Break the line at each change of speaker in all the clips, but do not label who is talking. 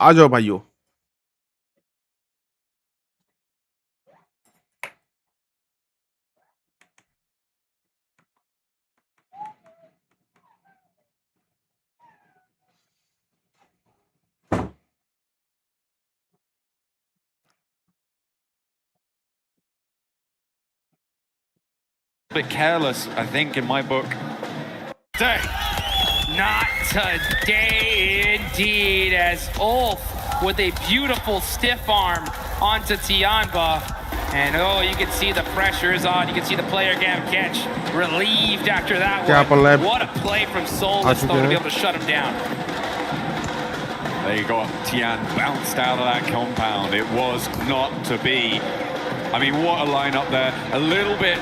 आ जाओ भाइयों।
Bit careless, I think, in my book.
Not today, indeed, as Ulf with a beautiful stiff arm onto Tianba. And oh, you can see the pressure is on. You can see the player catch relieved after that one. What a play from Solus, though, to be able to shut him down.
There you go. Tian bounced out of that compound. It was not to be. I mean, what a lineup there. A little bit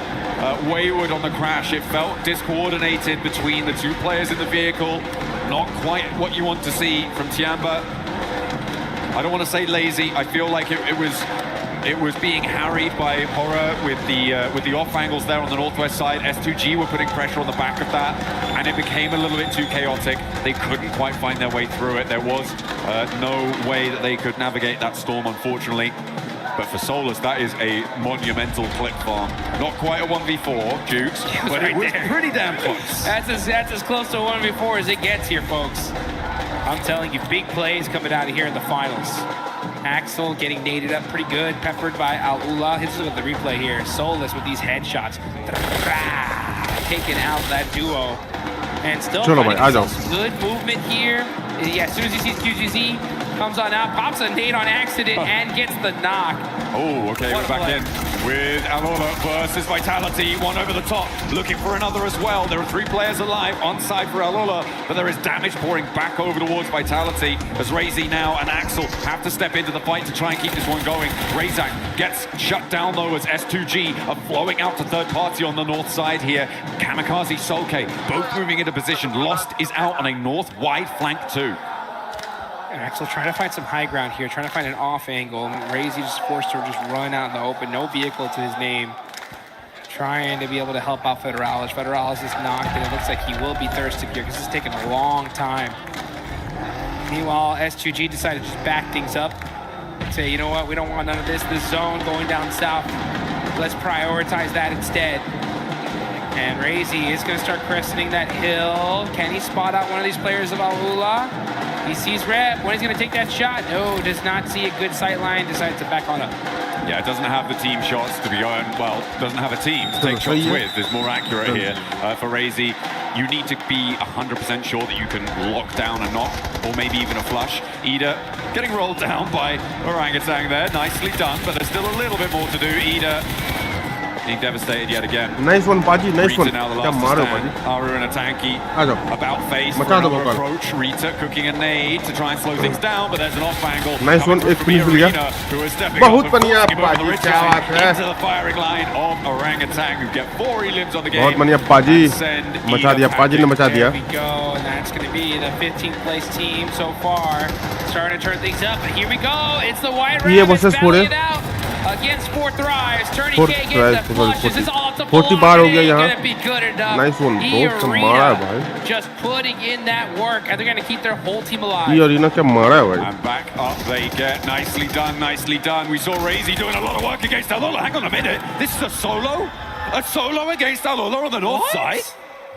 wayward on the crash. It felt discoordinated between the two players in the vehicle. Not quite what you want to see from Tianba. I don't want to say lazy. I feel like it was being harried by Horror with the off angles there on the northwest side. S2G were putting pressure on the back of that, and it became a little bit too chaotic. They couldn't quite find their way through it. There was no way that they could navigate that storm, unfortunately. But for Solus, that is a monumental clip farm. Not quite a 1v4, Jukes, but it was pretty damn close.
That's as close to a 1v4 as it gets here, folks. I'm telling you, big plays coming out of here in the finals. Axel getting naded up pretty good, peppered by Al-Ula. Let's look at the replay here. Solus with these headshots. Taking out that duo. And still finding some good movement here. Yeah, as soon as he sees QGZ, comes on out, pops a nade on accident, and gets the knock.
Oh, okay, we're back in with Alola versus Vitality. One over the top, looking for another as well. There are 3 players alive on side for Alola, but there is damage pouring back over towards Vitality as Razy now and Axel have to step into the fight to try and keep this one going. Razak gets shut down though as S2G are flowing out to third party on the north side here. Kamikaze, Solke, both moving into position. Lost is out on a north wide flank too.
Axel trying to find some high ground here, trying to find an off angle. Razy just forced to just run out in the open, no vehicle to his name. Trying to be able to help out Federalis. Federalis is knocked, and it looks like he will be thirsty here because this is taking a long time. Meanwhile, S2G decided to just back things up. Say, you know what, we don't want none of this zone going down south. Let's prioritize that instead. And Razy is going to start cresting that hill. Can he spot out one of these players of Al-Ula? He sees Rep. When he's going to take that shot? No, does not see a good sight line. Decides to back on up.
Yeah, it doesn't have the team shots to be on. Well, doesn't have a team to take shots with. Is more accurate here for Razy. You need to be 100% sure that you can lock down a knock, or maybe even a flush. Ida getting rolled down by Orangutan there. Nicely done, but there's still a little bit more to do. Ida being devastated yet again.
Nice one, Paji. Nice one.
Now the last stand. Aru and a tanky about face for another approach. Rita cooking a nade to try and slow things down, but there's an off angle.
Nice one. It's pretty good.
Who is stepping up and into the firing line of Orangutan, who get 4 elims on the game.
बहुत बढ़िया पाजी मचा दिया, पाजी ने मचा दिया.
There we go, and that's going to be the 15th place team so far. Starting to turn things up, and here we go. It's the White Rabbits battling it out against 4 Thrives. Turning K gets the flushes. It's all up to 40 बार हो गया यहाँ. Be good enough.
Nice one. बहुत मारा है भाई.
Just putting in that work, and they're going to keep their whole team alive.
ये arena क्या मारा है भाई.
And back up they get. Nicely done, nicely done. We saw Razy doing a lot of work against Alola. Hang on a minute. This is a solo? A solo against Alola on the north side?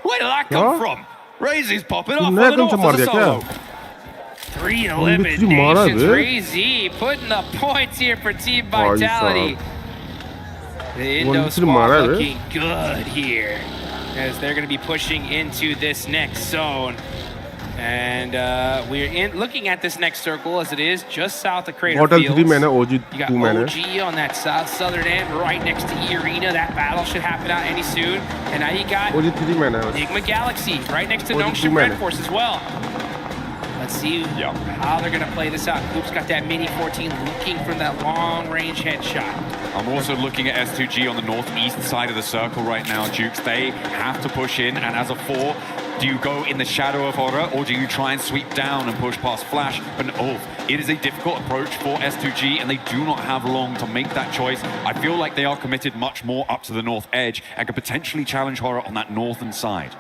Where did that come from? Razy's popping off on the north as a solo.
3 eliminations. Razy putting the points here for Team Vitality. The Indo squad looking good here as they're going to be pushing into this next zone. And we're looking at this next circle as it is just south of Crater Fields. You got OG on that southern end right next to E Arena. That battle should happen out any soon. And now you got Enigma Galaxy right next to Nongshim Red Force as well. Let's see how they're going to play this out. Coop's got that Mini 14 looking for that long-range headshot.
I'm also looking at S2G on the northeast side of the circle right now, Jukes. They have to push in, and as a 4, do you go in the shadow of Horror, or do you try and sweep down and push past Flash? But it is a difficult approach for S2G, and they do not have long to make that choice. I feel like they are committed much more up to the north edge and could potentially challenge Horror on that northern side.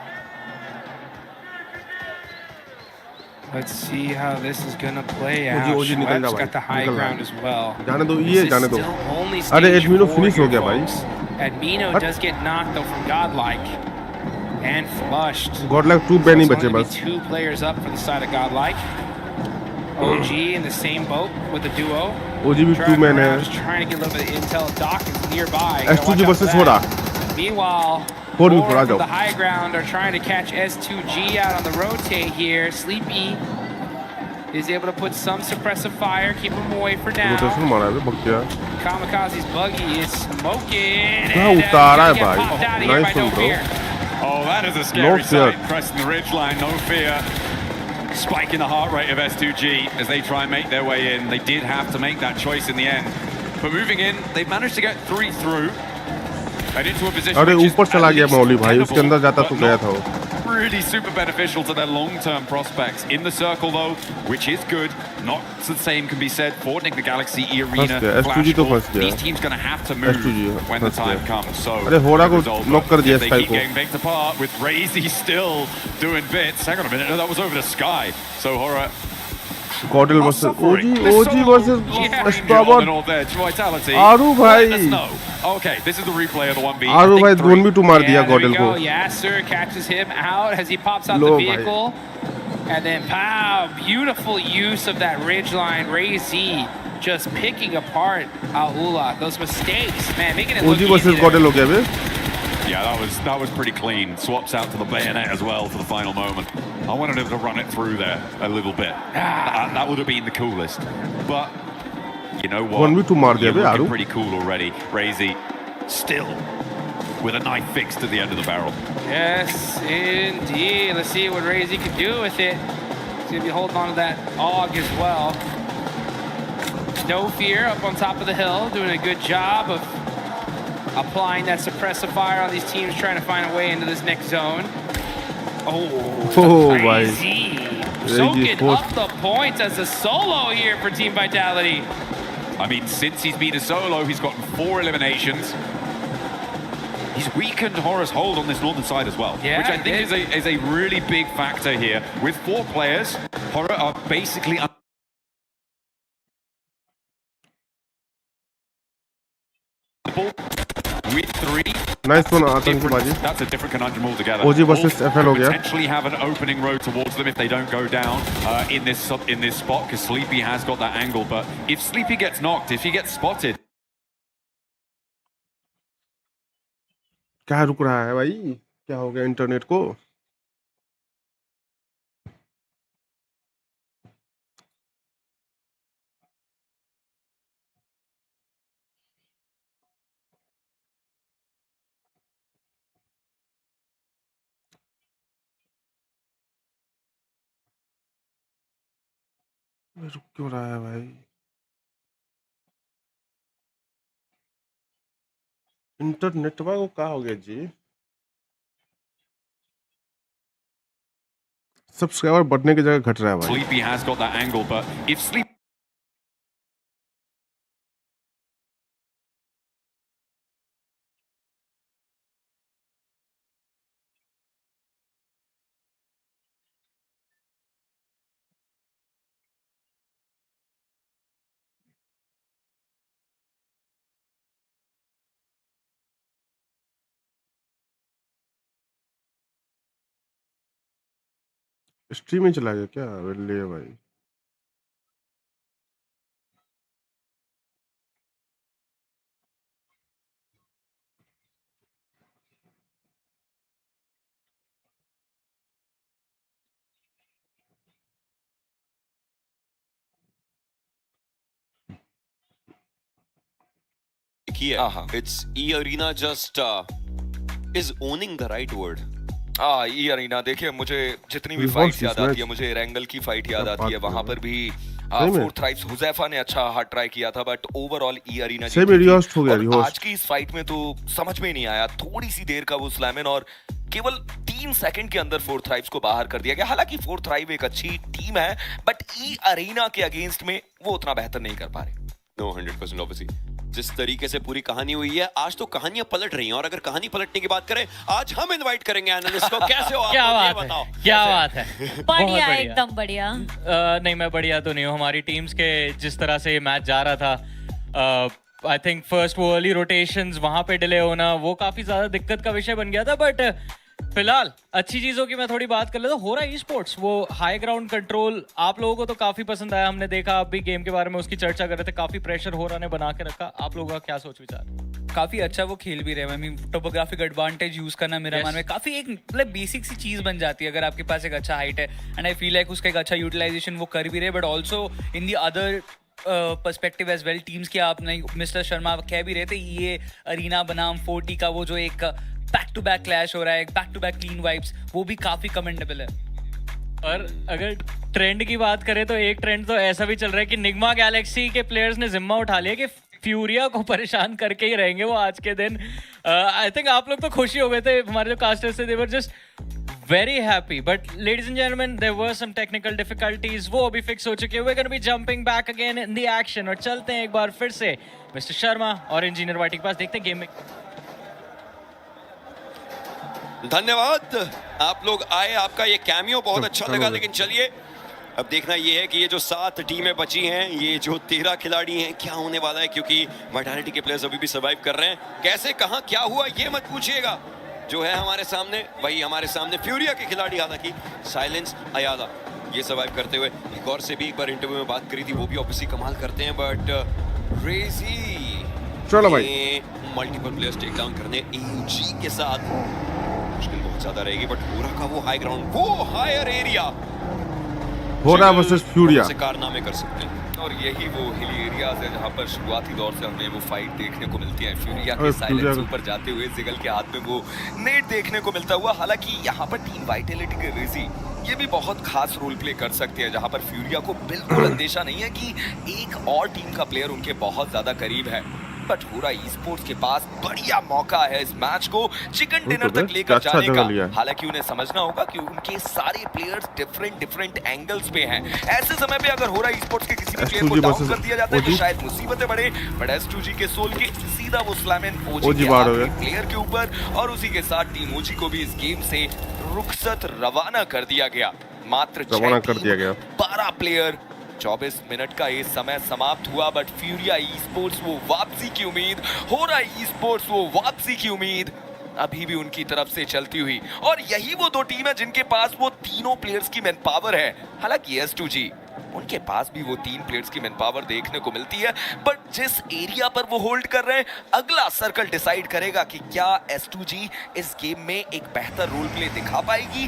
Let's see how this is gonna play out.
ओजी निकल जा
Schwepp's
भाई,
got the high
निकल
ground
भाई।
as well.
जाने दो,
This
ये
is
जाने दो।
still only
अरे
stage
एडमिनो
4
फिनिश हो
here,
गया भाई।
folks. Admino does get knocked though from Godlike and flushed.
गॉडलैक 2 ban he
So it's
बचे
only
बस।
2 players up for the side of Godlike. OG in the same boat with the duo.
ओजी भी 2
Driving
man है।
around, just trying to get a little bit of intel. Doc is nearby.
S2G versus
Hora.
Hora.
Meanwhile,
Hora भी
Hora
Hora
from
जाओ।
the high ground are trying to catch S2G out on the rotate here. Sleepy is able to put some suppressive fire, keep him away for now.
Rotation मारा है भग गया।
Kamikaze's buggy is smoking.
क्या
And,
उतारा है
gonna get
भाई।
popped out of here
Nice
by
one,
No
bro.
Fear.
Oh, that is a scary
fear.
sight. Pressing the ridgeline, no fear. Spiking the heart rate of S2G as they try and make their way in. They did have to make that choice in the end. But moving in, they've managed to get 3 through. And into a position
अरे
which is
ऊपर चला
at
गया
least
मौली भाई, उसके
tenable,
अंदर जाता
but
तो गया
not
था वो।
really super beneficial to their long-term prospects. In the circle though, which is good. Not the same can be said for Nick the Galaxy, E-Arena,
फंस गया, S2G तो फंस गया।
These teams going to have to move
S2G
when the
फंस
time
गया।
comes. So
अरे होरा को
the result,
knock कर दिया
if they
Sky
keep
को।
getting picked apart with Razy still doing bits. Hang on a minute, no, that was over the sky. So Hora
गॉडल versus OG versus
on
एस्टाबॉट।
the north edge, Vitality.
आरू भाई।
Let us know. Okay, this is the replay of the 1v.
आरू भाई 1v2 मार दिया
Yeah, there we
गॉडल को।
go. Yasser catches him out as he pops out
Low,
the
bhai.
vehicle. And then, pow, beautiful use of that ridge line. Ray Z just picking apart Aula. Those mistakes, man, making it look
OG
easy
versus
there.
गॉडल हो गया बे।
Yeah, that was pretty clean. Swaps out to the bayonet as well for the final moment. I wanted him to run it through there a little bit. That would have been the coolest. But you know what?
1v2 मार दिया
You're
बे
looking
आरू।
pretty cool already. Razy still with a knife fixed to the end of the barrel.
Yes, indeed. Let's see what Ray Z can do with it. He's going to be holding on to that AUG as well. No Fear up on top of the hill, doing a good job of applying that suppressive fire on these teams trying to find a way into this next zone.
Oh,
Crazy. Soaking
forced.
up the points as a solo here for Team Vitality.
I mean, since he's been a solo, he's gotten 4 eliminations. He's weakened Hora's hold on this northern side as well,
Yeah,
which I
he
think
did.
is a really big factor here. With 4 players, Hora are basically with 3.
Nice one आतंक बाजी।
That's a different conundrum altogether.
OG versus
All
FL हो गया।
potentially have an opening road towards them if they don't go down in this spot, because Sleepy has got that angle. But if Sleepy gets knocked, if he gets spotted,
क्या रुक रहा है भाई? क्या हो गया इंटरनेट को? रुक क्यों रहा है भाई? इंटरनेट को क्या हो गया जी? सब्सक्राइबर बढ़ने की जगह घट रहा है भाई।
Sleepy has got that angle. But if Sleepy
stream में चला गया क्या? ले भाई।
It's E-Arena just is owning the right word.
E-Arena देखिए मुझे जितनी भी
We
फाइट्स
watched
याद
this
आती है
match.
मुझे रेंगल की फाइट याद
क्या
आती है
बात
वहां
कर
पर भी
सही में?
फोर्थ राइफ्स हुजैफा ने अच्छा हार्ड ट्राई किया था बट ओवरऑल E-Arena
सही में रिहोस्ट हो गया,
और
रिहोस्ट।
आज की इस फाइट में तो समझ में नहीं आया थोड़ी सी देर का वो स्लैमन और केवल 3 सेकंड के अंदर फोर्थ राइव्स को बाहर कर दिया गया। हालांकि फोर्थ राइव एक अच्छी टीम है बट E-Arena के अगेंस्ट में वो उतना बेहतर नहीं कर पा रहे।
No, 100% obviously. जिस तरीके से पूरी कहानी हुई है, आज तो कहानियां पलट रही हैं। और अगर कहानी पलटने की बात करें, आज हम इनवाइट करेंगे एनालिस्ट को। कैसे हो आप?
क्या
ये
बात
बताओ।
है, क्या बात है। बहुत
बढ़िया,
बढ़िया।
एकदम बढ़िया।
नहीं, मैं बढ़िया तो नहीं हूँ। हमारी टीम्स के जिस तरह से मैच जा रहा था, आई थिंक फर्स्ट वो अर्ली रोटेशंस वहां पे डिले होना, वो काफी ज्यादा दिक्कत का विषय बन गया था। बट फिलहाल अच्छी चीजों की मैं थोड़ी बात कर लेता हूँ। हो रहा है स्पोर्ट्स, वो हाई ग्राउंड कंट्रोल आप लोगों को तो काफी पसंद आया। हमने देखा, आप भी गेम के बारे में उसकी चर्चा कर रहे थे, काफी प्रेशर हो रहा ने बना के रखा। आप लोगों का क्या सोच विचार?
काफी अच्छा वो खेल भी रहे हैं। I mean topographic advantage use करना मेरा
Yes.
मान में काफी एक मतलब बेसिक सी चीज बन जाती है अगर आपके पास एक अच्छा हाइट है। एंड आई फील लाइक उसका एक अच्छा यूटिलाइजेशन वो कर भी रहे। But also in the other perspective as well teams की, आप नहीं मिस्टर शर्मा कह भी रहे थे, ये अरीना बनाम 40 का वो जो एक बैक टू बैक क्लैश हो रहा है, back to back clean vibes, वो भी काफी कमेंडेबल है।
और अगर ट्रेंड की बात करें तो एक ट्रेंड तो ऐसा भी चल रहा है कि निग्मा गैलेक्सी के प्लेयर्स ने जिम्मा उठा लिया कि फ्यूरिया को परेशान करके ही रहेंगे वो आज के दिन। आई थिंक आप लोग तो खुशी हो गए थे, हमारे जो कास्टर्स थे, they were just very happy, but ladies and gentlemen, there were some technical difficulties. वो अभी फिक्स हो चुके हैं. We're going to be jumping back again in the action और चलते हैं एक बार फिर से मिस्टर शर्मा और इंजीनियर वाइटी के पास, देखते हैं गेम में।
धन्यवाद, आप लोग आए, आपका ये कैमियो बहुत अच्छा लगा। लेकिन चलिए अब देखना ये है कि ये जो 7 टीमें बची हैं, ये जो 13 खिलाड़ी हैं, क्या होने वाला है। क्योंकि वाइटालिटी के प्लेयर्स अभी भी सर्वाइव कर रहे हैं। कैसे, कहां, क्या हुआ, ये मत पूछिएगा। जो है हमारे सामने, वही हमारे सामने फ्यूरिया के खिलाड़ी, हालांकि साइलेंस अयादा ये सर्वाइव करते हुए। एक और से भी एक बार इंटरव्यू में बात करी थी, वो भी ऑब्वियसली कमाल करते हैं। बट क्रेजी,
चलो भाई,
मल्टीपल प्लेयर्स टेक डाउन करने एजी के साथ मुश्किल बहुत ज्यादा रहेगी। बट पूरा का वो हाई ग्राउंड, वो हायर एरिया
हो रहा वर्सेस फ्यूरिया
से कारनामे कर सकते हैं।
और यही वो हिली एरियाज है जहाँ पर शुरुआती दौर से हमें वो फाइट देखने को मिलती है। फ्यूरिया
अरे
के साइलेंस
फ्यूरिया-
ऊपर जाते हुए जिगल के हाथ में वो नेट देखने को मिलता हुआ। हालांकि यहाँ पर टीम वाइटलिटी के रेजी ये भी बहुत खास रोल प्ले कर सकती है, जहाँ पर फ्यूरिया को बिल्कुल अंदेशा नहीं है कि एक और टीम का प्लेयर उनके बहुत ज्यादा करीब है। बट पूरा ई-स्पोर्ट्स के पास बढ़िया मौका है इस मैच को चिकन डिनर तक लेकर
अच्छा
जाने
जगह लिया
का।
है।
हालांकि उन्हें समझना होगा कि उनके सारे प्लेयर्स डिफरेंट एंगल्स पे हैं। ऐसे समय पे अगर हो रहा ई-स्पोर्ट्स के किसी भी प्लेयर को
S2G
डाउन
versus
कर दिया जाता है तो
OG
शायद मुसीबतें बढ़े। बट S2G के सोल के सीधा वो स्लैम इन
OG
ओजी
बाहर हो गया।
प्लेयर के ऊपर, और उसी के साथ टीम ओजी को भी इस गेम से रुखसत रवाना कर दिया गया। मात्र
रवाना कर दिया गया।
12 प्लेयर, 24 मिनट का ये समय समाप्त हुआ। बट फ्यूरिया ई-स्पोर्ट्स वो वापसी की उम्मीद, हो रहा ई-स्पोर्ट्स वो वापसी की उम्मीद अभी भी उनकी तरफ से चलती हुई। और यही वो 2 टीम है जिनके पास वो तीनों प्लेयर्स की मैन पावर है। हालांकि S2G उनके पास भी वो 3 प्लेयर्स की मैन पावर देखने को मिलती है। बट जिस एरिया पर वो होल्ड कर रहे हैं, अगला सर्कल डिसाइड करेगा कि क्या S2G इस गेम में एक बेहतर रोल प्ले दिखा पाएगी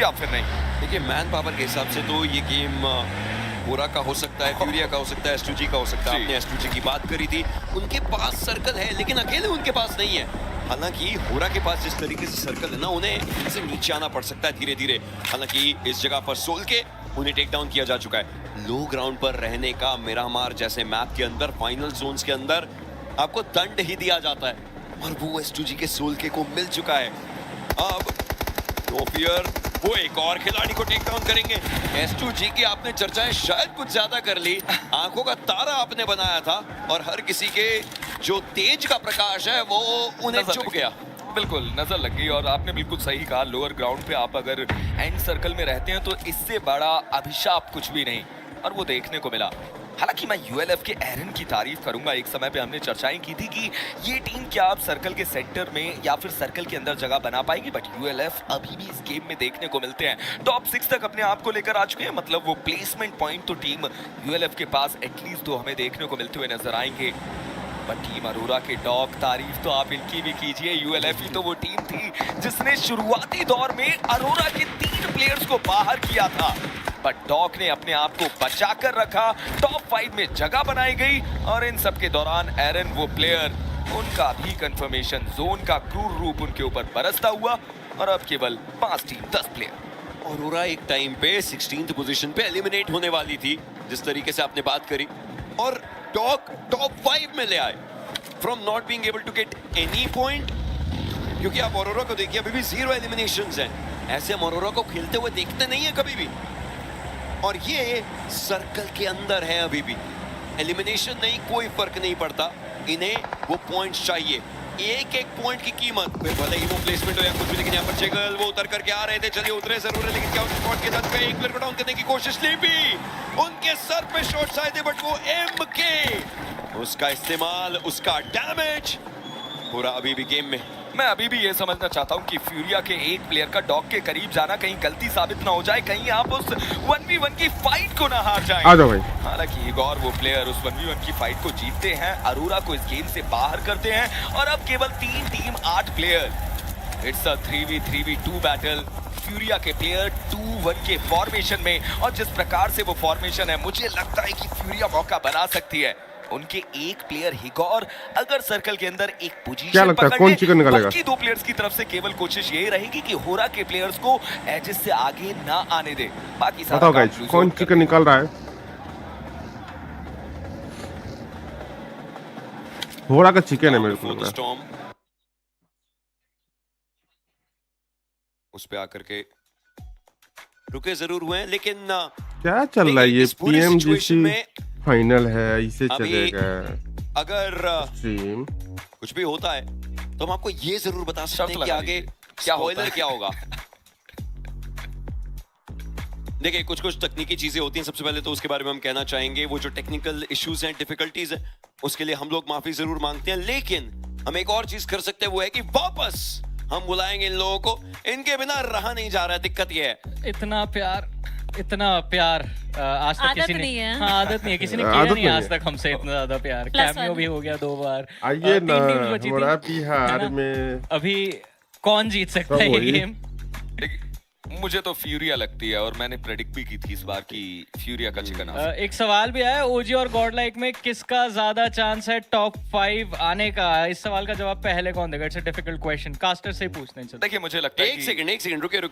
या फिर नहीं।
देखिए, मैन पावर के हिसाब से तो ये गेम पूरा का हो सकता है, फ्यूरिया का हो सकता है, S2G का हो सकता है। आपने S2G की बात करी थी, उनके पास सर्कल है लेकिन अकेले उनके पास नहीं है। हालांकि होरा के पास जिस तरीके से सर्कल है ना, उन्हें इसे नीचे आना पड़ सकता है धीरे धीरे। हालांकि इस जगह पर सोल के उन्हें टेक डाउन किया जा चुका है। लो ग्राउंड पर रहने का मिरामार जैसे मैप के अंदर, फाइनल जोन्स के अंदर आपको दंड ही दिया जाता है, और वो S2G के सोल के को मिल चुका है। अब नो फियर, वो एक और खिलाड़ी को टेक डाउन करेंगे। S2G की आपने चर्चाएं शायद कुछ ज्यादा कर ली, आंखों का तारा आपने बनाया था, और हर किसी के जो तेज का प्रकाश है वो उन्हें चुभ गया।
बिल्कुल नजर लग गई। और आपने बिल्कुल सही कहा, लोअर ग्राउंड पे आप अगर एंड सर्कल में रहते हैं तो इससे बड़ा अभिशाप कुछ भी नहीं, और वो देखने को मिला। हालांकि मैं यूएलएफ के एरन की तारीफ करूंगा। एक समय पे हमने चर्चाएं की थी कि ये टीम क्या आप सर्कल के सेंटर में या फिर सर्कल के अंदर जगह बना पाएगी। बट यूएलएफ अभी भी इस गेम में देखने को मिलते हैं टॉप 6 तक अपने आप को लेकर आ चुके हैं। मतलब वो प्लेसमेंट पॉइंट तो टीम यूएलएफ के पास एटलीस्ट तो हमें देखने को मिलते हुए नजर आएंगे। बट टीम अरोरा के डॉग, तारीफ तो आप इनकी भी कीजिए। यूएलएफ ही तो वो टीम थी जिसने शुरुआती दौर में अरोरा के 3 प्लेयर्स को बाहर किया था। बट डॉग ने अपने आप को बचा कर रखा, टॉप 5 में जगह बनाई गई। और इन सब के दौरान एरन वो प्लेयर, उनका भी कंफर्मेशन जोन का क्रूर रूप उनके ऊपर बरसता हुआ। और अब केवल 5 टीम 10 प्लेयर।
औरोरा एक टाइम पे 16th पोजीशन पे एलिमिनेट होने वाली थी, जिस तरीके से आपने बात करी, और डॉग टॉप 5 में ले आए from not being able to get any point. क्योंकि आप औरोरा को देखिए, अभी भी 0 एलिमिनेशंस हैं। ऐसे हम औरोरा को खेलते हुए देखते नहीं है कभी भी। और ये सर्कल के अंदर है, अभी भी एलिमिनेशन नहीं, कोई फर्क नहीं पड़ता। इन्हें वो पॉइंट्स चाहिए, एक एक पॉइंट की कीमत, भले ही वो प्लेसमेंट हो या कुछ भी, लेकिन यहाँ पर जेगल वो उतर करके आ रहे थे, चलिए उतरे जरूर है, लेकिन क्या उस स्पॉट के साथ पे एक प्लेयर को डाउन करने की कोशिश भी, उनके सर पे शॉट्स आए थे, बट वो MK, उसका इस्तेमाल, उसका डैमेज पूरा अभी भी गेम में।
मैं अभी भी ये समझना चाहता हूँ कि फ्यूरिया के एक प्लेयर का डॉग के करीब जाना कहीं गलती साबित ना हो जाए, कहीं आप उस 1v1 की फाइट को ना हार जाएं।
आ जाओ भाई।
हालांकि इगोर वो प्लेयर उस 1v1 की फाइट को जीतते हैं, अरोरा को इस गेम से बाहर करते हैं, और अब केवल 3 team 8 player. It's a 3v3v2 battle. Furia के प्लेयर 2-1 के फॉर्मेशन में, और जिस प्रकार से वो फॉर्मेशन है, मुझे लगता है कि फ्यूरिया मौका बना सकती है। उनके एक प्लेयर हिगोर अगर सर्कल के अंदर एक पोजीशन पकड़ ले,
कौन चिकन निकालेगा?
बाकी 2 प्लेयर्स की तरफ से केवल कोशिश यही रहेगी कि होरा के प्लेयर्स को एजेस से आगे ना आने दे। बाकी सारा
बताओ
काम
गाइस,
लूज
कौन
आउट
चिकन निकाल रहा है? होरा का चिकन है मेरे को लग रहा है।
स्टॉर्म उस पे आकर के रुके जरूर हुए हैं, लेकिन
क्या चल रहा है ये?
इस पूरी
PMGC
सिचुएशन में
फाइनल है, इसे
अभी
चलेगा
अगर
स्ट्रीम।
कुछ भी होता है तो हम आपको ये जरूर बता सकते हैं कि
लगा
आगे
दीजिए।
क्या स्पॉइलर क्या होगा। देखिए, कुछ कुछ तकनीकी चीजें होती हैं, सबसे पहले तो उसके बारे में हम कहना चाहेंगे, वो जो टेक्निकल इश्यूज हैं, डिफिकल्टीज हैं, उसके लिए हम लोग माफी जरूर मांगते हैं, लेकिन हम एक और चीज कर सकते हैं, वो है कि वापस हम बुलाएंगे इन लोगों को, इनके बिना रहा नहीं जा रहा है। दिक्कत ये है,
इतना प्यार आज तक
आदत
किसी ने
नहीं है।
हाँ, आदत नहीं है, किसी ने
आदत
किया नहीं
नहीं
आज
है।
तक हमसे इतना ज्यादा प्यार।
Plus
cameo
one।
भी हो गया 2 बार।
आइए
3
ना
टीम्स बची थी,
हमारा
है
बिहार
ना?
में।
अभी कौन जीत सकता
सब
है ये
वही।
गेम?
मुझे तो फ्यूरिया लगती है, और मैंने प्रेडिक्ट भी की थी इस बार कि फ्यूरिया का चिकन आ सकता है।
एक सवाल भी आया, ओजी और गॉडलाइक में किसका ज्यादा चांस है टॉप 5 आने का? इस सवाल का जवाब पहले कौन देगा? It's a difficult question, caster से ही पूछते हैं। चलो
देखिए, मुझे लगता है
एक सेकंड रुके।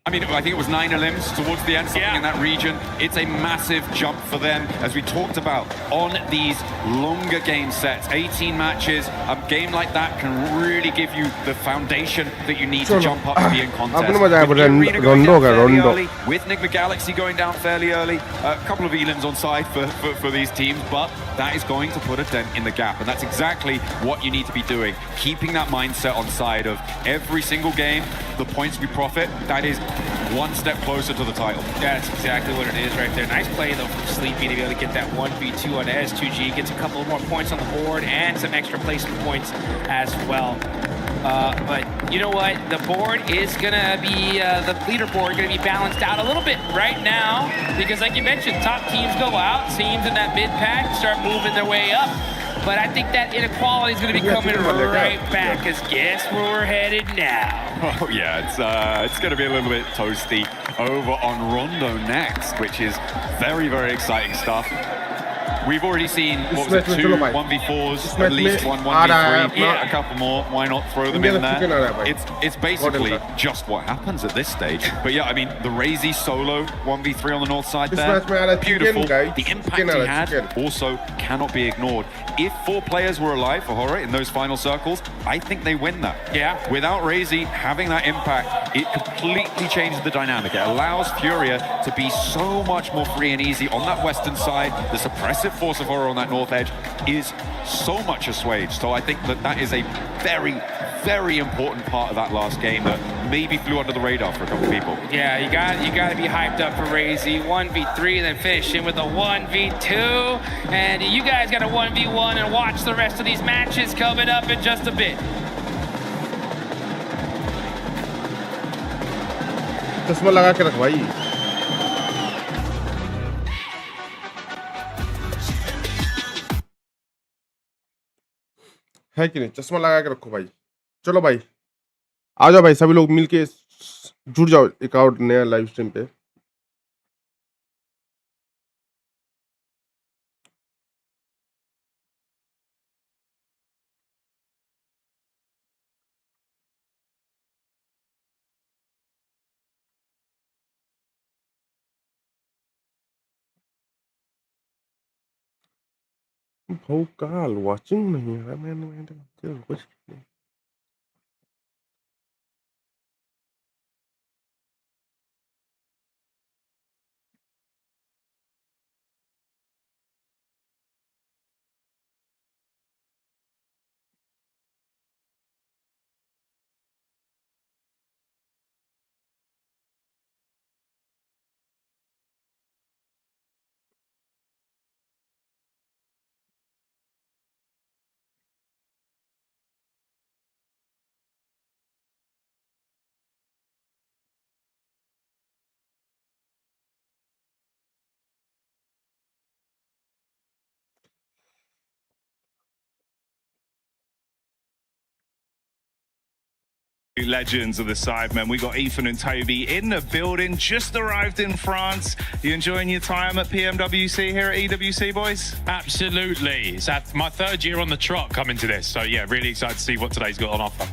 I mean, I think it was 9 elims towards the end, something in that region. It's a massive jump for them, as we talked about, on these longer game sets. 18 matches, a game like that can really give you the foundation that you need to jump up to be in contest.
अपने मजा आया,
With
Rondo
Arena going
का
down fairly
Rondo।
early, with Nigma Galaxy going down fairly early, a couple of elims on side for these teams, but that is going to put a dent in the gap, and that's exactly what you need to be doing. Keeping that mindset on side of every single game, the points we profit, that is one step closer to the title.
That's exactly what it is right there. Nice play though from Sleepy to be able to get that 1v2 on S2G. Gets a couple more points on the board and some extra placement points as well. But you know what? The board is gonna be the leaderboard gonna be balanced out a little bit right now because, like you mentioned, top teams go out, teams in that mid pack start moving their way up. But I think that inequality is going to be coming right back. Because guess where we're headed now?
Oh yeah, it's going to be a little bit toasty over on Rondo next, which is very, very exciting stuff. We've already seen, what was it, 2 1v4s, at least 1 1v3, a couple more. Why not throw them in there? It's basically just what happens at this stage. But yeah, I mean, the Razy solo 1v3 on the north side there, beautiful. The impact he had also cannot be ignored. If 4 players were alive for Horror in those final circles, I think they win that.
Yeah.
Without Razy having that impact, it completely changes the dynamic. It allows Furia to be so much more free and easy on that western side. The suppressive force of Horror on that north edge is so much assuaged. So I think that is a very, very important part of that last game that maybe flew under the radar for a couple of people.
Yeah, you got to be hyped up for Razy. 1v3, then finish in with a 1v2. And you guys got a 1v1 and watch the rest of these matches coming up in just a bit.
चश्मा लगा के रख भाई। है कि नहीं? चश्मा लगा के रखो भाई। चलो भाई, आ जाओ भाई, सभी लोग मिलके जुड़ जाओ एक और नया लाइव स्ट्रीम पे। भौकाल वाचिंग नहीं है मैंने कुछ
Legends of the Sidemen. We got Ethan and Toby in the building, just arrived in France. You enjoying your time at PMWC here at EWC, boys?
Absolutely. It's my third year on the trot coming to this. So yeah, really excited to see what today's got on offer.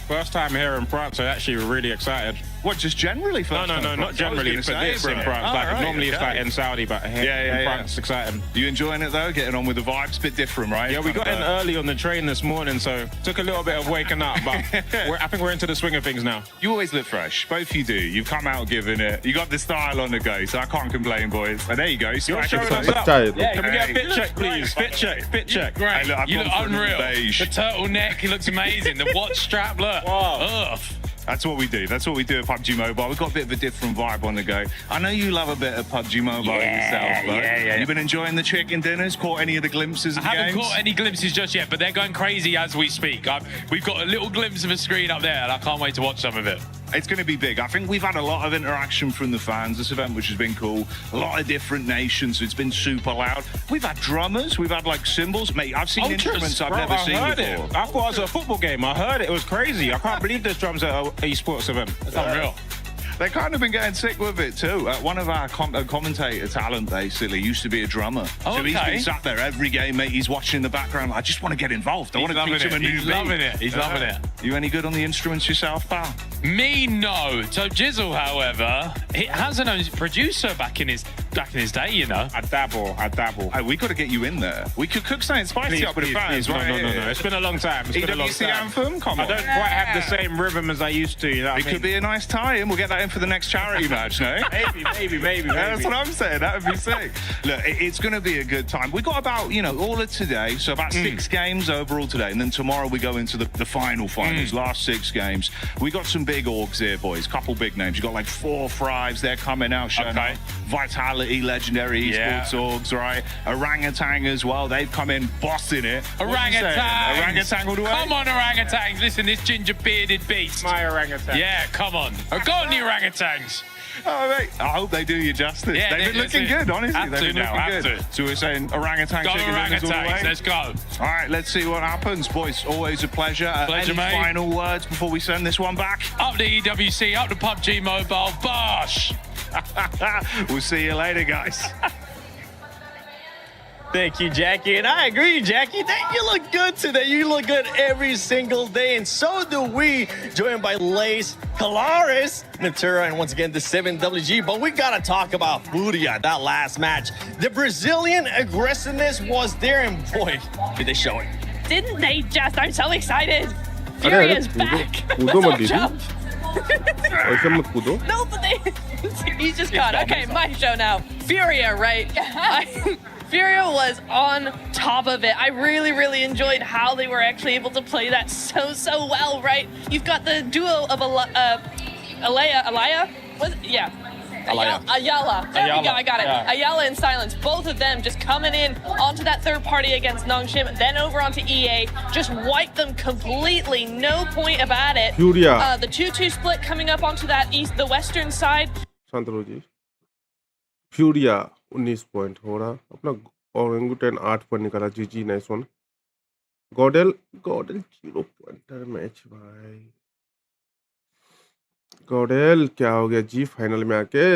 First time here in France, so actually we're really excited.
What, just generally first time?
No, not generally, for this in France. Normally it's like in Saudi, but here in France, it's exciting.
You enjoying it though? Getting on with the vibes? Bit different, right?
Yeah, we got in early on the train this morning, so took a little bit of waking up, but I think we're into the swing of things now.
You always look fresh. Both you do. You've come out giving it. You got the style on the go, so I can't complain, boys. And there you go.
You're showing us
It's
up.
tight.
Yeah, can we get a fit check, please? Fit check.
Great.
Hey, look,
You look unreal.
beige.
The turtleneck, he looks amazing. The watch strap, look.
Wow.
Ugh.
That's what we do. That's what we do at PUBG Mobile. We've got a bit of a different vibe on the go. I know you love a bit of PUBG Mobile yourself, but
yeah.
you've been enjoying the chicken dinners? Caught any of the glimpses of
I
the
haven't
games?
caught any glimpses just yet, but they're going crazy as we speak. We've got a little glimpse of a screen up there, and I can't wait to watch some of it.
It's going to be big. I think we've had a lot of interaction from the fans this event, which has been cool. A lot of different nations, so it's been super loud. We've had drummers, we've had like cymbals. Mate, I've seen instruments I've never seen before.
I thought it was a football game. I heard it. It was crazy. I can't believe there's drums at an esports event.
It's unreal.
They've kind of been getting sick with it too. One of our commentator talent, basically, used to be a drummer.
Oh,
so he's
okay.
been sat there every game, mate. He's watching in the background. I just want to get involved. I want to teach him a new
He's
beat.
loving it. He's loving it.
You any good on the instruments yourself, pal?
Me, no. So Jizzle, however, he has an own producer back in his day, you know.
I dabble.
Hey, we got to get you in there. We could cook something spicy up with the fans,
please.
right?
No. It's been a long time. It's been a long
EWC
time.
anthem? Come
I
on.
don't quite have the same rhythm as I used to. You know what
It
I mean?
could be a nice tie-in. We'll get that in for the next charity match, no?
Maybe.
That's what I'm saying. That would be sick. Look, it's going to be a good time. We got about, all of today, so about 6 games overall today, and then tomorrow we go into the finals, last 6 games. We got some big orgs here, boys. Couple big names. You got like 4 Thrives. They're coming out, showing up. Vitality, legendary esports orgs, right? Orangutan as well. They've come in bossing it.
Orangutans.
Orangutan all the way.
Come on, orangutans. Listen, this ginger bearded beast.
My orangutan.
Yeah, come on. Go on, the orangutans.
Oh, mate. I hope they do you justice.
Yeah,
They've been looking good, honestly.
Have
They've
to
been
now,
looking
have
good.
to.
So we're saying orangutan
Go
chicken dinners all the way.
orangutans. Let's go.
All right, let's see what happens, boys. Always a pleasure.
Pleasure,
Any
mate.
final words before we send this one back?
Up the EWC, up the PUBG Mobile. Bosh.
We'll see you later, guys.
Thank you, Jackie. And I agree, Jackie. You look good today. You look good every single day. And so do we. Joined by Lace, Calaris, Natura, and once again, the 7WG. But we got to talk about Furia, that last match. The Brazilian aggressiveness was there. And boy, did they show it.
Didn't they just? I'm so excited. Fury is back.
कूदो मत
Don't
दीदी
jump.
ऐसे मत कूदो
No, but they. He's just gone. Okay, my show now. Furia, right? Furia was on top of it. I really enjoyed how they were actually able to play that so well, right? You've got the duo of Alaya? Yeah. Ayala. There we go, I got it.
Yeah.
Ayala and Silence, both of them just coming in onto that third party against Nongshim, then over onto EA, just wiped them completely, no point about it.
Furia.
The 2-2 split coming up onto that the western side.
शांत रहो जी फ्यूरिया 19 point हो रहा अपना ओरेंगुटन 8 point निकाला जीजी nice one Gödel 0 pointer match भाई Gödel क्या हो गया जी फाइनल में आके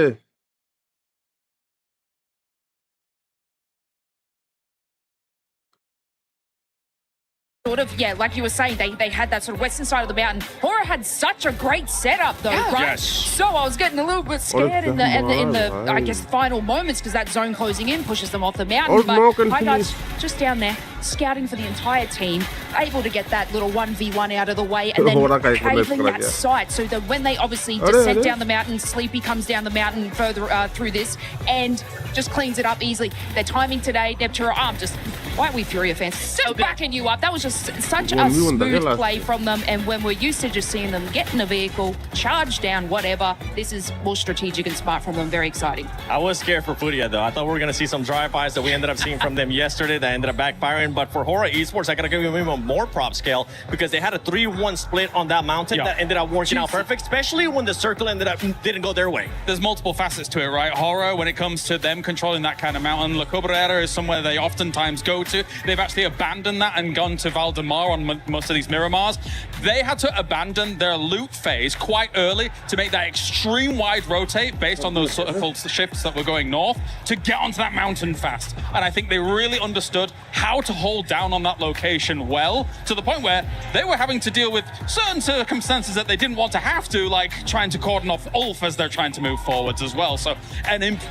Sort of, yeah, like you were saying, they had that sort of western side of the mountain. Hora had such a great setup, though, right?
Yes.
So I was getting a little bit scared in the I guess, final moments because that zone closing in pushes them off the mountain. But my guys just down there, scouting for the entire team, able to get that little 1v1 out of the way, and then paving that site so that when they obviously descend down the mountain, Sleepy comes down the mountain further through this and just cleans it up easily. Their timing today, Neptura, I'm just, why are we Furia fans? Just backing you up. That was just such a smooth play from them, and when we're used to just seeing them get in a vehicle, charge down, whatever, this is more strategic and smart from them. Very exciting.
I was scared for Furia, though. I thought we were going to see some drive-bys that we ended up seeing from them yesterday that ended up backfiring. But for Hora Esports, I got to give them even more prop scale because they had a 3-1 split on that mountain that ended up working out perfect, especially when the circle didn't go their way.
There's multiple facets to it, right? Horror, when it comes to them controlling that kind of mountain, La Cabrera is somewhere they oftentimes go
to. They've actually abandoned that and gone to Valdemar on most of these Miramars. They had to abandon their loot phase quite early to make that extreme wide rotate based on those sort of shifts that were going north to get onto that mountain fast. And I think they really understood how to hold down on that location well, to the point where they were having to deal with certain circumstances that they didn't want to have to, like trying to cordon off Ulf as they're trying to move forwards as well. So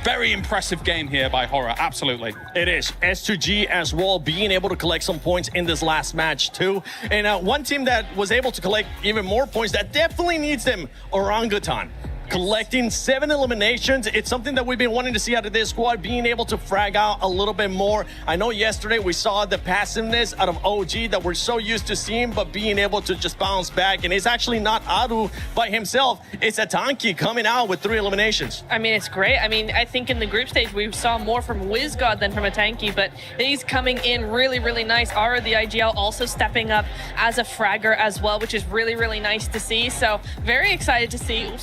very impressive game here by Horror, absolutely.
It is. S2G as well, being able to collect some points in this last match too. And one team that was able to collect even more points that definitely needs them, Orangutan. Collecting 7 eliminations. It's something that we've been wanting to see out of this squad, being able to frag out a little bit more. I know yesterday we saw the passiveness out of OG that we're so used to seeing, but being able to just bounce back. And it's actually not Aru by himself. It's Atanki coming out with 3 eliminations.
I mean, it's great. I mean, I think in the group stage, we saw more from WizGod than from Atanki, but he's coming in really, really nice. Ara, the IGL, also stepping up as a fragger as well, which is really, really nice to see. So very excited to see,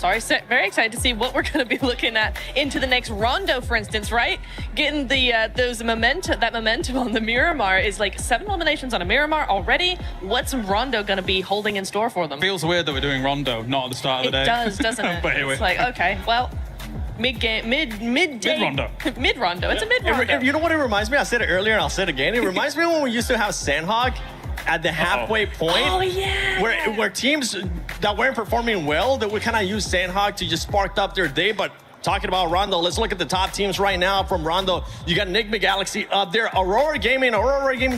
very excited to see what we're going to be looking at into the next Rondo, for instance, right? Getting the that momentum on the Miramar is like 7 eliminations on a Miramar already. What's Rondo going to be holding in store for them?
Feels weird that we're doing Rondo, not at the start of the day.
It does, doesn't it?
But anyway.
It's like, okay, well, mid-game, mid-day.
Mid-Rondo.
Mid-Rondo. It's a mid-Rondo.
You know what it reminds me? I said it earlier and I'll say it again. It reminds me of when we used to have Sandhog at the halfway point.
Oh, yeah.
Where teams that weren't performing well, that would kind of use Sandhog to just spark up their day. But talking about Rondo, let's look at the top teams right now from Rondo. You got Enigma Galaxy up there. Aurora Gaming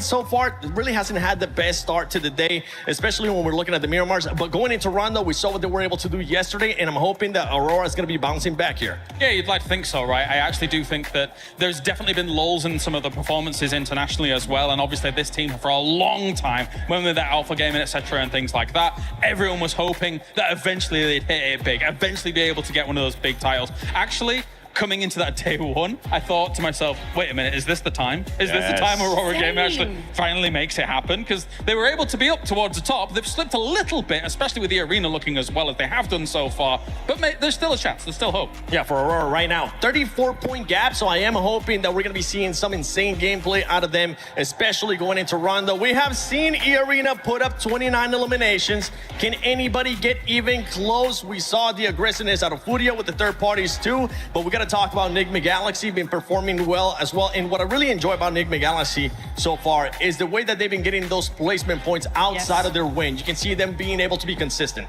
so far really hasn't had the best start to the day, especially when we're looking at the Miramars. But going into Rondo, we saw what they were able to do yesterday, and I'm hoping that Aurora is going to be bouncing back here.
Yeah, you'd like to think so, right? I actually do think that there's definitely been lulls in some of the performances internationally as well, and obviously this team for a long time, when with that alpha gaming, etc., and things like that, everyone was hoping that eventually they'd hit it big, eventually be able to get one of those big titles. Actually, coming into that day one, I thought to myself, wait a minute, is this the time? Is this the time Aurora Game actually finally makes it happen? Because they were able to be up towards the top. They've slipped a little bit, especially with the arena looking as well as they have done so far. But there's still a chance. There's still hope.
Yeah, for Aurora right now, 34-point gap. So I am hoping that we're going to be seeing some insane gameplay out of them, especially going into Rondo. We have seen E-Arena put up 29 eliminations. Can anybody get even close? We saw the aggressiveness out of Furia with the third parties too, but we got to talk about Enigma Galaxy been performing well as well. And what I really enjoy about Enigma Galaxy so far is the way that they've been getting those placement points outside of their win. You can see them being able to be consistent.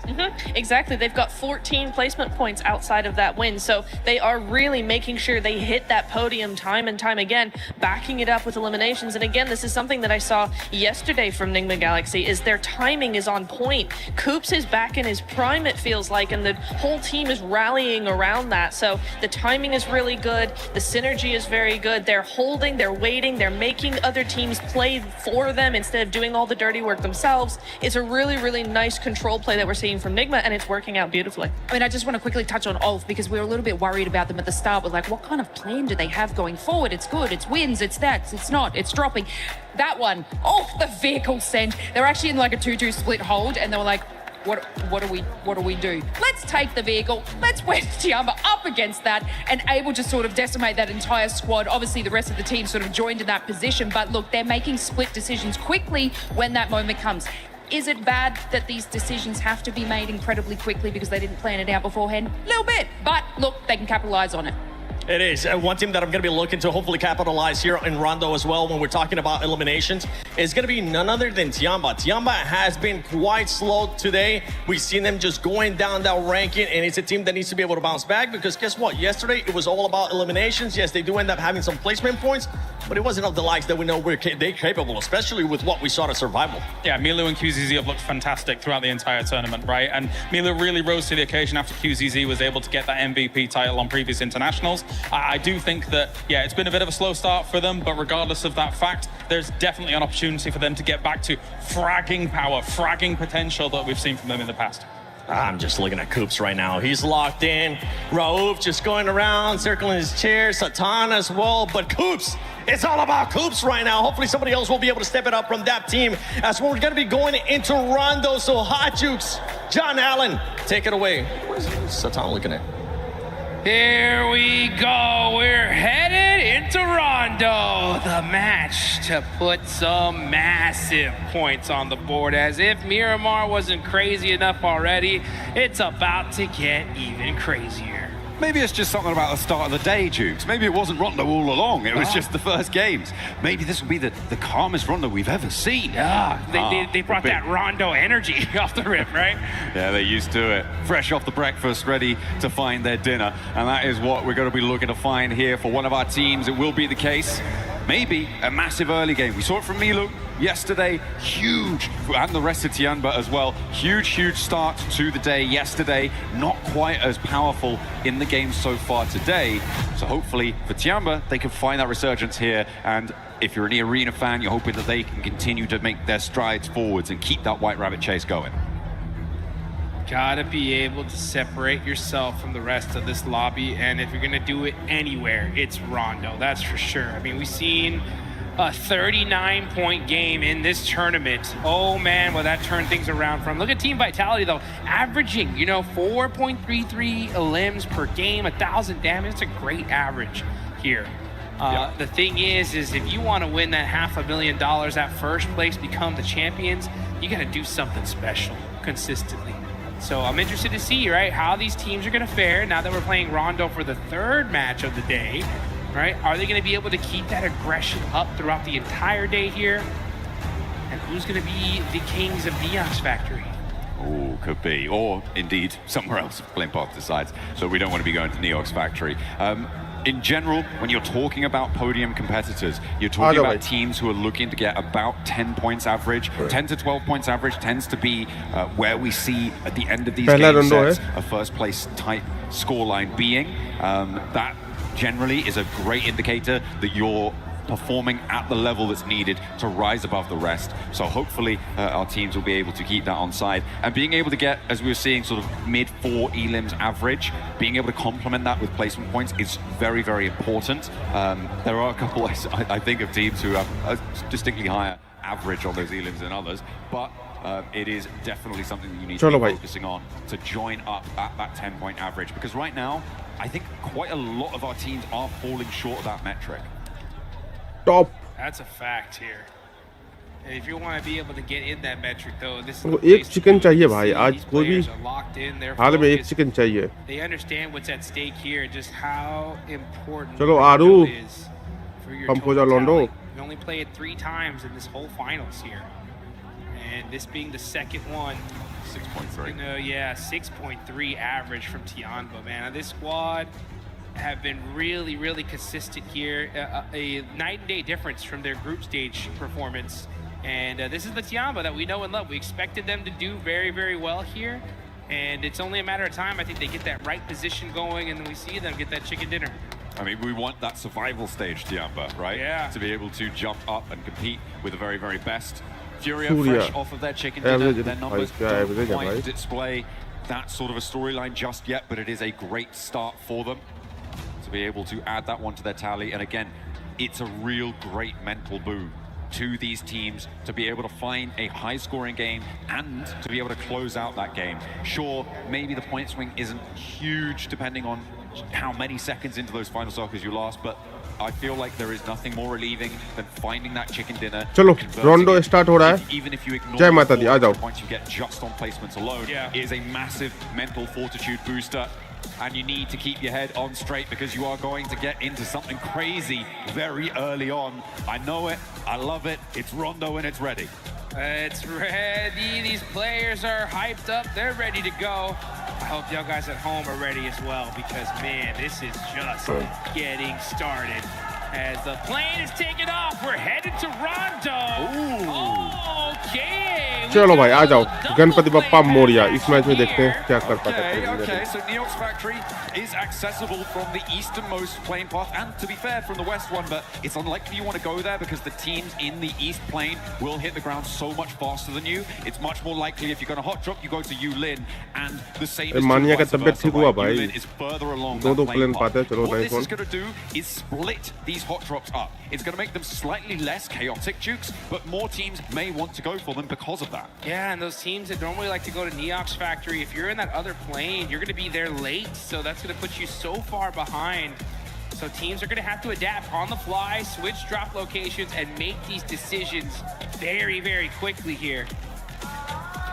Exactly. They've got 14 placement points outside of that win. So they are really making sure they hit that podium time and time again, backing it up with eliminations. And again, this is something that I saw yesterday from Enigma Galaxy, is their timing is on point. Coops is back in his prime, it feels like, and the whole team is rallying around that. So the timing is really good. The synergy is very good. They're holding, they're waiting, they're making other teams play for them instead of doing all the dirty work themselves. It's a really, really nice control play that we're seeing from Nigma, and it's working out beautifully.
I mean, I just want to quickly touch on Ulf because we were a little bit worried about them at the start. We're like, what kind of plan do they have going forward? It's good, it's wins, it's that, it's not, it's dropping. That one, the vehicle sent. They're actually in like a 2-2 split hold, and they were like, what do we do? Let's take the vehicle. Let's wedge Tiamba up against that and able to sort of decimate that entire squad. Obviously, the rest of the team sort of joined in that position, but look, they're making split decisions quickly when that moment comes. Is it bad that these decisions have to be made incredibly quickly because they didn't plan it out beforehand? A little bit, but look, they can capitalize on it.
It is. One team that I'm going to be looking to hopefully capitalize here in Rondo as well when we're talking about eliminations is going to be none other than Tiamba. Tiamba has been quite slow today. We've seen them just going down that ranking, and it's a team that needs to be able to bounce back because guess what? Yesterday, it was all about eliminations. Yes, they do end up having some placement points, but it wasn't of the likes that we know they're capable, especially with what we saw to Survival.
Yeah, Milo and QZZ have looked fantastic throughout the entire tournament, right? And Milo really rose to the occasion after QZZ was able to get that MVP title on previous internationals. I do think that, yeah, it's been a bit of a slow start for them, but regardless of that fact, there's definitely an opportunity for them to get back to fragging power, fragging potential that we've seen from them in the past.
I'm just looking at Coops right now. He's locked in. Raouf just going around, circling his chair. Satan as well. But Coops, it's all about Coops right now. Hopefully somebody else will be able to step it up from that team as we're going to be going into Rondo. So Hot Jukes, John Allen, take it away. What is Satan looking at?
Here we go. We're headed to Rondo, the match to put some massive points on the board. As if Miramar wasn't crazy enough already, it's about to get even crazier.
Maybe it's just something about the start of the day, Jukes. Maybe it wasn't Rondo all along. It was just the first games. Maybe this will be the calmest Rondo we've ever seen.
Yeah, they brought that Rondo energy off the rip, right?
Yeah, they're used to it. Fresh off the breakfast, ready to find their dinner. And that is what we're going to be looking to find here for one of our teams. It will be the case. Maybe a massive early game. We saw it from Milu yesterday, huge, and the rest of Tianba as well. Huge start to the day yesterday. Not quite as powerful in the game so far today. So hopefully for Tianba, they can find that resurgence here. And if you're an arena fan, you're hoping that they can continue to make their strides forwards and keep that White Rabbit chase going.
Gotta be able to separate yourself from the rest of this lobby, and if you're gonna do it anywhere, it's Rondo, that's for sure. I mean, we've seen a 39-point game in this tournament. Oh man, well that turned things around from. Look at Team Vitality though, averaging, 4.33 elims per game, 1,000 damage. It's a great average here. The thing is if you want to win that $500,000 at first place, become the champions, you gotta do something special consistently. So I'm interested to see, right, how these teams are going to fare now that we're playing Rondo for the third match of the day, right? Are they going to be able to keep that aggression up throughout the entire day here? And who's going to be the kings of Neox Factory?
Oh, could be. Or, indeed, somewhere else if Flame Path decides. So we don't want to be going to Neox Factory. In general, when you're talking about podium competitors, you're talking about teams who are looking to get about 10 points average. 10 to 12 points average tends to be where we see at the end of these game sets a first place type scoreline being. That generally is a great indicator that you're performing at the level that's needed to rise above the rest. So hopefully our teams will be able to keep that on side, and being able to get, as we were seeing, sort of mid 4 elims average, being able to complement that with placement points is very important. There are a couple I think of teams who have a distinctly higher average on those elims than others, but it is definitely something that you need to be focusing on to join up at that 10-point average, because right now I think quite a lot of our teams are falling short of that metric.
Top.
That's a fact here. And if you want to be able to get in that metric though, this is
एक chicken चाहिए भाई आज कोई भी हाल में एक chicken चाहिए.
They understand what's at stake here, just how important
चलो आरू
is for your
पंप हो जा लोंडो.
We only played 3 times in this whole finals here, and this being the second one.
6.3.
6.3 average from Tianba, man. This squad have been really consistent here. A night and day difference from their group stage performance. And this is the Tianba that we know and love. We expected them to do very well here. And it's only a matter of time. I think they get that right position going, and then we see them get that chicken dinner.
I mean, we want that survival stage, Tianba, right?
Yeah.
To be able to jump up and compete with the very best. Furia fresh off of their chicken dinner. Their numbers don't quite display that sort of a storyline just yet, but it is a great start for them to be able to add that one to their tally. And again, it's a real great mental boon to these teams to be able to find a high-scoring game and to be able to close out that game. Sure, maybe the point swing isn't huge depending on how many seconds into those final circles you lost, but I feel like there is nothing more relieving than finding that chicken dinner.
चलो रोंडो start हो रहा है.
Even if you ignore
जय माता दी, आ जाओ.
points you get just on placements alone, it is a massive mental fortitude booster. And you need to keep your head on straight, because you are going to get into something crazy very early on. I know it, I love it, it's Rondo and it's ready.
It's ready, these players are hyped up, they're ready to go. I hope y'all guys at home are ready as well, because man, this is just getting started. As the plane is taking off, we're headed to Rondo. Okay.
चलो भाई आ जाओ. गणपति बप्पा मोरिया. इस match में देखते हैं क्या कर पाता है.
Okay, so Neox Factory is accessible from the easternmost plane path, and to be fair, from the west one, but it's unlikely you want to go there because the teams in the east plane will hit the ground so much faster than you. It's much more likely if you're going to hot drop, you go to Yulin, and the same is
मानिया का तबियत ठीक हुआ भाई.
Yulin is further along
दो
that
plane
plane
पाते हैं.
path.
चलो
What
nice
this is
one.
going to do is split these hot drops up. It's going to make them slightly less chaotic, Jukes, but more teams may want to go for them because of that.
Yeah, and those teams that normally like to go to Neox Factory, if you're in that other plane, you're going to be there late, so that's going to put you so far behind So teams are going to have to adapt on the fly, switch drop locations, and make these decisions very, very quickly here.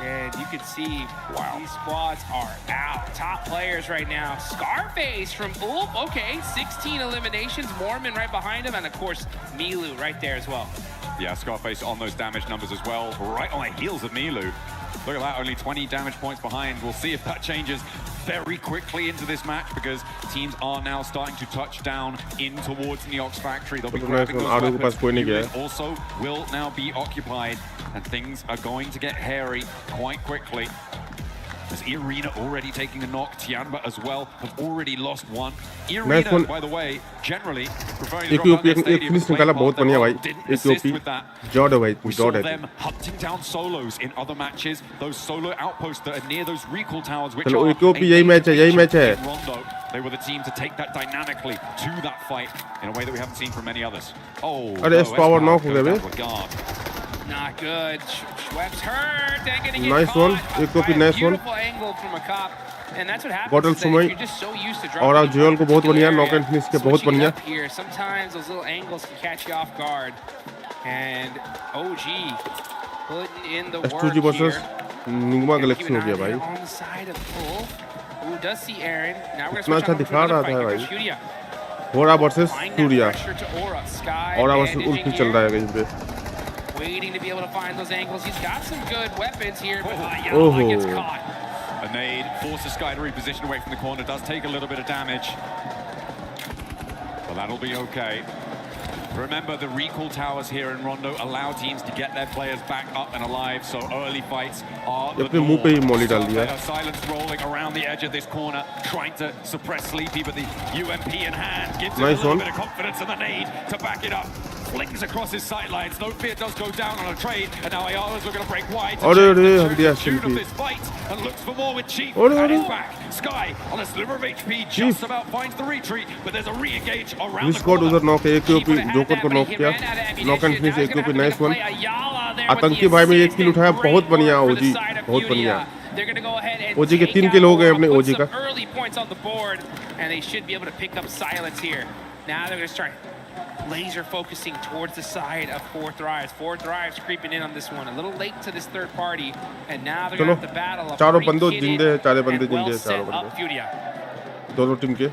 And you can see, wow, these squads are out. Top players right now. Scarface from Ulf, okay, 16 eliminations. Mormon right behind him, and of course, Milu right there as well.
Yeah, Scarface on those damage numbers as well, right on the heels of Milu. Look at that, only 20 damage points behind. We'll see if that changes very quickly into this match, because teams are now starting to touch down in towards Neox factory. They'll be grabbing those weapons. Unit also will now be occupied, and things are going to get hairy quite quickly. As Irina already taking a knock, Tianba as well have already lost one. Irina, by the way, generally preferring to drop out their stadium to play part their role, didn't assist with that. We saw them hunting down solos in other matches, those solo outposts that are near those recall towers, which are a major in Rondo. They were the team to take that dynamically to that fight in a way that we haven't seen from many others. Oh, no,
power knock
goes down to a guard.
Not good. Schwepp's hurt. They're gonna get
nice
caught.
one. Nice one.
Beautiful angle from a cop. And that's what happens.
Bottle
Is that you're just so used to
और आप Joel को बहुत बढ़िया knock and finish के बहुत
switching
बढ़िया
up here. Sometimes those little angles can catch you off guard. And OG putting in the work
S2G versus
here.
Nigma Galaxy हो गया भाई.
On the side of Bull, who does see Aaron. Now we're
इतना
gonna
अच्छा
switch
दिखा
on to
रहा
another
था
fight.
भाई.
Furia.
होरा versus
Find that
Surya.
pressure to Aura. Sky
Aura versus
bandaging
उल्फी चल
here.
रहा है कहीं पे.
Waiting to be able to find those angles. He's got some good weapons here, but
Oh.
gets caught.
A nade forces Sky to reposition away from the corner, does take a little bit of damage. But that'll be okay. Remember, the recall towers here in Rondo allow teams to get their players back up and alive, so early fights are the
अपने मुंह पे ही Molly डाल दिया.
Silence rolling around the edge of this corner, trying to suppress Sleepy, but the UMP in hand gives him a little bit of confidence, and the nade to back it up. Flings across his sightlines. No Fear does go down on a trade, and now Ayala's looking to break wide to change of this fight, and looks for more with Chief. And he's back. Sky on a sliver of HP just about finds the retreat, but there's a re-engage around the corner.
उधर knock है. एक OP joker को knock किया. Knock and finish एक OP nice one. आतंकी भाई में 1 किल उठाया. बहुत बढ़िया ओजी. बहुत बढ़िया. ओजी के 3 किल हो गए अपने ओजी का.
Early points on the board, and they should be able to pick up silence here. Now they're going to start laser focusing towards the side of Four Thrives. Four Thrives creeping in on this one. A little late to this third party, and now they're going to have to battle a
चारों बंदे जिंदे, चारे बंदे
and well
जिंदे,
set
चारों
up
बंदे.
Furia.
दोनों team के.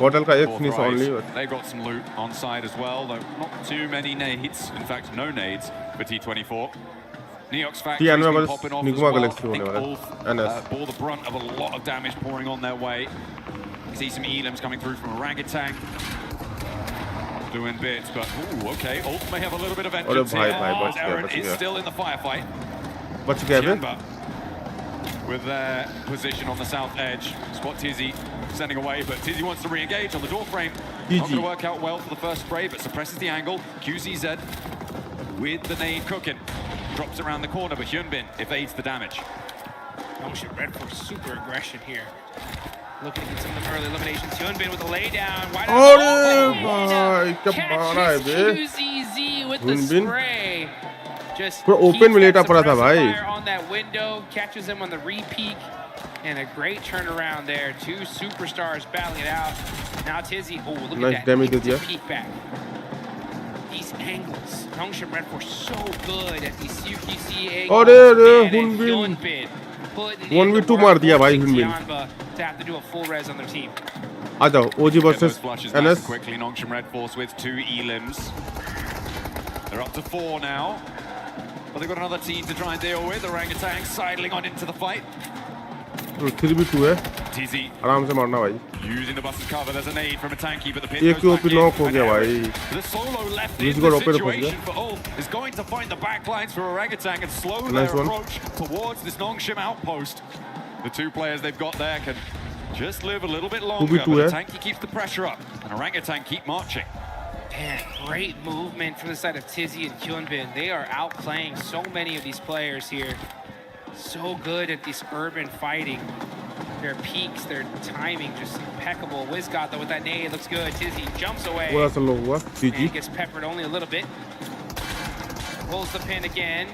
Gordel का एक finish only.
They've got some loot on side as well, though not too many nades. In fact, no nades for T24. Neox factory has been popping off as well. I think Ulf bore the brunt of a lot of damage pouring on their way. See some elims coming through from Orangutan. Doing bits, but ooh, okay. Ulf may have a little bit of vengeance here. Aaron is still in the firefight.
बच गया बे.
With their position on the south edge. Spot Tizzy sending away, but Tizzy wants to re-engage on the door frame. Not going to work out well for the first spray, but suppresses the angle. QCZ with the nade cooking. Drops around the corner, but Hyunbin evades the damage.
Oh shit, Red Force super aggression here. Looking to get some of the early eliminations. Hyunbin with a laydown. Wide QZZ with the spray. Just
open में लेटा पड़ा था भाई.
On that window, catches him on the re-peek, and a great turnaround there. Two superstars battling it out. Now Tizzy, oh look
nice
at that.
Damage
He peek back. These angles. Nongshim Red Force so good at these CQC angles. Hyunbin.
1v2 मार दिया भाई Hyunbin.
To have to do a full res on their team.
आ जाओ OG versus NS.
Quickly, Nongshim Red Force with 2 elims. They're up to 4 now. But they've got another team to try and deal with. Orangutan sidling on into the fight.
3v2 है.
Tizzy
आराम से मारना भाई.
using the bus's cover. There's a nade from a tanky, but the pin
एक
goes
OP
back
knock हो
in.
गया भाई.
The solo left
He's
in
got
the
open for
situation for Ulf is going to find the backlines for Orangutan and slow
Nice
their
one.
approach towards this Nongshim outpost. The 2 players they've got there can just live a little bit longer, but the tanky keeps the pressure up, and Orangutan keep marching.
Man, great movement from the side of Tizzy and Hyunbin. They are outplaying so many of these players here. So good at this urban fighting. Their peaks, their timing, just impeccable. Wizgot though with that nade looks good. Tizzy jumps away. And gets peppered only a little bit. Pulls the pin again.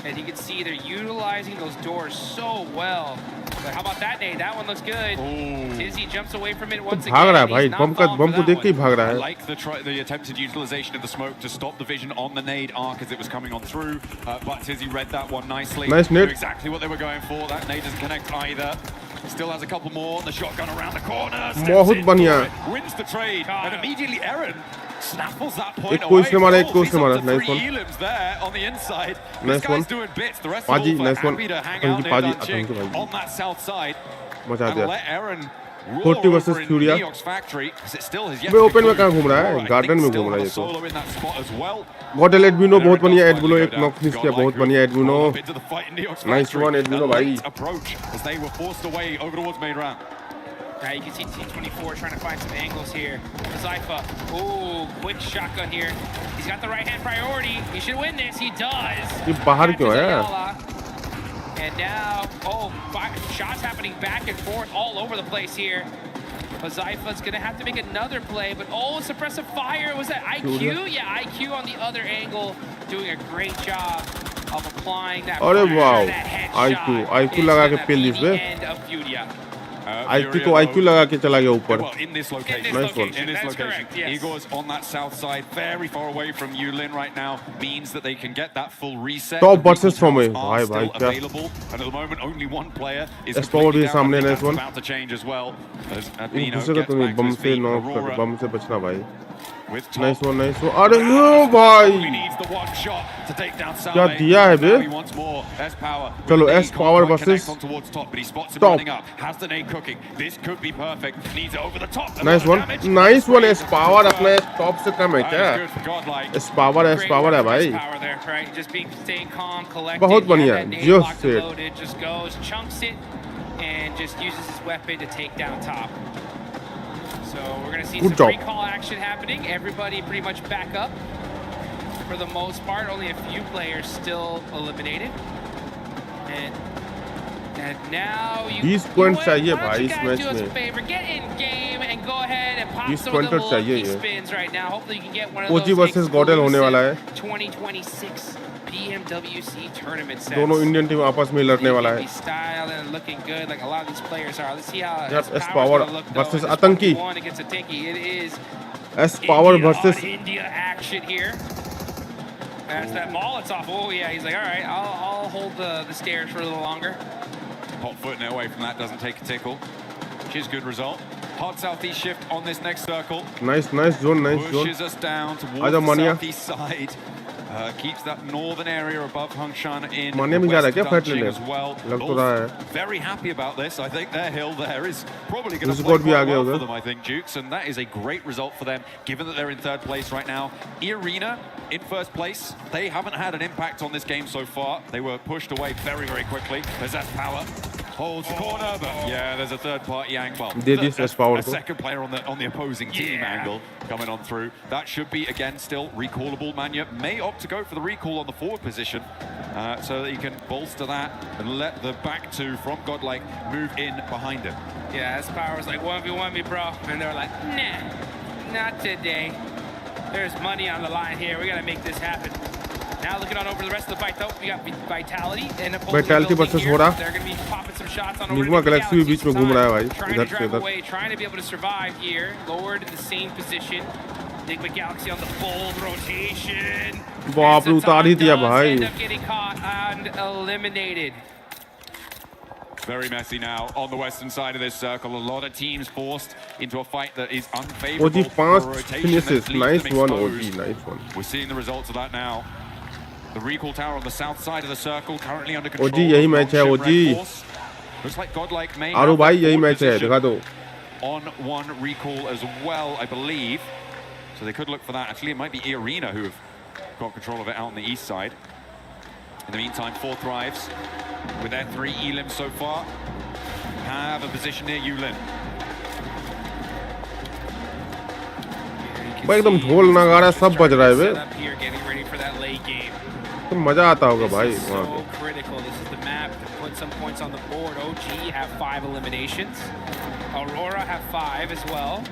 And you can see they're utilizing those doors so well. But how about that nade? That one looks good. Tizzy jumps away from it once again.
भाग रहा है भाई,
He's not falling
bomb
for
को
that
देख के ही
one.
भाग रहा
I
है.
like the attempted utilization of the smoke to stop the vision on the nade arc as it was coming on through, but Tizzy read that one nicely.
Nice nade.
Knew exactly what they were going for. That nade doesn't connect either. Still has a couple more. The shotgun around the corner.
बहुत बढ़िया.
Wins the trade, and immediately Aaron snaffles that point
एक को इसने
away.
मारा, एक को
He's
इसने
up
मारा.
to
Nice
3
one.
elims there on the inside.
Nice
This guy's
one.
doing bits. The rest
Paji,
of all
nice one.
happy to hang
Thank
out
you,
there
Paji.
with that chick
Thank you, Paji.
on that south side
मजा आ
and
गया.
let Aaron roar
40 versus
over in
Furia.
Neox factory because it still has yet
मैं
to
open में
conclude.
कहाँ घूम रहा है?
Aurora, I
Garden
think,
में
still
घूम रहा है
has
ये
a
तो.
solo in that spot as well.
GodL Admino बहुत बढ़िया.
Aaron
एडविनो
does
एक
finally
knock
go
finish
down.
किया. बहुत बढ़िया एडविनो.
Pulled up into the fight in Neox
Nice
factory.
one, Edwino,
A
भाई.
late approach as they were forced away over towards main round.
Now you can see T24 trying to find some angles here. Zypha, ooh, quick shotgun here. He's got the right hand priority. He should win this. He does.
ये बाहर क्यों है?
And now, shots happening back and forth all over the place here. But Zypha's gonna have to make another play. But suppressive fire. Was that IQ? Yeah, IQ on the other angle, doing a great job of applying that.
अरे
pressure,
wow.
that headshot.
IQ लगा के
It's
pail
gonna
इस
be
पे.
the end of Furia.
IQ तो IQ लगा के चला गया ऊपर.
Well, in this location.
Nice one.
In this
That's
location.
correct, yes.
Igor's on that south side, very far away from Yulin right now, means that they can get that full reset.
Top
The
versus from
recall
me.
towers are
भाई,
still
क्या?
available, and at the moment only one player is
S-Power
completely
भी
down.
सामने
I think
है
that's
इस one.
about to change as well. As
in
Admino
घुसेगा
gets
तो नहीं.
back to
bomb
his
से
feet.
Knock कर.
Aurora
बम से बचना भाई.
with top.
Nice one, nice one. अरे यो भाई.
He needs the one shot to take down Saleh.
क्या दिया है बे?
Now he wants more. S-Power.
चलो,
With the lead,
S-Power
can't quite
versus
connect on towards top, but he spots him
top.
running up. Has the nade cooking. This could be perfect. Needs it over the top. A
Nice
lot
one.
of damage.
Nice one. S-Power अपने top से कम है
That
क्या?
is good for Godlike.
S-Power है
Great
भाई.
power there, right? Just staying calm, collected.
बहुत बढ़िया.
Yeah, that nade
Just
locked and
it.
loaded, just goes, chunks it, and just uses his weapon to take down top. So we're gonna see
Good
some
job.
recall action happening. Everybody pretty much back up for the most part. Only a few players still eliminated. And now you.
20 points चाहिए
why don't
भाई
you
इस
guys
match
do us a
में.
favor? Get in game and go ahead and pop
20
some of the
pointers चाहिए
lucky
ये.
spins right now. Hopefully you can get one of
OG
those
versus Godel होने वाला है.
2026 Pmwc tournament sets.
दोनों Indian team आपस में लड़ने वाला है.
Style and looking good like a lot of these players are. Let's see how
Yep,
S-Power's
S-Power
gonna look, though,
versus
in this
Atanki.
1v1 against Atanki. It is
S-Power
India
versus
on India action here. That's that Molotov. Oh yeah, he's like, all right, I'll hold the stairs for a little longer.
Hot foot away from that doesn't take a tickle, which is good result. Hard southeast shift on this next circle.
nice zone, nice zone.
Pushes us down towards
आजा
the
मानिया.
southeast side. Keeps that northern area above Hangshan in
मानिया भी जा रहा है क्या
west
fight
Dunching
लेने?
as well.
लग तो
Both
रहा है.
very happy about this. I think their hill there is probably going to
This
play
squad भी आ
quite
गया
well
उधर.
for them, I think, Jukes, and that is a great result for them, given that they're in third place right now. Irina in first place. They haven't had an impact on this game so far. They were pushed away very, very quickly. There's S-Power. Holds the corner, but yeah, there's a third-party angle.
Did this S-Power
a
को?
second player on the opposing team angle coming on through. That should be again still recallable. Manya may opt to go for the recall on the forward position, so that he can bolster that and let the back two from Godlike move in behind him.
Yeah, S-Power's like 1v1 me, bro, and they're like, nah, not today. There's money on the line here. We gotta make this happen. Now looking on over the rest of the fight, though, we got Vitality and
Vitality versus Hora.
They're gonna be popping some shots on over
Nigma
to
Galaxy भी बीच में घूम रहा है भाई.
trying
इधर
to
से
drive
इधर.
away, trying to be able to survive here. Lowered in the same position. Nigma Galaxy on the full rotation.
बाप रे, उतार ही दिया
Does
भाई.
end up getting caught and eliminated.
Very messy now on the western side of this circle. A lot of teams forced into a fight that is unfavorable.
OG
for
5
rotation that
finishes.
leaves
Nice
them
one,
exposed.
OG. Nice one.
We're seeing the results of that now. The recall tower on the south side of the circle currently under control.
OG यही match है,
of
OG.
Red Force. Looks like Godlike may
आरो
have
भाई
that
यही
forward
match है.
position
दिखा दो.
on one recall as well, I believe. So they could look for that. Actually, it might be Irina who have got control of it out on the east side. In the meantime, 4 Thrives with their 3 elims so far have a position near Yulin.
भाई एकदम ढोल नगाड़ा सब बज रहा है बे.
Set up here, getting ready for that late game.
तो मजा आता होगा
This
भाई
is
वहाँ
so
पे.
critical. This is the map to put some points on the board. OG have 5 eliminations. Aurora have 5 as well.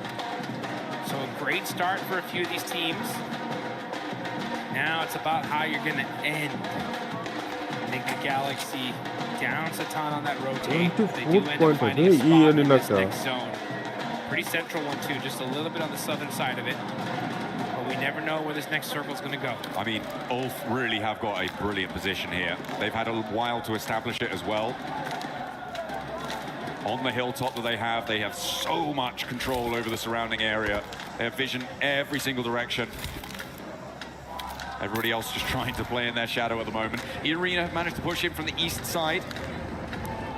So a great start for a few of these teams. Now it's about how you're going to end think the Galaxy downs a ton on that rotate. They do
24
end up
point
finding a
है,
spot
ये
in
नहीं
this
लगता।
next zone. Pretty central one too, just a little bit on the southern side of it. But we never know where this next circle is going to go.
I mean, Ulf really have got a brilliant position here. They've had a while to establish it as well. On the hilltop that they have so much control over the surrounding area. They have vision every single direction. Everybody else just trying to play in their shadow at the moment. Irina have managed to push in from the east side.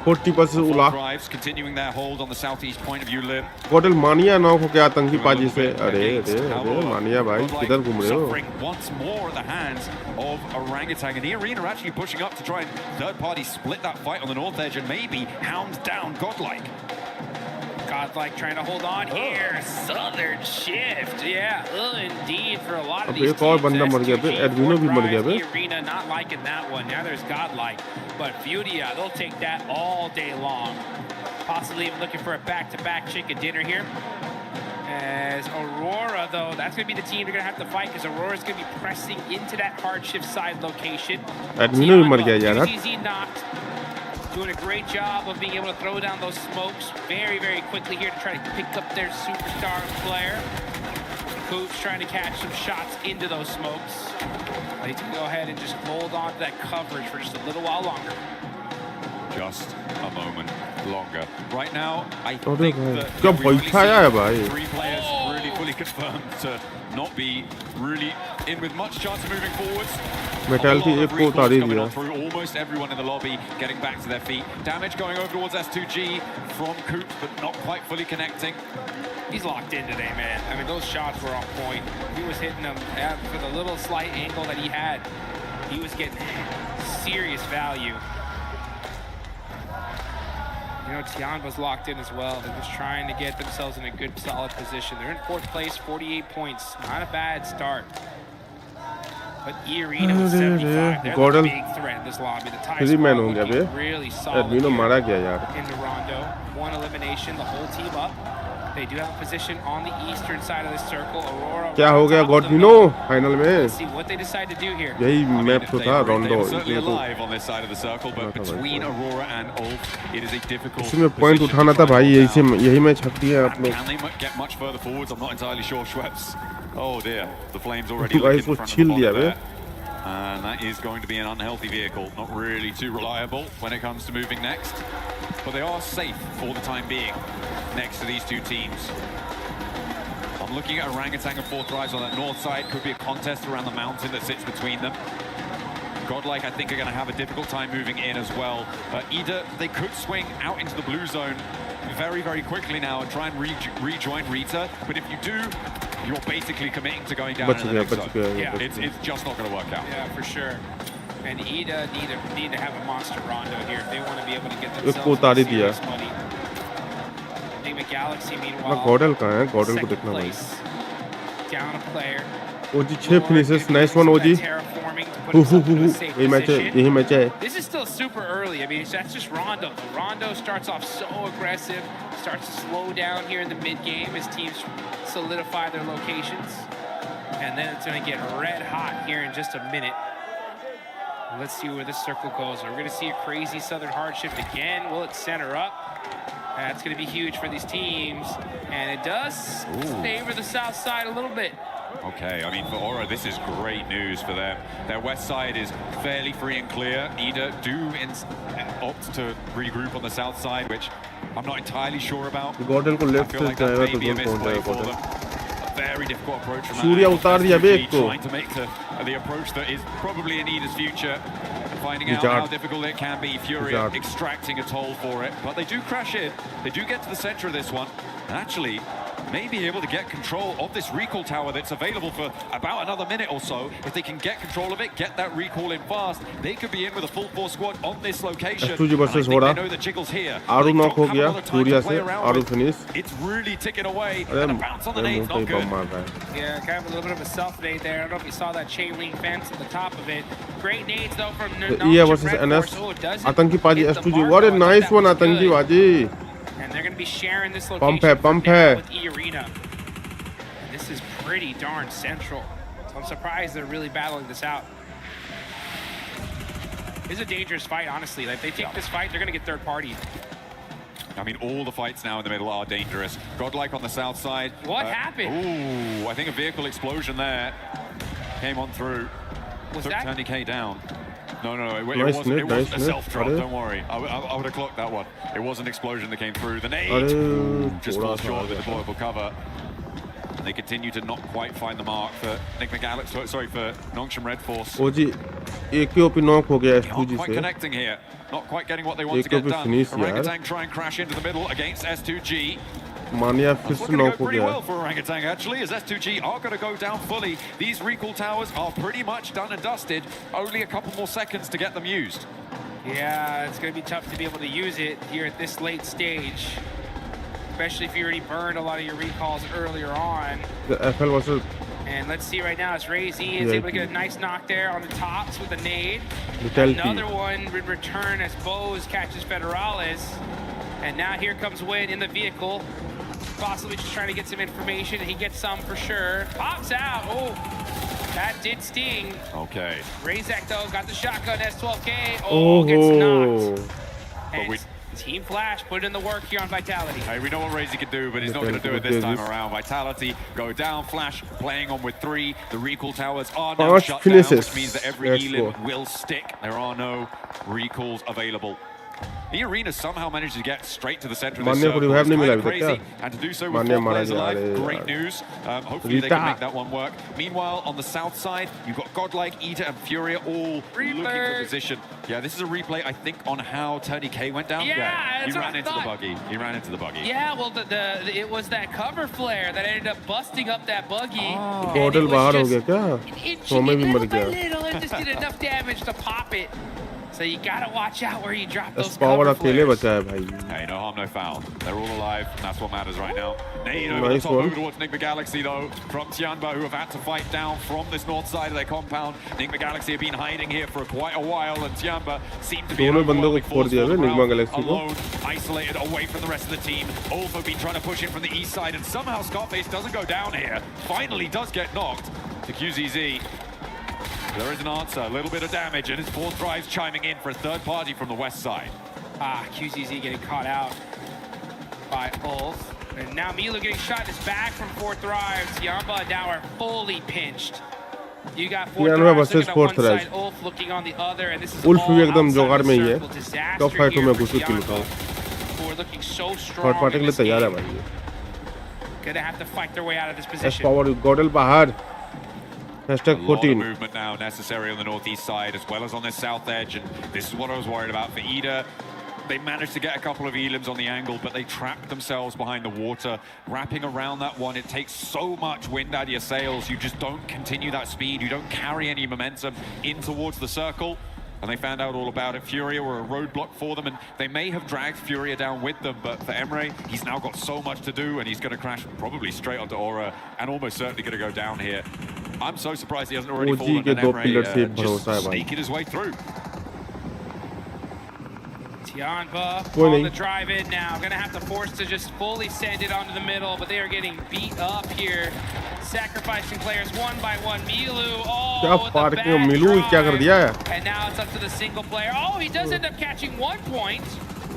40% उला
Drives continuing their hold on the southeast point of Yulin.
गॉडल मानिया knock हो गया आतंकी पाजी से। अरे मानिया भाई किधर घूम रहे हो?
Suffering once more at the hands of Orangutan, and Irina are actually pushing up to try and third party split that fight on the north edge and maybe hound down Godlike.
Godlike trying to hold on here. Southern shift. Yeah, indeed for a lot of
अब
these
एक और
teams.
बंदा मर गया बे, एडविनो भी मर गया बे।
Arena not liking that one. Now there's Godlike. But Furia, they'll take that all day long. Possibly even looking for a back-to-back chicken dinner here. As Aurora, though, that's going to be the team they're going to have to fight because Aurora's going to be pressing into that hard shift side location.
एडविनो भी मर गया यार।
UTZ knocked. Doing a great job of being able to throw down those smokes very, very quickly here to try to pick up their superstar player. Coops trying to catch some shots into those smokes. They can go ahead and just hold on to that coverage for just a little while longer.
Just a moment longer. Right now, I
अरे
think
भाई,
that
क्या
we've only
बैठाया है भाई?
seen 3 players really fully confirmed to not be really in with much chance of moving forwards.
मेटालिटी एक को उतार ही दिया।
Through almost everyone in the lobby getting back to their feet. Damage going over towards S2G from Coop, but not quite fully connecting.
He's locked in today, man. I mean, those shots were on point. He was hitting them for the little slight angle that he had. He was getting serious value. You know, Tian was locked in as well. They're just trying to get themselves in a good, solid position. They're in 4th place, 48 points. Not a bad start. But Irina with 75. They're the big threat in this lobby. The tie squad looking really solid
एडविनो मारा गया यार।
in the rondo. 1 elimination, the whole team up. They do have a position on the eastern side of the circle. Aurora.
क्या हो गया गॉडविनो final में?
Let's see what they decide to do here.
यही map तो था रोंडो।
Certainly alive on this side of the circle, but between Aurora and Ulf, it is a difficult.
इसमें point उठाना था भाई, यही मैच हक दिया आप लोग।
Can they get much further forwards? I'm not entirely sure. Schweppes. Oh dear, the Flames already
भाई
looking
इसको
in front
छील
of
दिया
the
bay.
there. And that is going to be an unhealthy vehicle. Not really too reliable when it comes to moving next. But they are safe for the time being next to these two teams. I'm looking at Orangutan and 4th Rise on that north side. Could be a contest around the mountain that sits between them. Godlike, I think, are going to have a difficult time moving in as well. Either they could swing out into the blue zone very, very quickly now and try and rejoin Rita. But if you do, you're basically committing to going down in the next zone.
Yeah,
it's just not going to work out.
Yeah, for sure. And Ida need to have a monster rondo here if they want to be able to get themselves serious money. Enigma Galaxy, meanwhile,
गॉडल कहाँ है? गॉडल को
second
देखना भाई।
place. Down a player.
OG 6 finishes, nice one OG. यही match है।
This is still super early. I mean, that's just Rondo. Rondo starts off so aggressive, starts to slow down here in the mid game as teams solidify their locations, and then it's going to get red hot here in just a minute. Let's see where this circle goes. We're going to see a crazy southern hard shift again. Will it center up? That's going to be huge for these teams, and it does favor the south side a little bit.
Okay, I mean, for Aura, this is great news for them. Their west side is fairly free and clear. Ida do opt to regroup on the south side, which I'm not entirely sure about.
गॉडल को
I
left
feel
से
like that
जाएगा
may
तो
be a
गोल पहुंच
misplay
जाएगा
for
गॉडल।
them. A very difficult approach from
Surya उतार दिया बे एक को।
trying to make the approach that is probably in Ida's future. Finding out how difficult it can be. Furia extracting a toll for it. But they do crash in. They do get to the center of this one. And actually, may be able to get control of this recall tower that's available for about another minute or so. If they can get control of it, get that recall in fast, they could be in with a full force squad on this location.
S2G versus
they
Hora.
know the jiggles here.
आरू knock हो गया सूर्या से, आरू finish.
It's really ticking away.
अरे
And a bounce on the nade's not good.
मार रहा है।
Yeah, kind of a little bit of a self-nade there. I don't know if you saw that chain link fence at the top of it. Great nades though from
EA versus NS आतंकी पाजी S2G, what a nice one आतंकी पाजी।
And they're going to be sharing this location
pump है।
with E-Arena. And this is pretty darn central. So I'm surprised they're really battling this out. This is a dangerous fight, honestly. Like, if they take this fight, they're going to get third party.
I mean, all the fights now in the middle are dangerous. Godlike on the south side.
What happened?
Ooh, I think a vehicle explosion there came on through.
Was
Took
that?
Tony K down. No, it
Nice
wasn't. It
net,
wasn't
nice
a
net.
self-drop,
Are
don't worry. I would have clocked that one. It was an explosion that came through. The nade just falls short of the deployable cover. And they continue to not quite find the mark for Nick McAllister, sorry, for Nongshim Red Force.
OG एक के OP knock हो गया
Not
S2G
quite
से.
connecting here. Not quite getting what they want
एक
to get
पे
done.
finish यार.
Orangutan try and crash into the middle against S2G.
मानिया फिर
It's
से
looking to
नॉक
go
हो
pretty
गया.
well for Orangutan actually, as S2G are going to go down fully. These recall towers are pretty much done and dusted. Only a couple more seconds to get them used.
Yeah, it's going to be tough to be able to use it here at this late stage. Especially if you already burned a lot of your recalls earlier on.
The FL versus
And let's see right now, as Ray Z is able to get a nice knock there on the tops with a nade.
Vitality.
Another one in return as Bose catches Federalis. And now here comes Win in the vehicle. Possibly just trying to get some information. He gets some for sure. Pops out. Oh, that did sting.
Okay.
Razak though got the shotgun S12K. Oh, gets knocked. And Team Flash put in the work here on Vitality.
Hey, we know what Razy can do, but he's not going to do it this time around. Vitality go down. Flash playing on with 3. The recall towers are now shut down, which means that every elim will stick. There are no recalls available. The arena somehow managed to get straight to the center of the circle. It's kind of crazy, and to do so with 4 players alive, great news. Hopefully they can make that one work. Meanwhile, on the south side, you've got Godlike, Ita, and Furia all looking for position. Yeah, this is a replay, I think, on how Tony K went down.
Yeah,
he ran into the buggy. He ran into the buggy.
Yeah, well, it was that cover flare that ended up busting up that buggy.
Bottle बाहर हो गया क्या? तो मैं भी मर गया.
Little, it just did enough damage to pop it. So you gotta watch out where you drop those
power
cover
अकेले
flares.
बचा है भाई.
Hey, no harm, no foul. They're all alive, and that's what matters right now. Nade over
Nice
the top,
one.
over towards Nick McGalaxy, though, from Tianba, who have had to fight down from this north side of their compound. Nick McGalaxy have been hiding here for quite a while, and Tianba seemed to be
दोनों बंदों को फोड़ दिया है Nigma
alone,
Galaxy को.
isolated away from the rest of the team. Also been trying to push in from the east side, and somehow Scarface doesn't go down here. Finally does get knocked to QZZ. There is an answer, a little bit of damage, and his 4th drive's chiming in for a third party from the west side.
QZZ getting caught out by Ulf. And now Milo getting shot in his back from 4th drive. Tiamba now are fully pinched. You got 4th drives looking on one side, Ulf looking on the other, and this is
Ulf
all
भी एकदम
outside
जोगाड़
the
में ही है.
circle. Disaster
top फाइटों में
here
घुस
for
के
Tiamba,
लुका.
who are looking so
third
strong
party
in
के लिए
this
तैयार है
game.
भाई.
Gonna have to fight their way out of this
S
position.
power Godel बाहर.
A lot of
#14.
movement now necessary on the northeast side as well as on this south edge, and this is what I was worried about for Ida. They managed to get a couple of elims on the angle, but they trapped themselves behind the water. Wrapping around that one, it takes so much wind out of your sails. You just don't continue that speed. You don't carry any momentum in towards the circle. And they found out all about it. Furia were a roadblock for them, and they may have dragged Furia down with them, but for Emre, he's now got so much to do, and he's going to crash probably straight onto Aura, and almost certainly going to go down here. I'm so surprised he hasn't already fallen, and Emre just sneaking his way through.
Tianba on the drive in now. Gonna have to force to just fully send it onto the middle, but they are getting beat up here. Sacrificing players one by one. Milu, oh,
क्या मिलू क्या कर दिया है?
And now it's up to the single player. Oh, he does end up catching 1 point.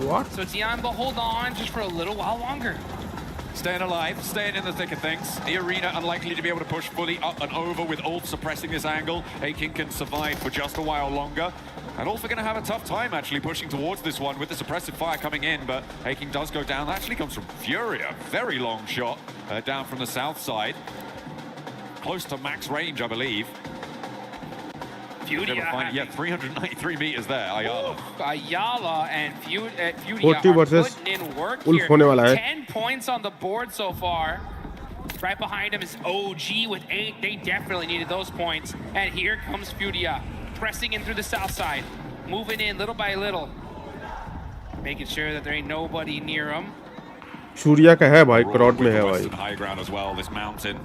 What?
So Tianba hold on just for a little while longer.
Staying alive, staying in the thick of things. The arena unlikely to be able to push fully up and over with Ulf suppressing this angle. Akin can survive for just a while longer. And Ulf are going to have a tough time actually pushing towards this one with the suppressive fire coming in, but Akin does go down. That actually comes from Furia. Very long shot down from the south side. Close to max range, I believe.
Furia.
Yeah, 393 meters there, Ayala.
Ayala and Furia
40
are
versus
putting in work
Ulf
here.
होने वाला है.
10 points on the board so far. Right behind him is OG with 8. They definitely needed those points. And here comes Furia, pressing in through the south side, moving in little by little, making sure that there ain't nobody near him.
Surya का है भाई, crowd में है भाई.
High ground as well, this mountain,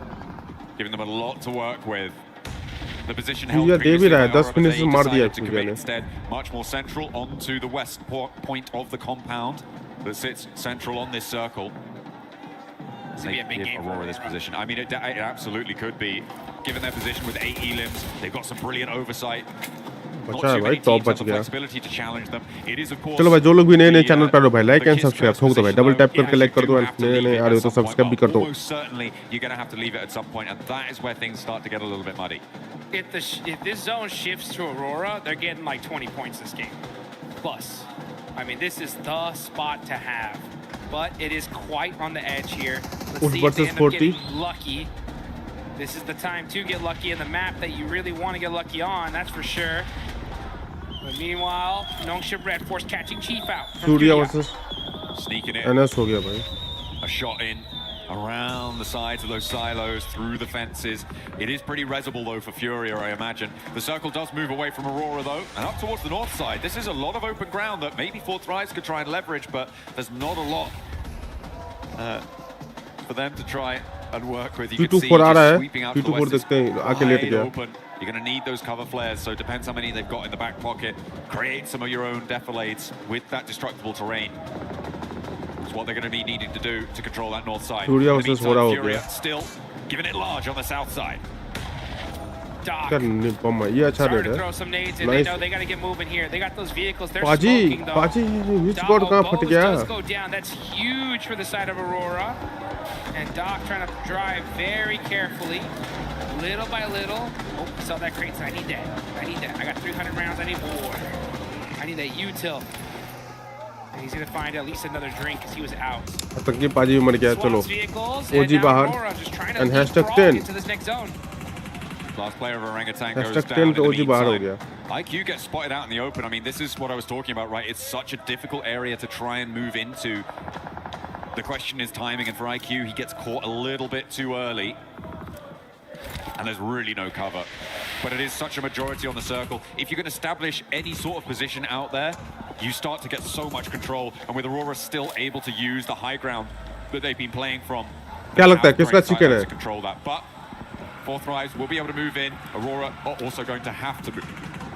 giving them a lot to work with. The position held
Surya दे भी रहा है, 10
previously,
finishes मार दिया
to
सूर्या
commit
ने.
instead much more central onto the west point of the compound that sits central on this circle.
This would be a big game for
Aurora this position. I mean, it absolutely could be, given their position with 8 elims. They've got some brilliant oversight.
बचा है भाई, top बच गया। चलो भाई, जो लोग भी नए चैनल पर हो भाई, लाइक एंड सब्सक्राइब ठोक दो भाई, डबल टैप करके लाइक कर दो, एंड नए आ रहे हो तो सब्सक्राइब भी कर दो।
If this zone shifts to Aurora, they're getting like 20 points this game. Plus. I mean, this is the spot to have. But it is quite on the edge here. Let's see if they end up getting lucky. This is the time to get lucky in the map that you really want to get lucky on, that's for sure. But meanwhile, Nongshim Red Force catching Chief out.
Furia versus
sneaking it.
NS हो गया भाई.
A shot in around the sides of those silos, through the fences. It is pretty resible though for Furia, I imagine. The circle does move away from Aurora though, and up towards the north side. This is a lot of open ground that maybe Fourth Rise could try and leverage, but there's not a lot for them to try and work with. You can see just sweeping out to the west. Wide open. You're going to need those cover flares, so it depends how many they've got in the back pocket. Create some of your own defilades with that destructible terrain. That's what they're going to be needing to do to control that north side. Furia still giving it large on the south side.
Doc started to throw some nades in. They know they got to get moving here. They got those vehicles. They're smoking though. Doc does go down. That's huge for the side of Aurora. And Doc trying to drive very carefully, little by little. Oh, saw that crate. I need that. I need that. I got 300 rounds. I need more. I need that util. And he's gonna find at least another drink because he was out.
आतंकी पाजी मर गया. चलो. OG बाहर. And #10
into this next zone.
Last player of Orangutan goes down.
तो OG बाहर हो गया.
IQ gets spotted out in the open. I mean, this is what I was talking about, right? It's such a difficult area to try and move into. The question is timing, and for IQ, he gets caught a little bit too early. And there's really no cover. But it is such a majority on the circle. If you can establish any sort of position out there, you start to get so much control. And with Aurora still able to use the high ground that they've been playing from,
क्या लगता है किसका chicken है?
to control that. But Fourth Rise will be able to move in. Aurora are also going to have to move.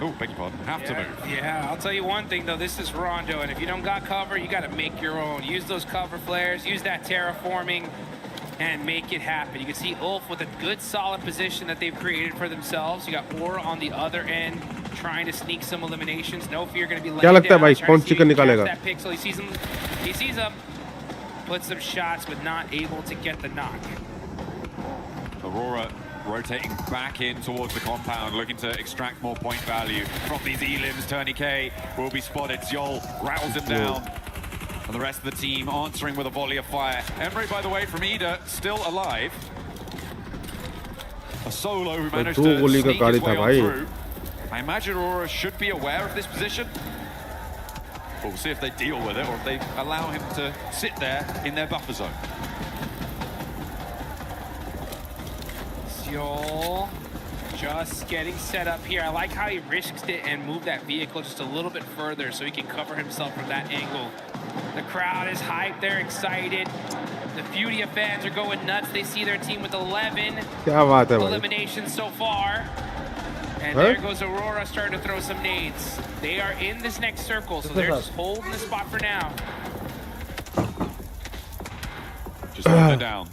Oh, beg your pardon. Have to move.
Yeah, I'll tell you one thing though. This is Rondo, and if you don't got cover, you got to make your own. Use those cover flares. Use that terraforming, and make it happen. You can see Ulf with a good, solid position that they've created for themselves. You got Aura on the other end, trying to sneak some eliminations. No fear, going to be laying down.
कौन chicken निकालेगा?
That pixel. He sees him. He sees him. Put some shots, but not able to get the knock.
Aurora rotating back in towards the compound, looking to extract more point value from these elims. Tourniquet will be spotted. Zjol rattles him down. And the rest of the team answering with a volley of fire. Emre, by the way, from Ida, still alive. A solo who managed to sneak his way on through. I imagine Aurora should be aware of this position. We'll see if they deal with it or if they allow him to sit there in their buffer zone.
Just getting set up here. I like how he risks it and moved that vehicle just a little bit further so he can cover himself from that angle. The crowd is hyped. They're excited. The Furia fans are going nuts. They see their team with 11 eliminations so far. And there goes Aurora starting to throw some nades. They are in this next circle, so they're just holding the spot for now.
Just holding it down.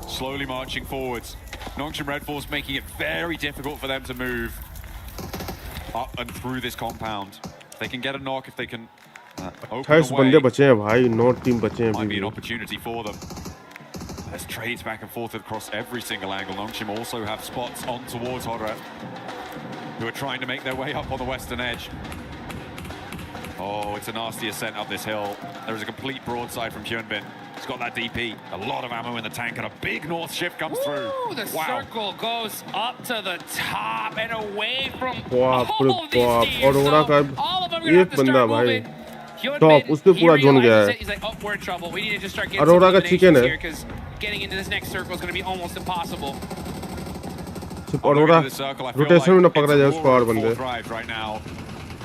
Slowly marching forwards. Nongshim Red Force making it very difficult for them to move up and through this compound. If they can get a knock, if they can open away, might be an opportunity for them. There's trades back and forth across every single angle. Nongshim also have spots on towards Horror, who are trying to make their way up on the western edge. Oh, it's a nasty ascent up this hill. There is a complete broadside from Hyunbin. He's got that DP, a lot of ammo in the tank, and a big north shift comes through.
The circle goes up to the top and away from all of these teams. So all of them are going to have to start moving. Hyunbin, he realizes it. He's like, oh, we're in trouble. We need to just start getting some eliminations here because getting into this next circle is going to be almost impossible.
Aurora rotation में ना पकड़ा जाए उसको और बंदे.
Right now.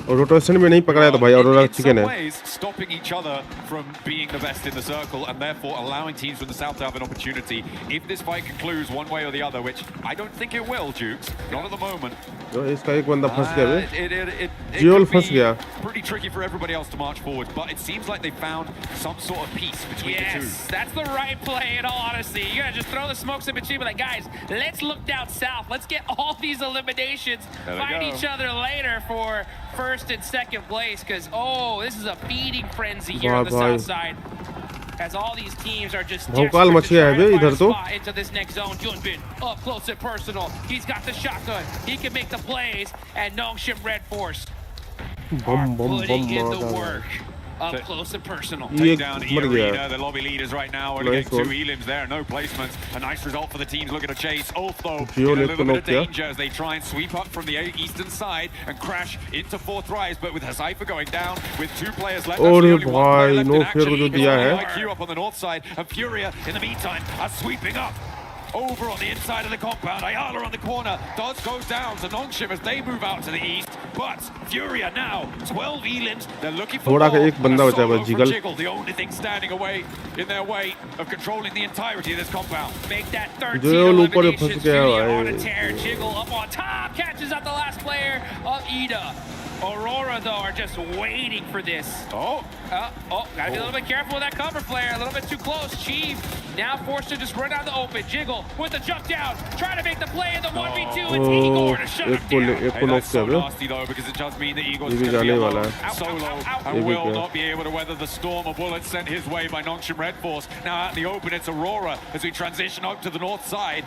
और rotation में नहीं पकड़ा तो भाई अरोरा चिकन है
stopping each other from being the best in the circle and therefore allowing teams from the south to have an opportunity if this fight concludes one way or the other, which I don't think it will, Jukes, not at the moment.
तो इसका एक बंदा फंस गया
It
जियोल
could
फंस
be
गया
pretty tricky for everybody else to march forward, but it seems like they found some sort of peace between the two.
Yes, that's the right play in all honesty. You gotta just throw the smokes in between, be like, guys, let's look down south. Let's get all these eliminations, fight each other later for first and second place, because, oh, this is a feeding frenzy here on the south side. As all these teams are just
भौकाल much गया है बे इधर तो
into this next zone. Junbin up close and personal. He's got the shotgun. He can make the plays. And Nongshim Red Force are putting in the work. Up close and personal.
Take down Arena, the lobby leaders right now are getting 2 elims there, no placements. A nice result for the teams looking to chase. Ulf though in a little bit of danger as they try and sweep up from the eastern side and crash into 4th rise, but with Hazaifa going down with 2 players left.
और भाई no fair जो दिया है
IQ up on the north side and Furia in the meantime are sweeping up. Over on the inside of the compound, Ayala on the corner, Dodds goes down to Nongshim as they move out to the east, but Furia now, 12 elims, they're looking for
थोड़ा का एक बंदा बचा है jiggle
the only thing standing away in their way of controlling the entirety of this compound.
Make that 13
jiggle ऊपर फंस गया
on a tear. Jiggle up on top, catches out the last player of Ida. Aurora, though, are just waiting for this. Gotta be a little bit careful with that cover flare. A little bit too close. Chief now forced to just run out the open. Jiggle with the jump down. Trying to make the play in the 1v2. It's Igor to shut him down.
Hey, that's so nasty, though, because it does mean that Igor's going to be alone solo and will not be able to weather the storm of bullets sent his way by Nongshim Red Force. Now out in the open, it's Aurora as we transition up to the north side.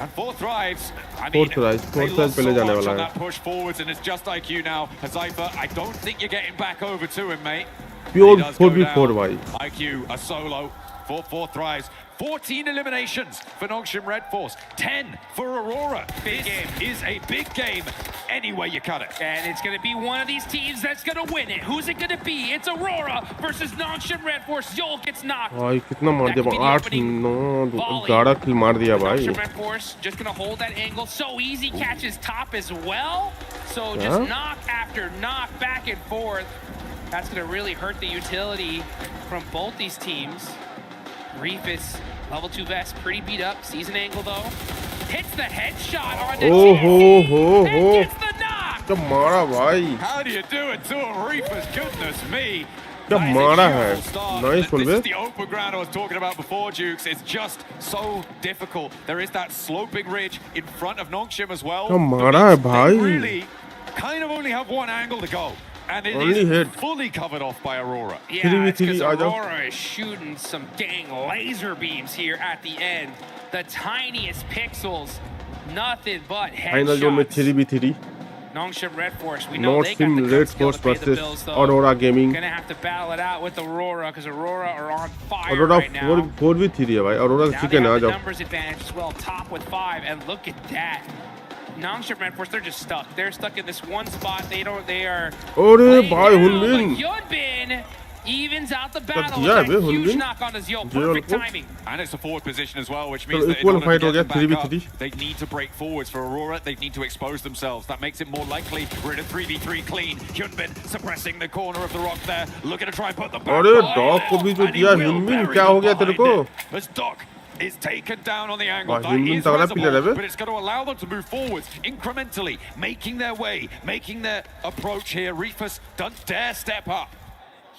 And 4th Thrives, I mean, they lost so much on that push forwards, and it's just IQ now. Hazaifa, I don't think you're getting back over to him, mate.
Pure 4v4 भाई.
IQ, a solo for 4th Thrives. 14 eliminations for Nongshim Red Force, 10 for Aurora. This is a big game, any way you cut it.
And it's going to be one of these teams that's going to win it. Who's it going to be? It's Aurora versus Nongshim Red Force. Yol gets knocked.
भाई कितना मार दिया 8-9 11 किल मार दिया भाई.
Nongshim Red Force just going to hold that angle. So easy, catches top as well. So just knock after knock, back and forth. That's going to really hurt the utility from both these teams. Reefus, level 2 vest, pretty beat up. Sees an angle though. Hits the headshot on the and gets the knock.
क्या मारा भाई.
How do you do it to him, Reefus? Goodness me.
क्या मारा है. Nice one,
This is the open ground I was talking about before, Jukes. It's just so difficult. There is that sloping ridge in front of Nongshim as well.
क्या मारा है भाई.
They really kind of only have one angle to go. And it
Only
is
hit.
fully covered off by Aurora.
Yeah, it's because Aurora is shooting some dang laser beams here at the end. The tiniest pixels, nothing but
Final zone में
headshots.
3v3.
Nongshim Red Force, we know they got
Nongshim
the
Red
skill
Force
to pay the
versus
bills, though.
Aurora Gaming.
Gonna have to battle it out with Aurora because Aurora are on fire
Aurora
right now.
4v3 है भाई. Aurora
Now
chicken
they
आ
have the
जाओ.
numbers advantage as well, top with 5, and look at that. Nongshim Red Force, they're just stuck. They're stuck in this one spot. They are.
अरे भाई हुनबिन.
Yunbin evens out the battle
दिया है
with
बे
a huge
हुनबिन.
knock on his Yo. Perfect timing.
And it's a forward position as well, which means that in
equal
order
fight
to
हो
get
गया
them back up,
3v3.
they need to break forwards. For Aurora, they need to expose themselves. That makes it more likely. We're in a 3v3 clean. Hyunbin suppressing the corner of the rock there, looking to try and put the back.
अरे dog को भी जो
And he
दिया
will
हुनबिन
bury
क्या
them
हो गया तेरे को.
behind it. As Doc is taken down on the angle. That
Hyunbin
is
तगड़ा player है
visible,
बे.
but it's going to allow them to move forwards incrementally, making their way, making their approach here. Reefus don't dare step up.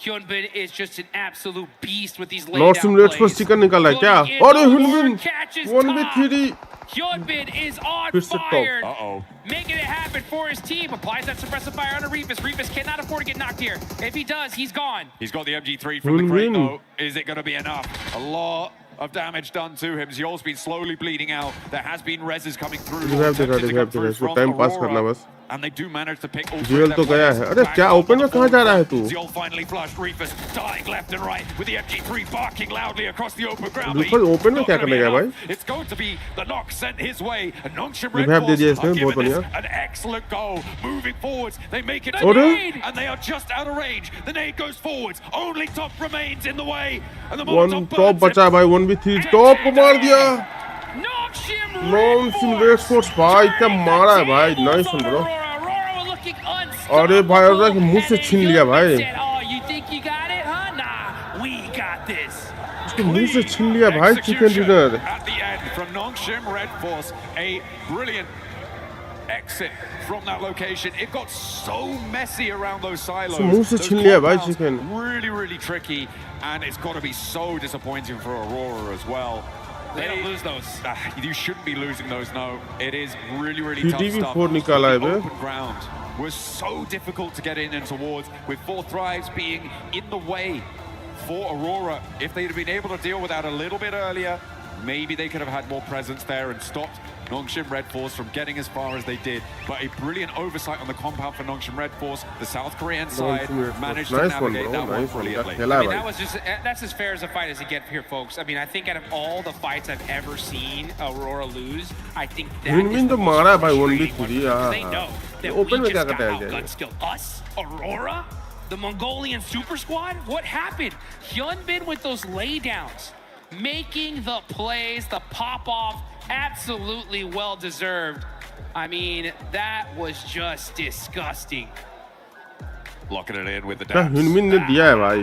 Hyunbin is just an absolute beast with these
North Sim
laydown
Red Force
plays.
Chicken निकाला है क्या.
Going in,
अरे
Aurora
हुनबिन
catches
1v3.
Hyunbin is on
फिर से
fire.
Uh-oh.
Making it happen for his team. Applies that suppressive fire on Reefus. Reefus cannot afford to get knocked here. If he does, he's gone.
He's got the MG3 from the crate,
Win-win.
though. Is it going to be enough? A lot of damage done to him. Ziol's been slowly bleeding out. There has been reses coming through.
Revive the
attempting to
revive
come
the
through
revive.
from
Time pass
Aurora.
करना बस.
And they do manage to pick all
Ziol तो गया है. अरे क्या open में कहाँ जा रहा है तू.
Ziol finally flushed. Reefus dying left and right with the MG3 barking loudly across the open ground.
Reefus open में क्या करने गया भाई.
It's going to be the knock sent his way. And Nongshim Red
Revive दे दिया
Force
इसने
are
बहुत
giving
बढ़िया.
this an excellent goal. Moving forwards, they make it.
अरे
And they are just out of range. The nade goes forwards. Only top remains in the way. And the
one top बचा भाई 1v3 top को मार दिया. Nongshim Red Force भाई क्या मारा है भाई. Nice one bro.
Aurora with looking
अरे भाई और कि मुंह से छीन लिया भाई
said, "Oh, you think you got it, huh? Nah, we got this."
उसके मुंह से छीन लिया भाई chicken dinner
at the end from Nongshim Red Force. A brilliant exit from that location. It got so messy around those silos.
मुंह से
Those
छीन लिया भाई
compounds
chicken
really tricky, and it's got to be so disappointing for Aurora as well.
They don't lose those.
You shouldn't be losing those. No, it is really tough
TDV
stuff.
4 निकाला है
The
बे
open ground was so difficult to get in and towards, with 4 Thrives being in the way for Aurora. If they'd have been able to deal with that a little bit earlier, maybe they could have had more presence there and stopped Nongshim Red Force from getting as far as they did. But a brilliant oversight on the compound for Nongshim Red Force. The South Korean side managed to navigate that one brilliantly.
I mean, that's as fair as a fight as you get here, folks. I mean, I think out of all the fights I've ever seen Aurora lose, I think that is the most frustrating one. They know that we just got outgun-skilled. Us? Aurora? The Mongolian super squad? What happened? Hyunbin with those laydowns, making the plays, the pop-off, absolutely well-deserved. I mean, that was just disgusting.
Locking it in with the dance.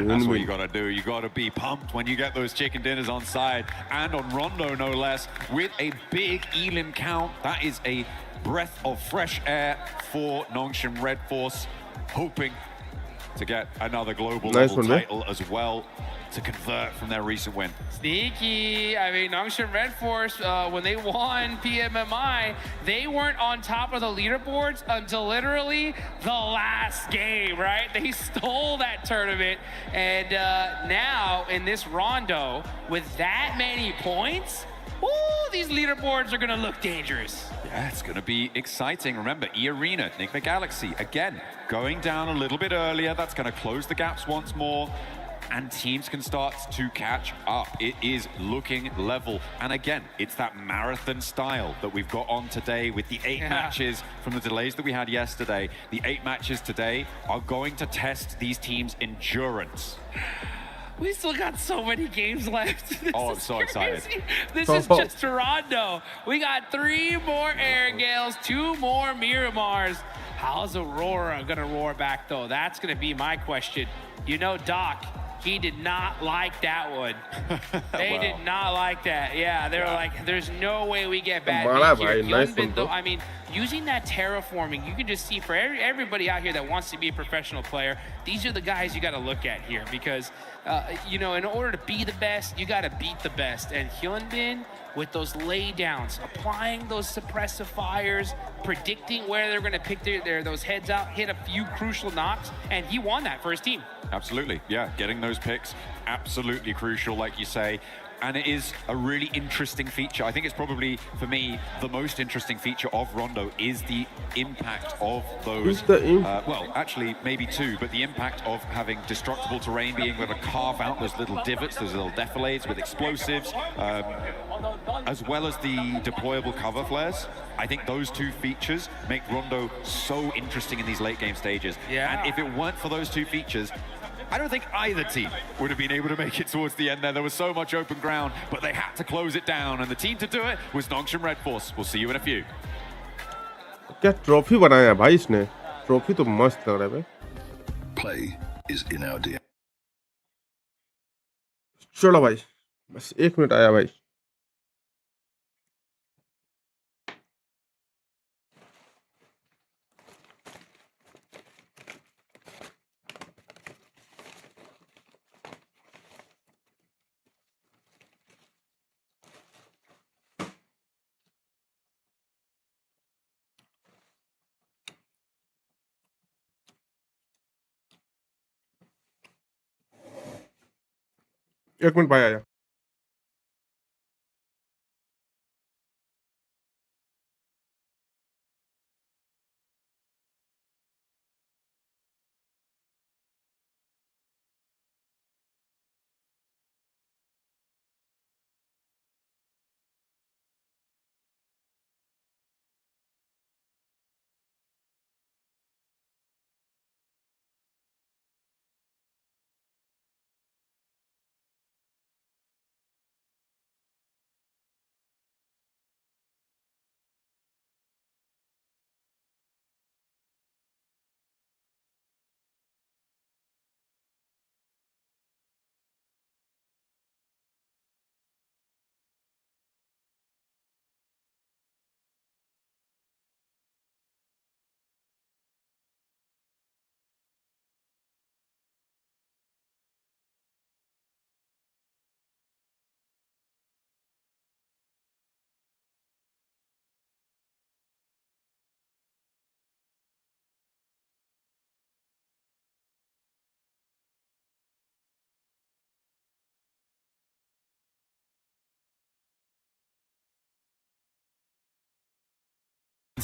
That's what you got to do. You got to be pumped when you get those chicken dinners on side and on Rondo, no less, with a big elim count. That is a breath of fresh air for Nongshim Red Force, hoping to get another global level title as well, to convert from their recent win.
Sneaky. I mean, Nongshim Red Force, when they won PMMI, they weren't on top of the leaderboards until literally the last game, right? They stole that tournament. And now in this Rondo, with that many points, ooh, these leaderboards are going to look dangerous.
Yeah, it's going to be exciting. Remember, E-Arena, Enigma Galaxy, again, going down a little bit earlier. That's going to close the gaps once more, and teams can start to catch up. It is looking level. And again, it's that marathon style that we've got on today with the 8 matches from the delays that we had yesterday. The 8 matches today are going to test these teams' endurance.
We still got so many games left.
I'm so excited.
This is just Toronto. We got 3 more Air Gales, 2 more Miramars. How's Aurora gonna roar back though? That's gonna be my question. You know, Doc, he did not like that one. They did not like that. Yeah, they were like, there's no way we get bad here. Hyunbin, though, I mean, using that terraforming, you can just see for everybody out here that wants to be a professional player, these are the guys you got to look at here because, you know, in order to be the best, you got to beat the best. And Hyunbin, with those laydowns, applying those suppressive fires, predicting where they're going to pick those heads out, hit a few crucial knocks, and he won that for his team.
Absolutely, yeah, getting those picks, absolutely crucial, like you say. And it is a really interesting feature. I think it's probably, for me, the most interesting feature of Rondo is the impact of those, well, actually, maybe 2, but the impact of having destructible terrain, being able to carve out those little divots, those little defilades with explosives, as well as the deployable cover flares. I think those 2 features make Rondo so interesting in these late game stages.
Yeah.
And if it weren't for those 2 features, I don't think either team would have been able to make it towards the end there. There was so much open ground, but they had to close it down. And the team to do it was Nongshim Red Force. We'll see you in a few.
क्या trophy बनाया भाई इसने trophy तो मस्त लग रहा है भाई
Play is in our DNA.
चलो भाई बस 1 मिनट आया भाई एक मिनट भाई आया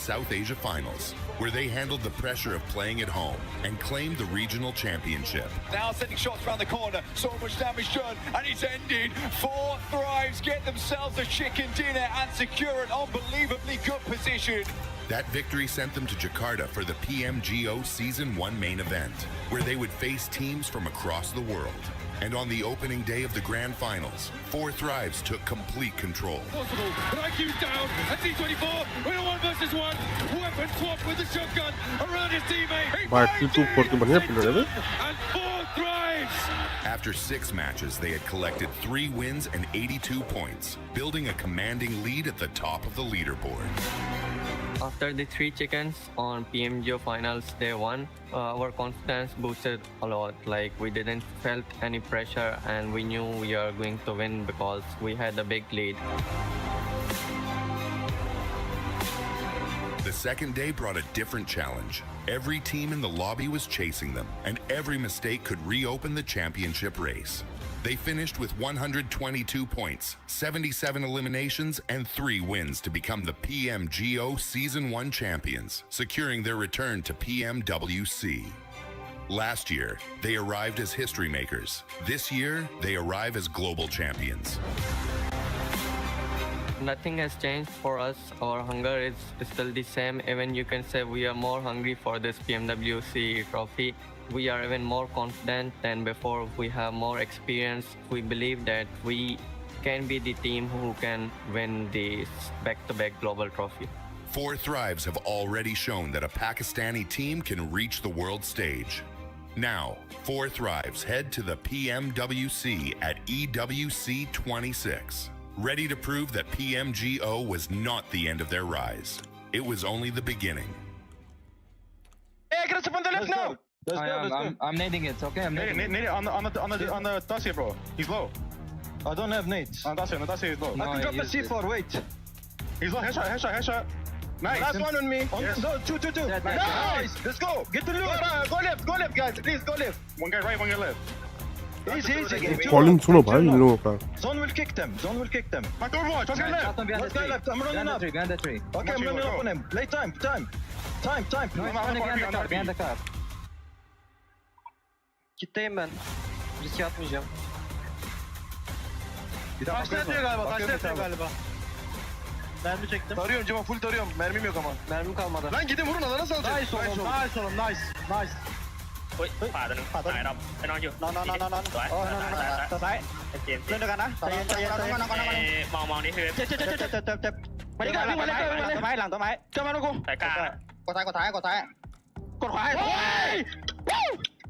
South Asia Finals, where they handled the pressure of playing at home and claimed the regional championship.
Now sending shots around the corner. So much damage done, and it's ending. 4 Thrives get themselves a chicken dinner and secure an unbelievably good position.
That victory sent them to Jakarta for the PMGO Season 1 main event, where they would face teams from across the world. And on the opening day of the Grand Finals, 4 Thrives took complete control.
Possible, but IQ's down, and T24 with a 1 versus 1. Weapon swap with the shotgun around his teammate. And 4 Thrives!
After 6 matches, they had collected 3 wins and 82 points, building a commanding lead at the top of the leaderboard.
After the 3 chickens on PMGO Finals Day 1, our confidence boosted a lot. Like, we didn't felt any pressure and we knew we are going to win because we had a big lead.
The second day brought a different challenge. Every team in the lobby was chasing them, and every mistake could reopen the championship race. They finished with 122 points, 77 eliminations, and 3 wins to become the PMGO Season 1 champions, securing their return to Pmwc. Last year, they arrived as history makers. This year, they arrive as global champions.
Nothing has changed for us. Our hunger is still the same. Even you can say we are more hungry for this PMWC trophy. We are even more confident than before. We have more experience. We believe that we can be the team who can win this back-to-back global trophy.
4 Thrives have already shown that a Pakistani team can reach the world stage. Now, 4 Thrives head to the PMWC at EWC 26, ready to prove that PMGO was not the end of their rise. It was only the beginning.
Hey, get us up on the left now!
Let's go. I'm nading it, okay? I'm nading it.
Nade it on the Dacia, bro. He's low.
I don't have nades.
On Dacia he's low.
No, I can drop the C4, wait.
He's low, headshot. Nice. Last one on me.
Yes.
No, two. Nice. Let's go. Get the loot. Go left, guys. Please, go left. One guy right, one guy left. Easy.
Calling सुनो भाई इन लोगों का.
Zone will kick them.
My third watch. One guy left.
One guy left. I'm running up.
Behind the tree.
Okay, I'm running up on him. Late time.
Behind the car. Kitleyim ben. Riske atmayacağım.
Taşla galiba. Mermi çektim. Tarıyorum Cemal, full tarıyorum. Mermim yok ama.
Mermim kalmadı.
Lan gidin vurun alana salacak.
Nice oğlum. Nice.
เฮ้ยขวาตัวนึงขวาตัวนึงไปนอนอยู่นอนสวยตัวซ้ายเล่นด้วยกันนะใจเย็นมองนี่คือเจ็บไปดีกว่าหลังต้นไม้เจ้ามาลูกกูใส่กลางกดซ้ายกดขวาโอ้ย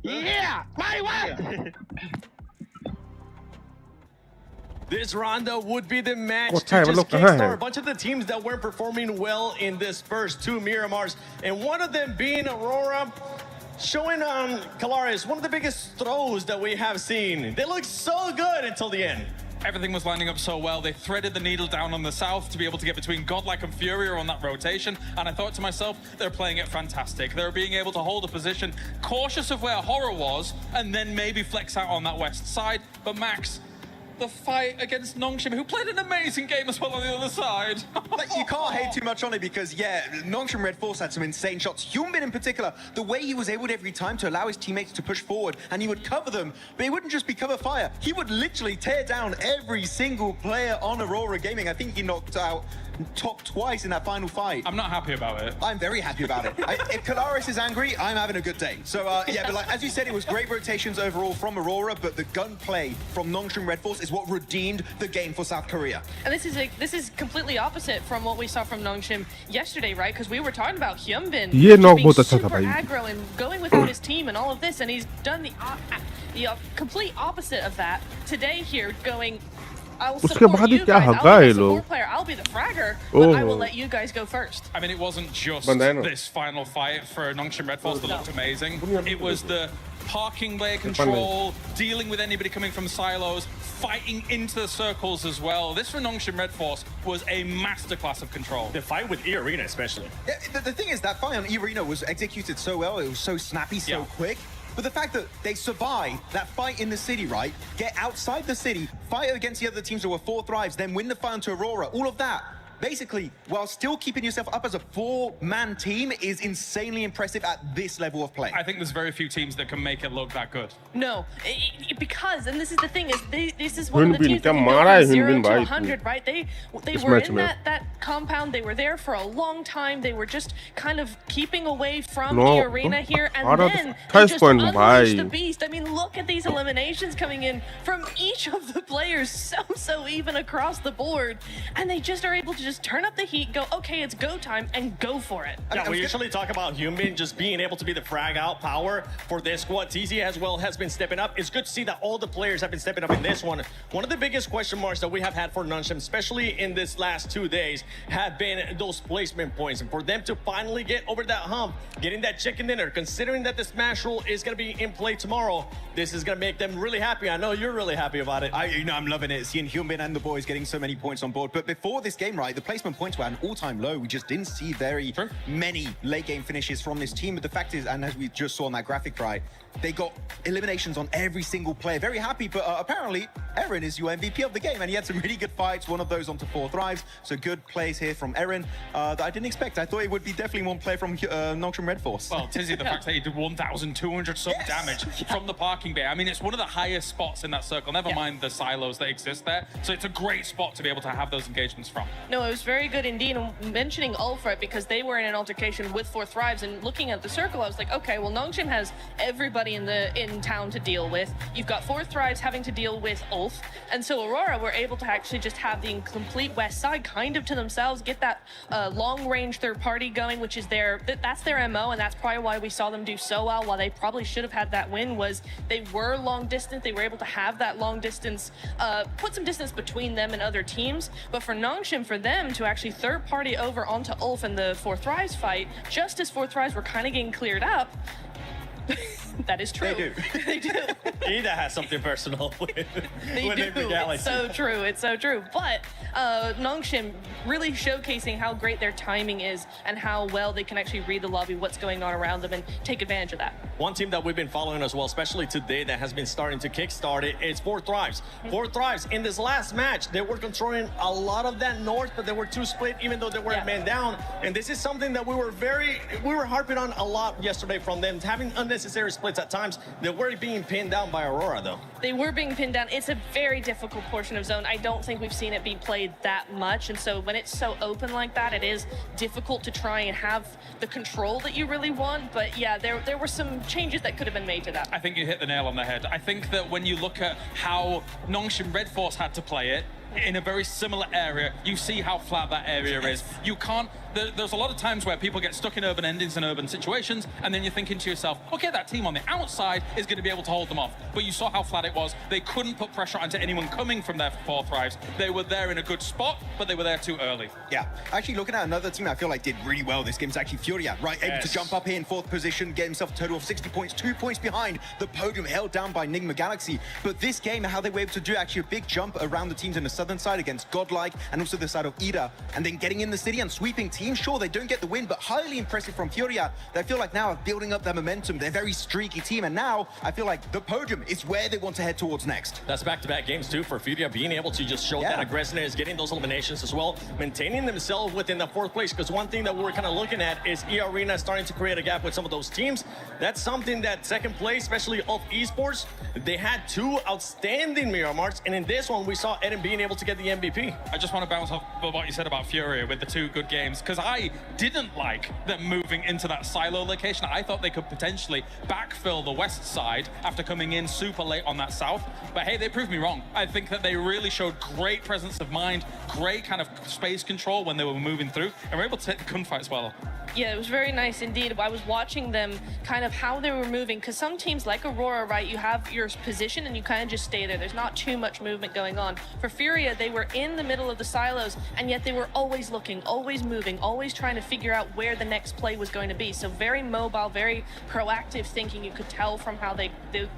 เฮียไม่วะ
This round would be the match
What
to
time?
just
Look,
kickstart a bunch of the teams that weren't performing well in this first 2 Miramars, and one of them being Aurora, showing on Kalaris one of the biggest throws that we have seen. They look so good until the end.
Everything was lining up so well. They threaded the needle down on the south to be able to get between Godlike and Furia on that rotation. And I thought to myself, they're playing it fantastic. They're being able to hold a position, cautious of where Horror was, and then maybe flex out on that west side. But Max, the fight against Nongshim, who played an amazing game as well on the other side.
Like, you can't hate too much on it because, yeah, Nongshim Red Force had some insane shots. Hyunbin in particular, the way he was able to every time to allow his teammates to push forward and he would cover them, but he wouldn't just be cover fire. He would literally tear down every single player on Aurora Gaming. I think he knocked out top twice in that final fight.
I'm not happy about it.
I'm very happy about it. If Kalaris is angry, I'm having a good day. So, yeah, but like, as you said, it was great rotations overall from Aurora, but the gunplay from Nongshim Red Force is what redeemed the game for South Korea.
And this is completely opposite from what we saw from Nongshim yesterday, right? Because we were talking about Hyunbin being super aggro and going without his team and all of this, and he's done the complete opposite of that today here, going, I'll support you guys, I'll be the support player, I'll be the fragger, but I will let you guys go first.
I mean, it wasn't just this final fight for Nongshim Red Force that looked amazing. It was the parking layer control, dealing with anybody coming from silos, fighting into the circles as well. This for Nongshim Red Force was a masterclass of control.
The fight with E-Arena especially.
Yeah, the thing is, that fight on E-Arena was executed so well, it was so snappy, so quick. But the fact that they survived that fight in the city, right? Get outside the city, fight against the other teams that were 4 Thrives, then win the fight onto Aurora, all of that basically, while still keeping yourself up as a 4-man team is insanely impressive at this level of play.
I think there's very few teams that can make it look that good.
No, because, and this is the thing, is this is one of the teams that can go from 0 to 100, right? They were in that compound, they were there for a long time, they were just kind of keeping away from the arena here, and then they just unleashed the beast. I mean, look at these eliminations coming in from each of the players, so even across the board, and they just are able to just turn up the heat, go, okay, it's go time, and go for it.
Yeah, we usually talk about Hyunbin just being able to be the frag out power for this squad. TZ as well has been stepping up. It's good to see that all the players have been stepping up in this one. One of the biggest question marks that we have had for Nongshim, especially in this last 2 days, have been those placement points. And for them to finally get over that hump, getting that chicken dinner, considering that the Smash rule is going to be in play tomorrow, this is going to make them really happy. I know you're really happy about it.
I'm loving it, seeing Hyunbin and the boys getting so many points on board. But before this game, right, the placement points were at an all-time low. We just didn't see very many late game finishes from this team. But the fact is, and as we just saw on that graphic, right, they got eliminations on every single player. Very happy, but apparently Eren is your MVP of the game, and he had some really good fights, one of those onto 4 Thrives. So good plays here from Eren that I didn't expect. I thought it would be definitely one play from Nongshim Red Force.
Well, Tizzy, the fact that he did 1,200 some damage from the parking bay. I mean, it's one of the highest spots in that circle, never mind the silos that exist there. So it's a great spot to be able to have those engagements from.
No, it was very good indeed. And mentioning Ulfred, because they were in an altercation with 4 Thrives, and looking at the circle, I was like, okay, well, Nongshim has everybody in town to deal with. You've got 4 Thrives having to deal with Ulf, and so Aurora were able to actually just have the complete west side kind of to themselves, get that long-range third party going, which is that's their MO, and that's probably why we saw them do so well. While they probably should have had that win, was they were long distance, they were able to have that long distance, put some distance between them and other teams. But for Nongshim, for them to actually third party over onto Ulf in the 4 Thrives fight, just as 4 Thrives were kind of getting cleared up, that is true.
They do.
They do.
Ida has something personal with
They do. It's so true. It's so true. But Nongshim really showcasing how great their timing is and how well they can actually read the lobby, what's going on around them, and take advantage of that.
One team that we've been following as well, especially today, that has been starting to kickstart it, is 4 Thrives. 4 Thrives, in this last match, they were controlling a lot of that north, but they were 2 split, even though they weren't man down. And this is something that we were harping on a lot yesterday from them, having unnecessary splits at times. They were being pinned down by Aurora, though.
They were being pinned down. It's a very difficult portion of zone. I don't think we've seen it be played that much, and so when it's so open like that, it is difficult to try and have the control that you really want. But yeah, there were some changes that could have been made to that.
I think you hit the nail on the head. I think that when you look at how Nongshim Red Force had to play it, in a very similar area, you see how flat that area is. You can't, there's a lot of times where people get stuck in urban endings and urban situations, and then you're thinking to yourself, okay, that team on the outside is going to be able to hold them off. But you saw how flat it was. They couldn't put pressure onto anyone coming from their 4 Thrives. They were there in a good spot, but they were there too early.
Yeah, actually looking at another team I feel like did really well this game is actually Furia, right? Able to jump up here in 4th position, get himself a total of 60 points, 2 points behind the podium, held down by Nigma Galaxy. But this game, how they were able to do actually a big jump around the teams in the southern side against Godlike and also the side of Ida, and then getting in the city and sweeping teams. Sure, they don't get the win, but highly impressive from Furia. They feel like now are building up their momentum. They're a very streaky team, and now I feel like the podium is where they want to head towards next.
That's back-to-back games too for Furia, being able to just show that aggressiveness, getting those eliminations as well, maintaining themselves within the 4th place, because one thing that we're kind of looking at is E-Arena starting to create a gap with some of those teams. That's something that 2nd place, especially of esports, they had 2 outstanding mirror marks, and in this one we saw Eden being able to get the MVP.
I just want to bounce off what you said about Furia with the 2 good games, because I didn't like them moving into that silo location. I thought they could potentially backfill the west side after coming in super late on that south, but hey, they proved me wrong. I think that they really showed great presence of mind, great kind of space control when they were moving through, and were able to take the gunfights well.
Yeah, it was very nice indeed. I was watching them kind of how they were moving, because some teams like Aurora, right, you have your position and you kind of just stay there. There's not too much movement going on. For Furia, they were in the middle of the silos, and yet they were always looking, always moving, always trying to figure out where the next play was going to be. So very mobile, very proactive thinking. You could tell from how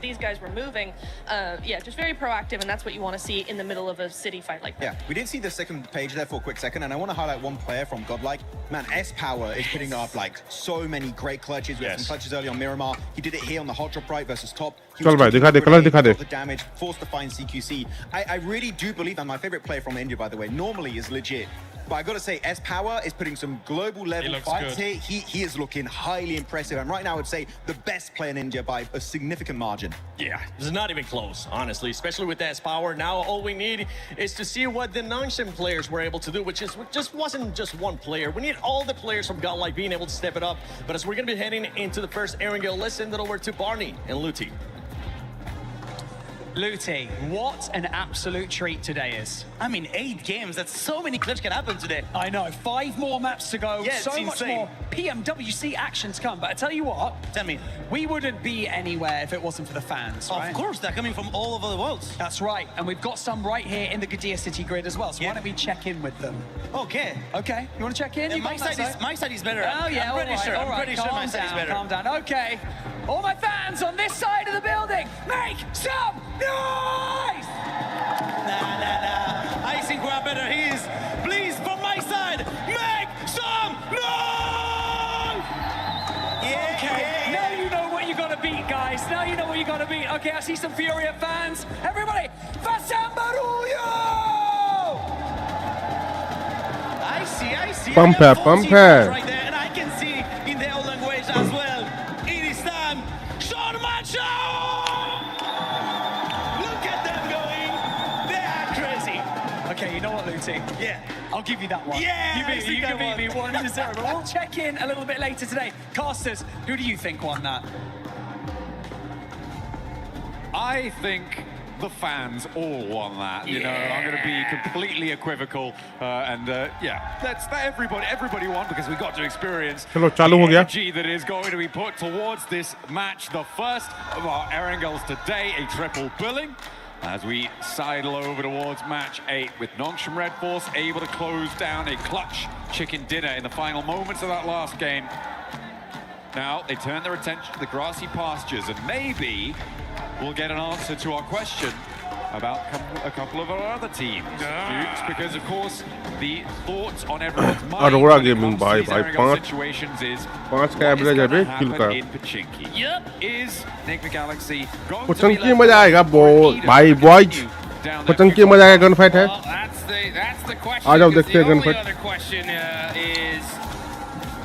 these guys were moving. Yeah, just very proactive, and that's what you want to see in the middle of a city fight like that.
Yeah, we did see the second page there for a quick second, and I want to highlight one player from Godlike. Man, S-Power is putting up like so many great clutches. We had some clutches early on Miramar. He did it here on the hot drop right versus top. He was the damage, forced to find CQC. I really do believe, and my favorite player from India, by the way, normally is legit But I got to say, S Power is putting some global level fights here. He is looking highly impressive, and right now I would say the best player in India by a significant margin.
Yeah, it's not even close, honestly, especially with S Power. Now all we need is to see what the Nongshim players were able to do, which just wasn't just one player. We need all the players from Godlike being able to step it up. But as we're going to be heading into the first Erangel, let's send it over to Barney and Luti.
Luti, what an absolute treat today is.
I mean, 8 games, that's so many clips can happen today.
I know, 5 more maps to go,
yeah,
so much more PMWC action to come. But I tell you what, we wouldn't be anywhere if it wasn't for the fans, right?
Of course, they're coming from all over the world.
That's right, and we've got some right here in the Gadir City grid as well, so why don't we check in with them?
Okay.
Okay, you want to check in?
Yeah, my side is better.
Oh yeah,
I'm pretty sure my side is better.
Calm down, okay. All my fans on this side of the building, make some noise!
Nah. I think we're better. Please, from my side, make some noise!
Yeah. Okay, now you know what you gotta beat, guys. Now you know what you gotta beat. Okay, I see some Furia fans. Everybody, Fasambaruyo!
I see.
Pump her.
Right there, and I can see in their own language as well. It is time. Sean Macho! Look at them going. They are crazy.
Okay, you know what, Luti?
Yeah.
I'll give you that one.
Yeah,
you can beat me 1-0. But we'll check in a little bit later today. Casters, who do you think won that?
I think the fans all won that. You know, I'm going to be completely equivocal, that's everybody won because we got to experience
Chalo, chalu ho
the
gaya.
energy that is going to be put towards this match, the first of our Erangels today, a triple billing. As we sidle over towards match 8 with Nongshim Red Force able to close down a clutch chicken dinner in the final moments of that last game. Now they turn their attention to the grassy pastures, and maybe we'll get an answer to our question about a couple of our other teams, Dukes, because of course the thoughts on everyone's mind
Aurora
when it
Gaming
comes to these
by
Erangel
5
situations is
का
what is
average
going
है
to
bay
happen
kill का
in Pachinki. Is Enigma Galaxy going to be
पचंकी
left
मजा आएगा भाई boys पचंकी मजा आएगा gun fight है
That's the question.
आ जाओ
'cause
देखते हैं
the
gun
only
fight
other question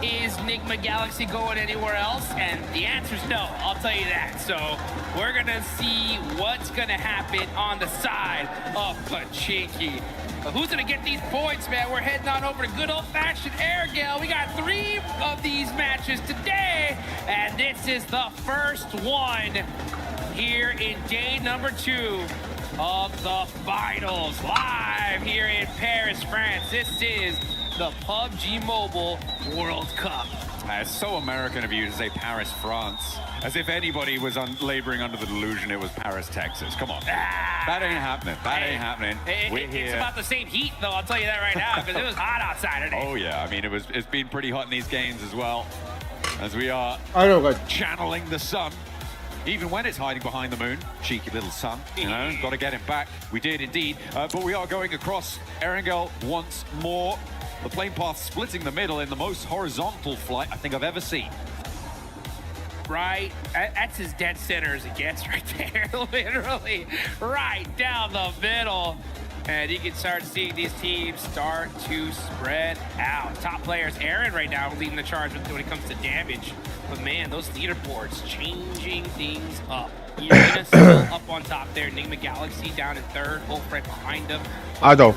is Enigma Galaxy going anywhere else? And the answer is no, I'll tell you that. So we're going to see what's going to happen on the side of Pachinki. But who's going to get these points, man? We're heading on over to good old-fashioned Erangel. We got 3 of these matches today, and this is the first one here in day number 2 of the finals. Live here in Paris, France. This is the PUBG Mobile World Cup.
It's so American of you to say Paris, France, as if anybody was laboring under the delusion it was Paris, Texas. Come on. That ain't happening. That ain't happening. We're here.
It's about the same heat, though, I'll tell you that right now, because it was hot outside today.
Oh, yeah. I mean, it's been pretty hot in these games as well, as we are channeling the sun. Even when it's hiding behind the moon, cheeky little sun, you know, got to get him back. We did indeed, but we are going across Erangel once more. The plane path splitting the middle in the most horizontal flight I think I've ever seen.
Right, that's as dead center as it gets right there, literally right down the middle. And you can start seeing these teams start to spread out. Top players, Aaron right now leading the charge when it comes to damage. But man, those leaderboards changing things up. Irina still up on top there. Enigma Galaxy down in 3rd. Wolf right behind them.
आ जाओ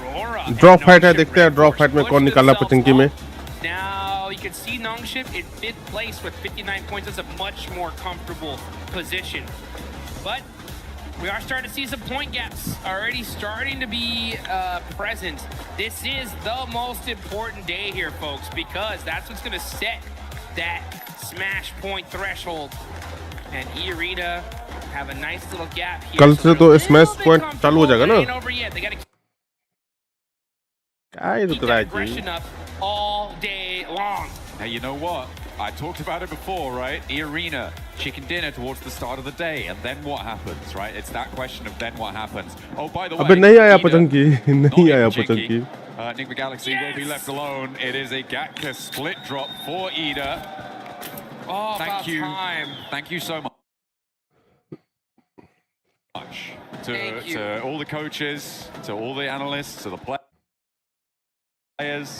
drop fight है देखते हैं drop fight में कौन निकाला पचंकी में
Now you can see Nongshim in 5th place with 59 points. That's a much more comfortable position. But we are starting to see some point gaps already starting to be present. This is the most important day here, folks, because that's what's going to set that smash point threshold. And Irina have a nice little gap here.
कल से तो smash point चालू हो जाएगा ना क्या ही रुक रहा है जी
all day long.
Hey, you know what? I talked about it before, right? Irina, chicken dinner towards the start of the day, and then what happens, right? It's that question of then what happens. Oh, by the way,
अबे नहीं आया पचंकी नहीं आया पचंकी
Enigma Galaxy will be left alone. It is a Gatka split drop for Ida.
Oh,
thank you.
Time.
Thank you so much. To all the coaches, to all the analysts, to the players. players.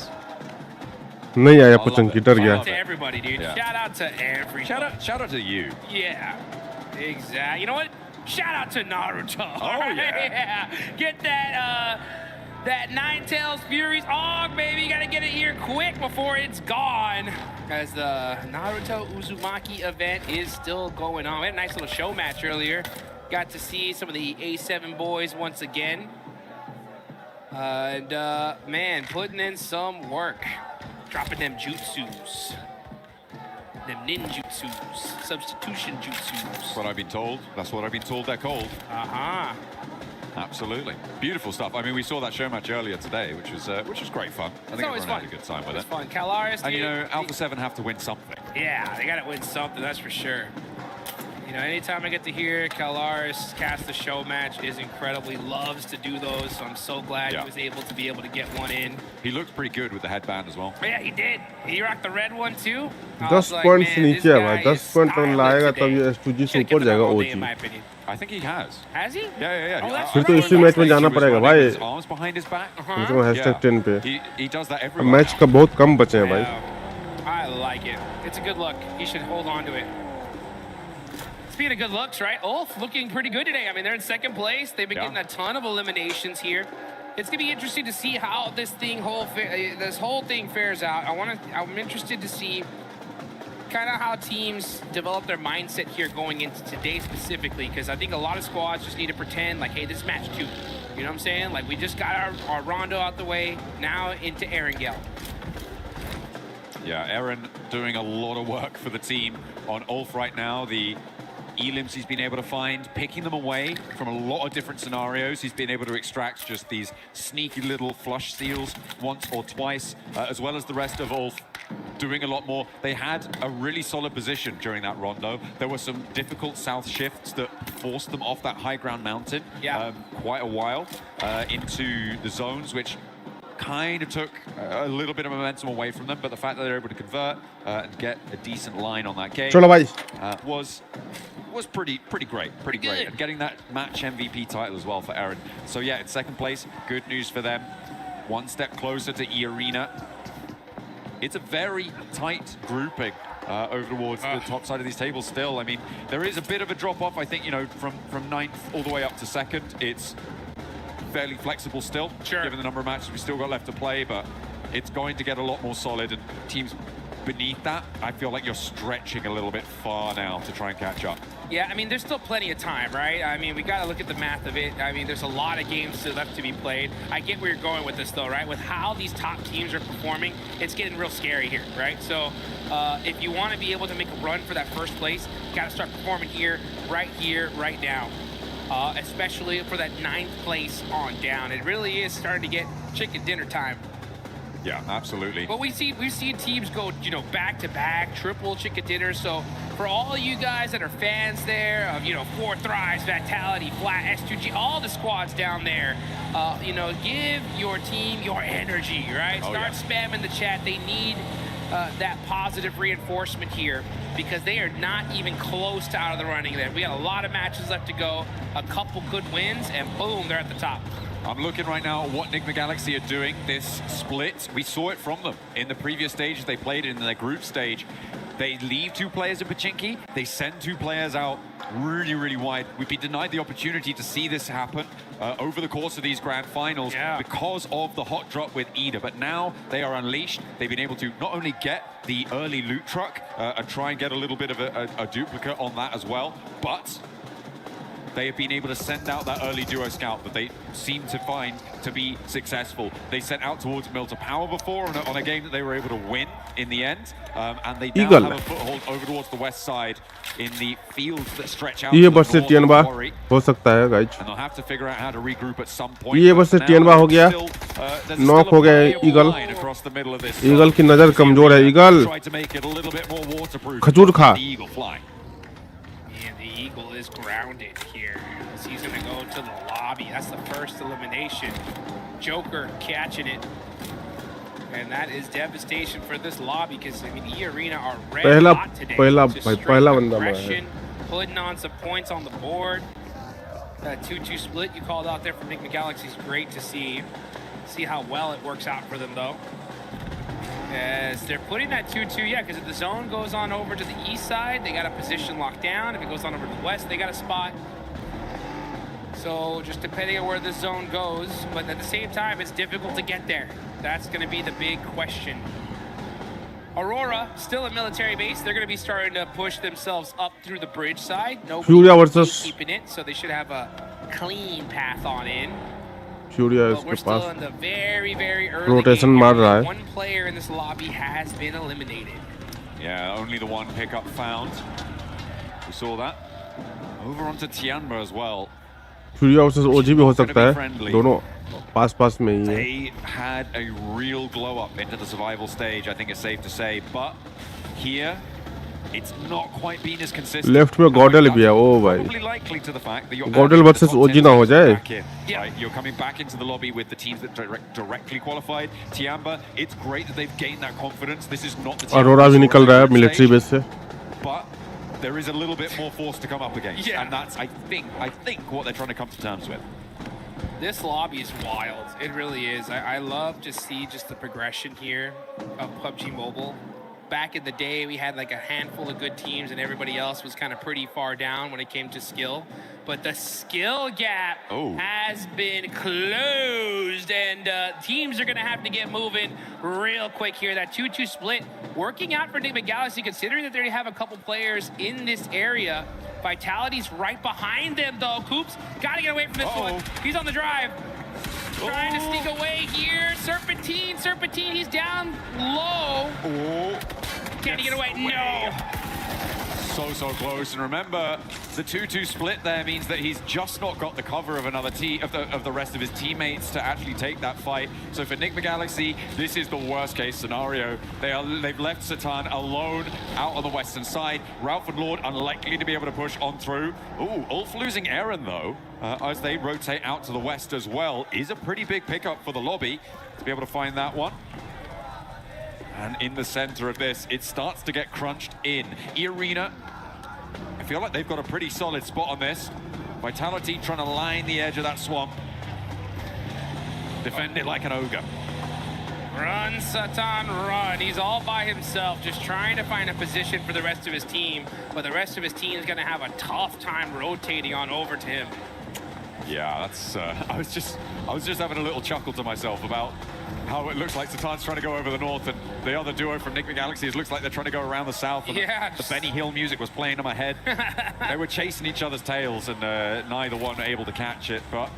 नहीं आया पचंकी डर गया.
Shout out to everybody, dude.
Yeah.
Shout out to everybody.
Shout out to you.
Yeah, exactly. You know what? Shout out to Naruto.
Oh,
yeah. Get that Ninetales Fury's Og, baby. You gotta get it here quick before it's gone. As the Naruto Uzumaki event is still going on. We had a nice little show match earlier. Got to see some of the A7 boys once again. And man, putting in some work. Dropping them jutsus. Them ninjutsus. Substitution jutsus.
That's what I've been told. That's what I've been told they're called.
Uh-huh.
Absolutely. Beautiful stuff. I mean, we saw that show match earlier today, which was great fun. I think
always
everyone
fun.
had a good time with
It's
it.
fun. Calaris,
And you
dude,
know, Alpha 7 have to win something.
yeah, they gotta win something, that's for sure. You know, anytime I get to hear Calaris cast the show match is incredibly loves to do those, so I'm so glad he was able to get one in.
He looked pretty good with the headband as well.
But yeah, he did. He rocked the red one too. I
10
was like,
point से
man,
नीचे
this
है भाई.
guy
10 point कम लाएगा तब ये S2G से ऊपर जाएगा
all day,
OG.
in my opinion.
I think he has.
Has he?
Yeah.
Oh, that's
फिर तो इसी मैच में जाना पड़ेगा भाई.
His arms behind his back.
कम से कम hashtag 10 पे.
He does that
अब
everywhere.
मैच का बहुत कम बचे हैं भाई.
I like it. It's a good look. He should hold on to it. Speaking of good looks, right? Ulf looking pretty good today. I mean, they're in second place. They've been getting a ton of eliminations here. It's gonna be interesting to see how this whole thing fares out. I'm interested to see kind of how teams develop their mindset here going into today specifically, because I think a lot of squads just need to pretend like, hey, this is match 2. You know what I'm saying? Like, we just got our Rondo out the way. Now into Erangel.
Yeah, Aaron doing a lot of work for the team on Ulf right now. The elims he's been able to find, picking them away from a lot of different scenarios. He's been able to extract just these sneaky little flush steals once or twice, as well as the rest of Ulf doing a lot more. They had a really solid position during that rondo. There were some difficult south shifts that forced them off that high ground mountain quite a while into the zones, which kind of took a little bit of momentum away from them, but the fact that they're able to convert and get a decent line on that game was pretty great, pretty great. And getting that match MVP title as well for Aaron. So yeah, in second place, good news for them. One step closer to E-Arena. It's a very tight grouping over towards the top side of these tables still. I mean, there is a bit of a drop-off, I think, you know, from 9th all the way up to 2nd. It's fairly flexible still, given the number of matches we still got left to play, but it's going to get a lot more solid, and teams beneath that, I feel like you're stretching a little bit far now to try and catch up.
Yeah, I mean, there's still plenty of time, right? I mean, we got to look at the math of it. I mean, there's a lot of games still left to be played. I get where you're going with this, though, right? With how these top teams are performing, it's getting real scary here, right? So if you want to be able to make a run for that first place, you got to start performing here, right now. Especially for that 9th place on down. It really is starting to get chicken dinner time.
Yeah, absolutely.
But we've seen teams go, you know, back-to-back, triple chicken dinner. So for all you guys that are fans there of, you know, 4 Thrives, Vitality, Flat, S2G, all the squads down there, you know, give your team your energy, right? Start spamming the chat. They need that positive reinforcement here, because they are not even close to out of the running there. We got a lot of matches left to go, a couple good wins, and boom, they're at the top.
I'm looking right now at what Enigma Galaxy are doing. This split, we saw it from them in the previous stages they played in their group stage. They leave 2 players in Pachinki. They send 2 players out really wide. We've been denied the opportunity to see this happen over the course of these grand finals because of the hot drop with Ida. But now they are unleashed. They've been able to not only get the early loot truck and try and get a little bit of a duplicate on that as well, but they have been able to send out that early duo scout that they seem to find to be successful. They sent out towards Milta Power before on a game that they were able to win in the end, and they now have a foothold over towards the west side in the fields that stretch out.
ये बस से टियनबा हो सकता है guys.
And they'll have to figure out how to regroup at some point.
ये बस से टियनबा हो गया. नॉक हो गया ईगल. ईगल की नजर कमजोर है. ईगल खजूर खा.
The Eagle is grounded here. He's going to go to the lobby. That's the first elimination. Joker catching it. And that is devastation for this lobby, because, I mean, E-Arena are red hot today. Aggression, putting on some points on the board. That 2-2 split you called out there from Enigma Galaxy is great to see. See how well it works out for them, though. As they're putting that 2-2, yeah, because if the zone goes on over to the east side, they got a position locked down. If it goes on over to the west, they got a spot. So just depending on where the zone goes, but at the same time, it's difficult to get there. That's going to be the big question. Aurora, still a military base. They're going to be starting to push themselves up through the bridge side.
Furia versus
keeping it, so they should have a clean path on in.
Furia
But we're
इसके
still
pass
in the very, very early
rotation
game.
मार रहा है.
One player in this lobby has been eliminated.
Yeah, only the one pickup found. We saw that. Over onto Tianba as well.
Furia versus OG भी हो सकता है. दोनों पास में ही है.
They had a real glow up into the survival stage, I think it's safe to say. But here, it's not quite been as consistent.
Left में Godel भी है. ओ भाई.
Probably likely to the fact that you're
Godel versus OG ना हो जाए.
Right, you're coming back into the lobby with the teams that directly qualified. Tianba, it's great that they've gained that confidence. This is not the team.
Aurora भी निकल रहा है military base से.
But there is a little bit more force to come up against, and that's I think what they're trying to come to terms with.
This lobby is wild. It really is. I love to see just the progression here of PUBG Mobile. Back in the day, we had like a handful of good teams and everybody else was kind of pretty far down when it came to skill. But the skill gap has been closed, and teams are going to have to get moving real quick here. That 2-2 split working out for Enigma Galaxy, considering that they already have a couple players in this area. Vitality's right behind them, though. Coops got to get away from this one. He's on the drive. Trying to sneak away here. Serpentine, he's down low. Can he get away? No.
So close. And remember, the 2-2 split there means that he's just not got the cover of another of the rest of his teammates to actually take that fight. So for Enigma Galaxy, this is the worst case scenario. They've left Satan alone out on the western side. Ralph and Lord unlikely to be able to push on through. Ooh, Ulf losing Aaron though, as they rotate out to the west as well, is a pretty big pickup for the lobby to be able to find that one. And in the center of this, it starts to get crunched in. E-Arena, I feel like they've got a pretty solid spot on this. Vitality trying to line the edge of that swamp. Defend it like an ogre.
Run, Satan, run. He's all by himself, just trying to find a position for the rest of his team. But the rest of his team is going to have a tough time rotating on over to him.
Yeah, that's. I was just having a little chuckle to myself about how it looks like Satan's trying to go over the north, and the other duo from Enigma Galaxy, it looks like they're trying to go around the south. And the Benny Hill music was playing in my head. They were chasing each other's tails, and neither one able to catch it. But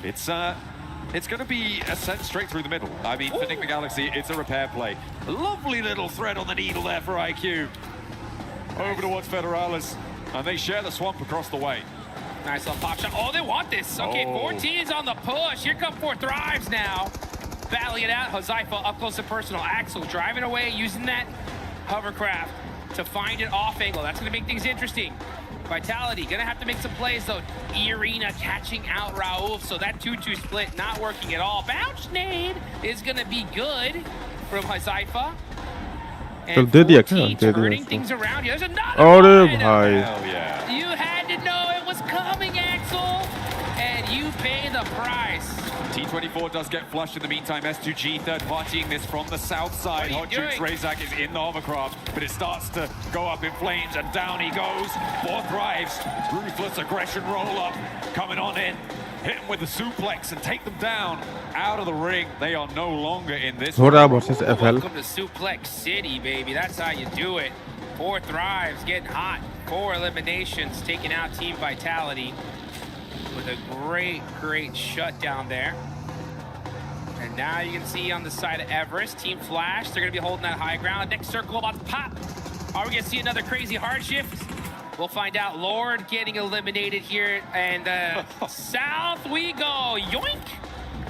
it's going to be a sent straight through the middle. I mean, for Enigma Galaxy, it's a repair play. Lovely little thread on the needle there for IQ. Over towards Federalis, and they share the swamp across the way.
Nice little pop shot. Oh, they want this. Okay, 14's on the push. Here come 4 Thrives now. Battling it out. Huzaifa up close and personal. Axel driving away, using that hovercraft to find an off angle. That's going to make things interesting. Vitality going to have to make some plays, though. E-Arena catching out Raouf. So that 2-2 split not working at all. Bounce nade is going to be good from Huzaifa. And 14 turning things around here. There's another one.
Hell
yeah.
You had to know it was coming, Axel, and you pay the price.
T24 does get flushed in the meantime. S2G third partying this from the south side. Hot Jukes Razak is in the hovercraft, but it starts to go up in flames, and down he goes. 4 Thrives, ruthless aggression roll up, coming on in. Hit him with the suplex and take them down out of the ring. They are no longer in this.
Welcome to
Suplex City, baby. That's how you do it. 4 Thrives getting hot. 4 eliminations, taking out Team Vitality with a great shutdown there. And now you can see on the side of Everest, Team Flash, they're going to be holding that high ground. Next circle about to pop. Are we going to see another crazy hard shift? We'll find out. Lord getting eliminated here, and south we go. Yoink!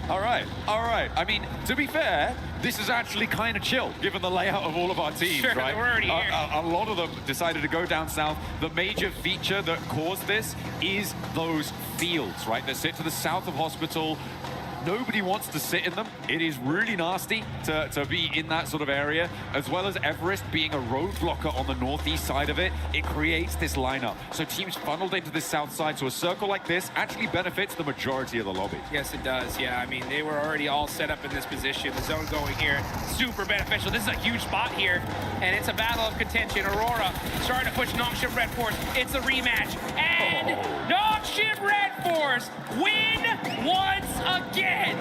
All right. I mean, to be fair, this is actually kind of chill, given the layout of all of our teams,
sure,
right?
We're already here.
A lot of them decided to go down south. The major feature that caused this is those fields, right, that sit to the south of Hospital. Nobody wants to sit in them. It is really nasty to be in that sort of area, as well as Everest being a roadblocker on the northeast side of it. It creates this lineup. So teams funneled into this south side, so a circle like this actually benefits the majority of the lobby.
Yes, it does. Yeah, I mean, they were already all set up in this position. The zone going here, super beneficial. This is a huge spot here, and it's a battle of contention. Aurora starting to push Nongshim Red Force. It's a rematch, and Nongshim Red Force win once again.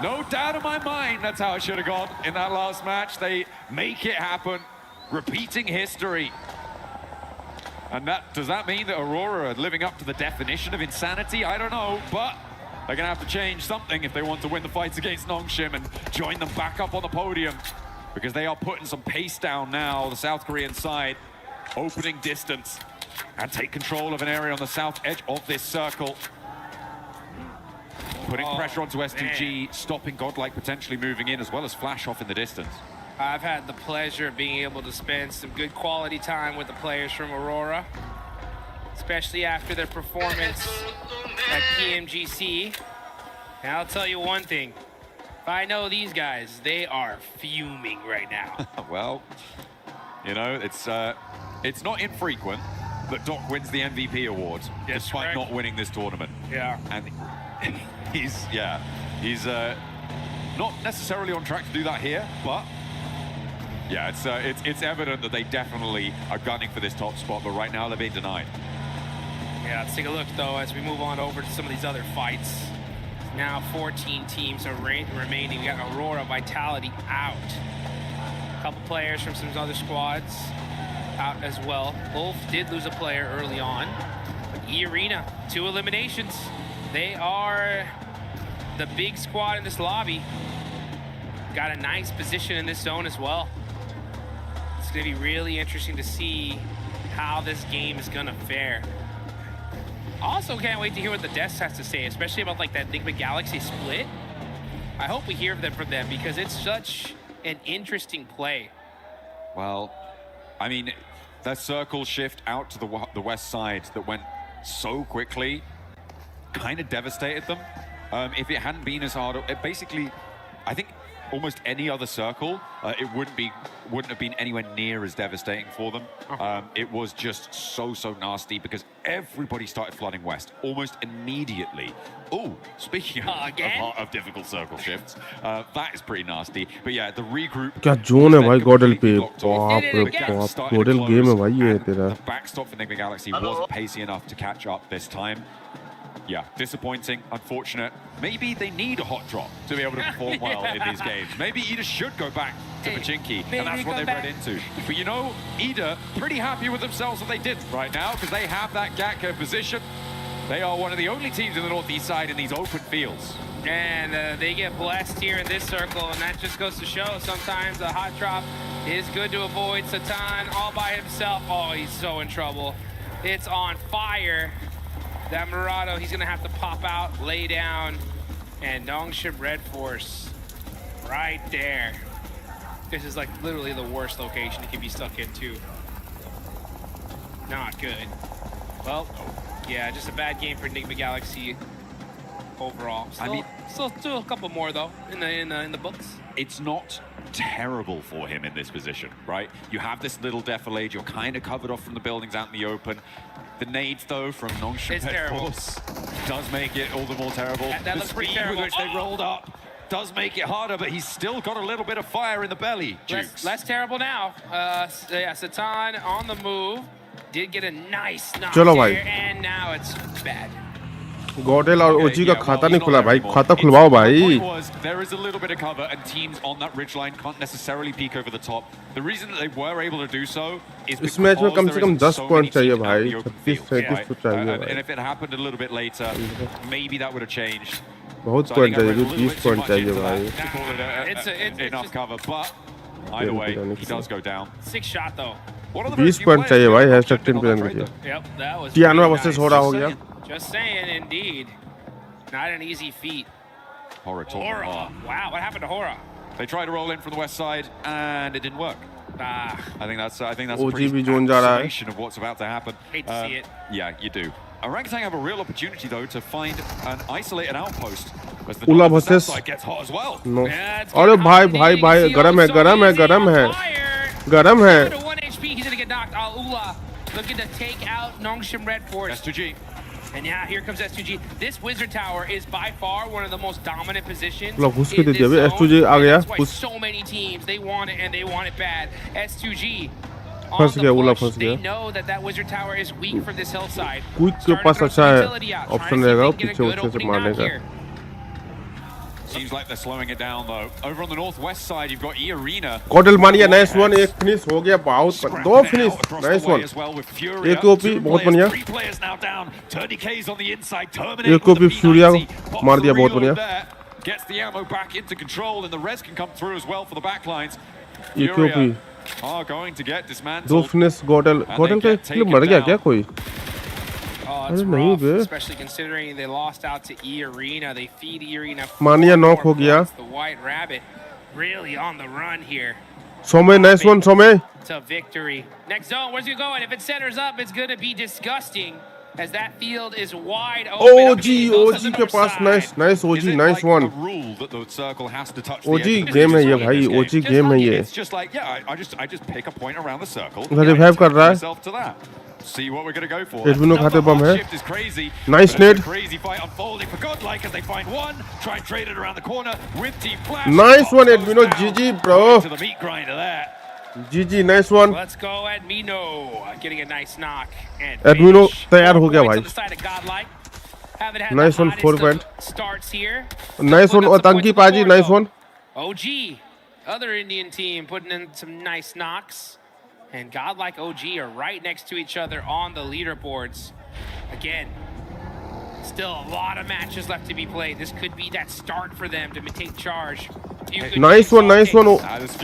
No doubt in my mind that's how it should have gone in that last match. They make it happen, repeating history. And does that mean that Aurora are living up to the definition of insanity? I don't know, but they're gonna have to change something if they want to win the fights against Nongshim and join them back up on the podium, because they are putting some pace down now, the South Korean side, opening distance and take control of an area on the south edge of this circle. Putting pressure onto S2G, stopping Godlike potentially moving in, as well as Flash off in the distance.
I've had the pleasure of being able to spend some good quality time with the players from Aurora, especially after their performance at Pmwc. And I'll tell you one thing, if I know these guys, they are fuming right now.
Well, you know, it's not infrequent that Doc wins the MVP award, despite not winning this tournament.
Yeah.
And he's not necessarily on track to do that here, but yeah, it's evident that they definitely are gunning for this top spot, but right now they're being denied.
Yeah, let's take a look though as we move on over to some of these other fights. Now 14 teams are remaining. We got Aurora, Vitality out. A couple players from some other squads out as well. Wolf did lose a player early on. But E-Arena, 2 eliminations. They are the big squad in this lobby. Got a nice position in this zone as well. It's gonna be really interesting to see how this game is gonna fare. Also can't wait to hear what the Deaths has to say, especially about like that Enigma Galaxy split. I hope we hear from them because it's such an interesting play.
Well, I mean, that circle shift out to the west side that went so quickly kind of devastated them. If it hadn't been as hard, it basically, I think almost any other circle, it wouldn't have been anywhere near as devastating for them. It was just so
nasty
because everybody started flooding west almost immediately. Oh, speaking of difficult circle shifts, that is pretty nasty. But yeah, the regroup.
क्या zone है भाई गॉडल पे? बाप रे बाप, गॉडल game है भाई ये तेरा.
The backstop for Enigma Galaxy wasn't pacey enough to catch up this time. Yeah, disappointing, unfortunate. Maybe they need a hot drop to be able to perform well in these games. Maybe Ida should go back to Pachinki, and that's what they've read into. But you know, Ida, pretty happy with themselves what they did right now, because they have that Gatka position. They are one of the only teams in the northeast side in these open fields.
And they get blessed here in this circle, and that just goes to show sometimes a hot drop is good to avoid. Satan all by himself. Oh, he's so in trouble. It's on fire. That Murado, he's gonna have to pop out, lay down, and Nongshim Red Force right there. This is like literally the worst location it can be stuck into. Not good. Well, yeah, just a bad game for Enigma Galaxy overall. Still a couple more though in the books.
It's not terrible for him in this position, right? You have this little defilade, you're kind of covered off from the buildings out in the open. The nades, though, from Nongshim Red Force does make it all the more terrible.
That looks pretty terrible.
With which they rolled up does make it harder, but he's still got a little bit of fire in the belly, Jukes.
Less terrible now. Yeah, Satan on the move. Did get a nice knock there, and now it's bad.
गॉडल और ओजी का खाता नहीं खुला भाई, खाता खुलवाओ भाई.
There is a little bit of cover, and teams on that ridge line can't necessarily peek over the top. The reason that they were able to do so is
इस match में कम से कम 10 पॉइंट चाहिए भाई, 36-37 तो चाहिए भाई.
And if it happened a little bit later, maybe that would have changed.
बहुत point चाहिए, 30 पॉइंट चाहिए भाई.
It's
enough cover, but either way, he does go down.
6 shot though.
20 point चाहिए भाई, हैशटैग टीम पे कीजिए.
Yep, that was.
टियानो वर्सेस हो रहा हो गया.
Just saying, indeed. Not an easy feat.
Hora.
Wow, what happened to Hora?
They tried to roll in from the west side, and it didn't work. I think that's a pretty summation of what's about to happen.
Hate to see it.
Yeah, you do. Orangutan have a real opportunity, though, to find an isolated outpost
Ula versus no. अरे भाई गरम है
To 1 HP, he's gonna get knocked. Ula looking to take out Nongshim Red Force.
S2G.
And yeah, here comes S2G. This Wizard Tower is by far one of the most dominant positions
लो घुस के
in
they
this
दिया
zone.
S2G आ गया
That's why so many teams, they want it and they want it bad. S2G on
फंस
the
गया उला
push,
फंस
they
गया
know that Wizard Tower is weak from this hillside.
Quick के पास अच्छा है ऑप्शन रहेगा पीछे अच्छे से मारने का
Seems like they're slowing it down though. Over on the northwest side, you've got E-Arena.
कॉडल मानिया नाइस वन एक फिनिश हो गया बहुत दो फिनिश नाइस वन एक ओपी बहुत बढ़िया एक ओपी फ्यूरिया मार दिया बहुत बढ़िया
Gets the ammo back into control and the res can come through as well for the backlines.
एक OP
Are going to get dismantled.
दो फिनिश कॉडल का एक्चुअली मर गया क्या कोई
Oh, it's rough, especially considering they lost out to E-Arena. They feed E-Arena.
मानिया knock हो गया
The White Rabbit really on the run here.
सोमे नाइस वन सोमे
It's a victory. Next zone, where's he going? If it centers up, it's going to be disgusting as that field is wide open.
OG के पास nice OG nice one OG game है ये भाई OG game है ये
It's just like I just pick a point around the circle.
Revive कर रहा है
See what we're going to go for.
एडमिनो खाते बम है
Shift is crazy.
Nice net
Crazy fight unfolding for Godlike as they find one. Try and trade it around the corner with Team Flash.
Nice one Admino GG bro
To the meat grinder there.
GG nice one
Let's go Admino getting a nice knock and
Admino तैयार हो गया भाई
nice
one 4 point
starts here.
Nice one और तंकी पाजी nice one
OG, other Indian team putting in some nice knocks. And Godlike OG are right next to each other on the leaderboards. Again, still a lot of matches left to be played. This could be that start for them to take charge.
Nice one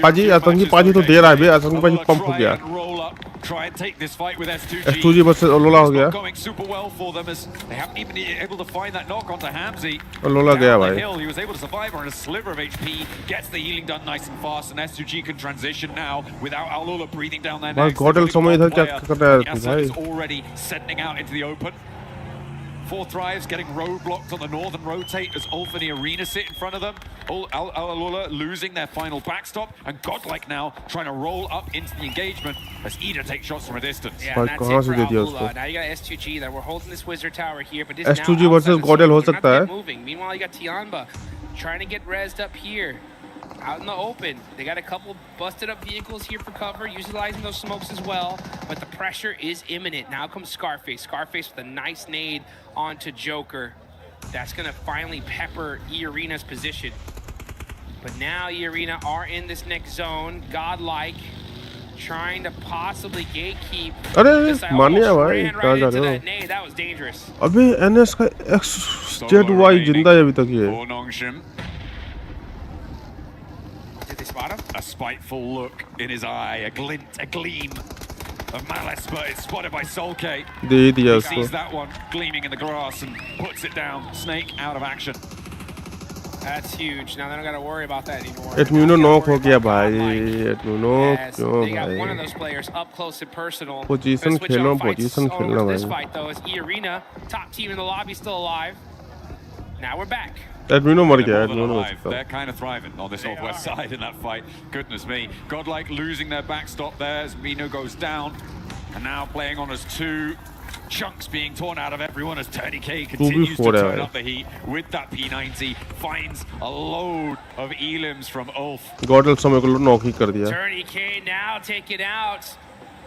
पाजी आतंकी पाजी तो दे रहा है बे आतंकी पाजी pump हो गया
Try and take this fight with S2G.
S2G versus लोला हो गया
Going super well for them as they haven't even been able to find that knock onto Hamzy.
लोला गया भाई
He was able to survive on a sliver of HP, gets the healing done nice and fast, and S2G can transition now without Alula breathing down their necks.
भाई गॉडल समय इधर क्या कर रहा है भाई
is already sending out into the open. 4 Thrives getting roadblocked on the northern rotate as Ulf and the Arena sit in front of them. Alula losing their final backstop, and Godlike now trying to roll up into the engagement as Ida takes shots from a distance.
Yeah, and that's it for Alula. Now you got S2G that we're holding this Wizard Tower here, but this
S2G versus Godel हो सकता है
Meanwhile, you got Tianba trying to get rezzed up here. Out in the open, they got a couple busted up vehicles here for cover, utilizing those smokes as well, but the pressure is imminent. Now comes Scarface with a nice nade onto Joker. That's gonna finally pepper E-Arena's position. But now E-Arena are in this next zone. Godlike trying to possibly gatekeep.
अरे मानिया भाई कहाँ जा रहे हो
that was dangerous.
अबे NS का XZY जिंदा है अभी तक ये
A spiteful look in his eye, a glint, a gleam of malice, but it's spotted by Solke.
दे दिया
He
उसको
sees that one gleaming in the grass and puts it down. Snake out of action.
That's huge. Now they don't got to worry about that anymore.
एडमिनो knock हो गया भाई एडमिनो क्यों
They got one of
भाई
those players up close and personal.
Position खेलना
This
भाई
fight though is E-Arena, top team in the lobby, still alive. Now we're back.
एडमिनो मर गया
They're more
एडमिनो
than
मर
alive.
सकता
They're kind of thriving on this northwest side in that fight. Goodness me. Godlike losing their backstop there as Mino goes down. And now playing on as 2 chunks being torn out of everyone as Tony K continues to turn up the heat with that P90. Finds a load of elims from Ulf.
गॉडल समय को knock ही कर दिया
Tony K now taken out.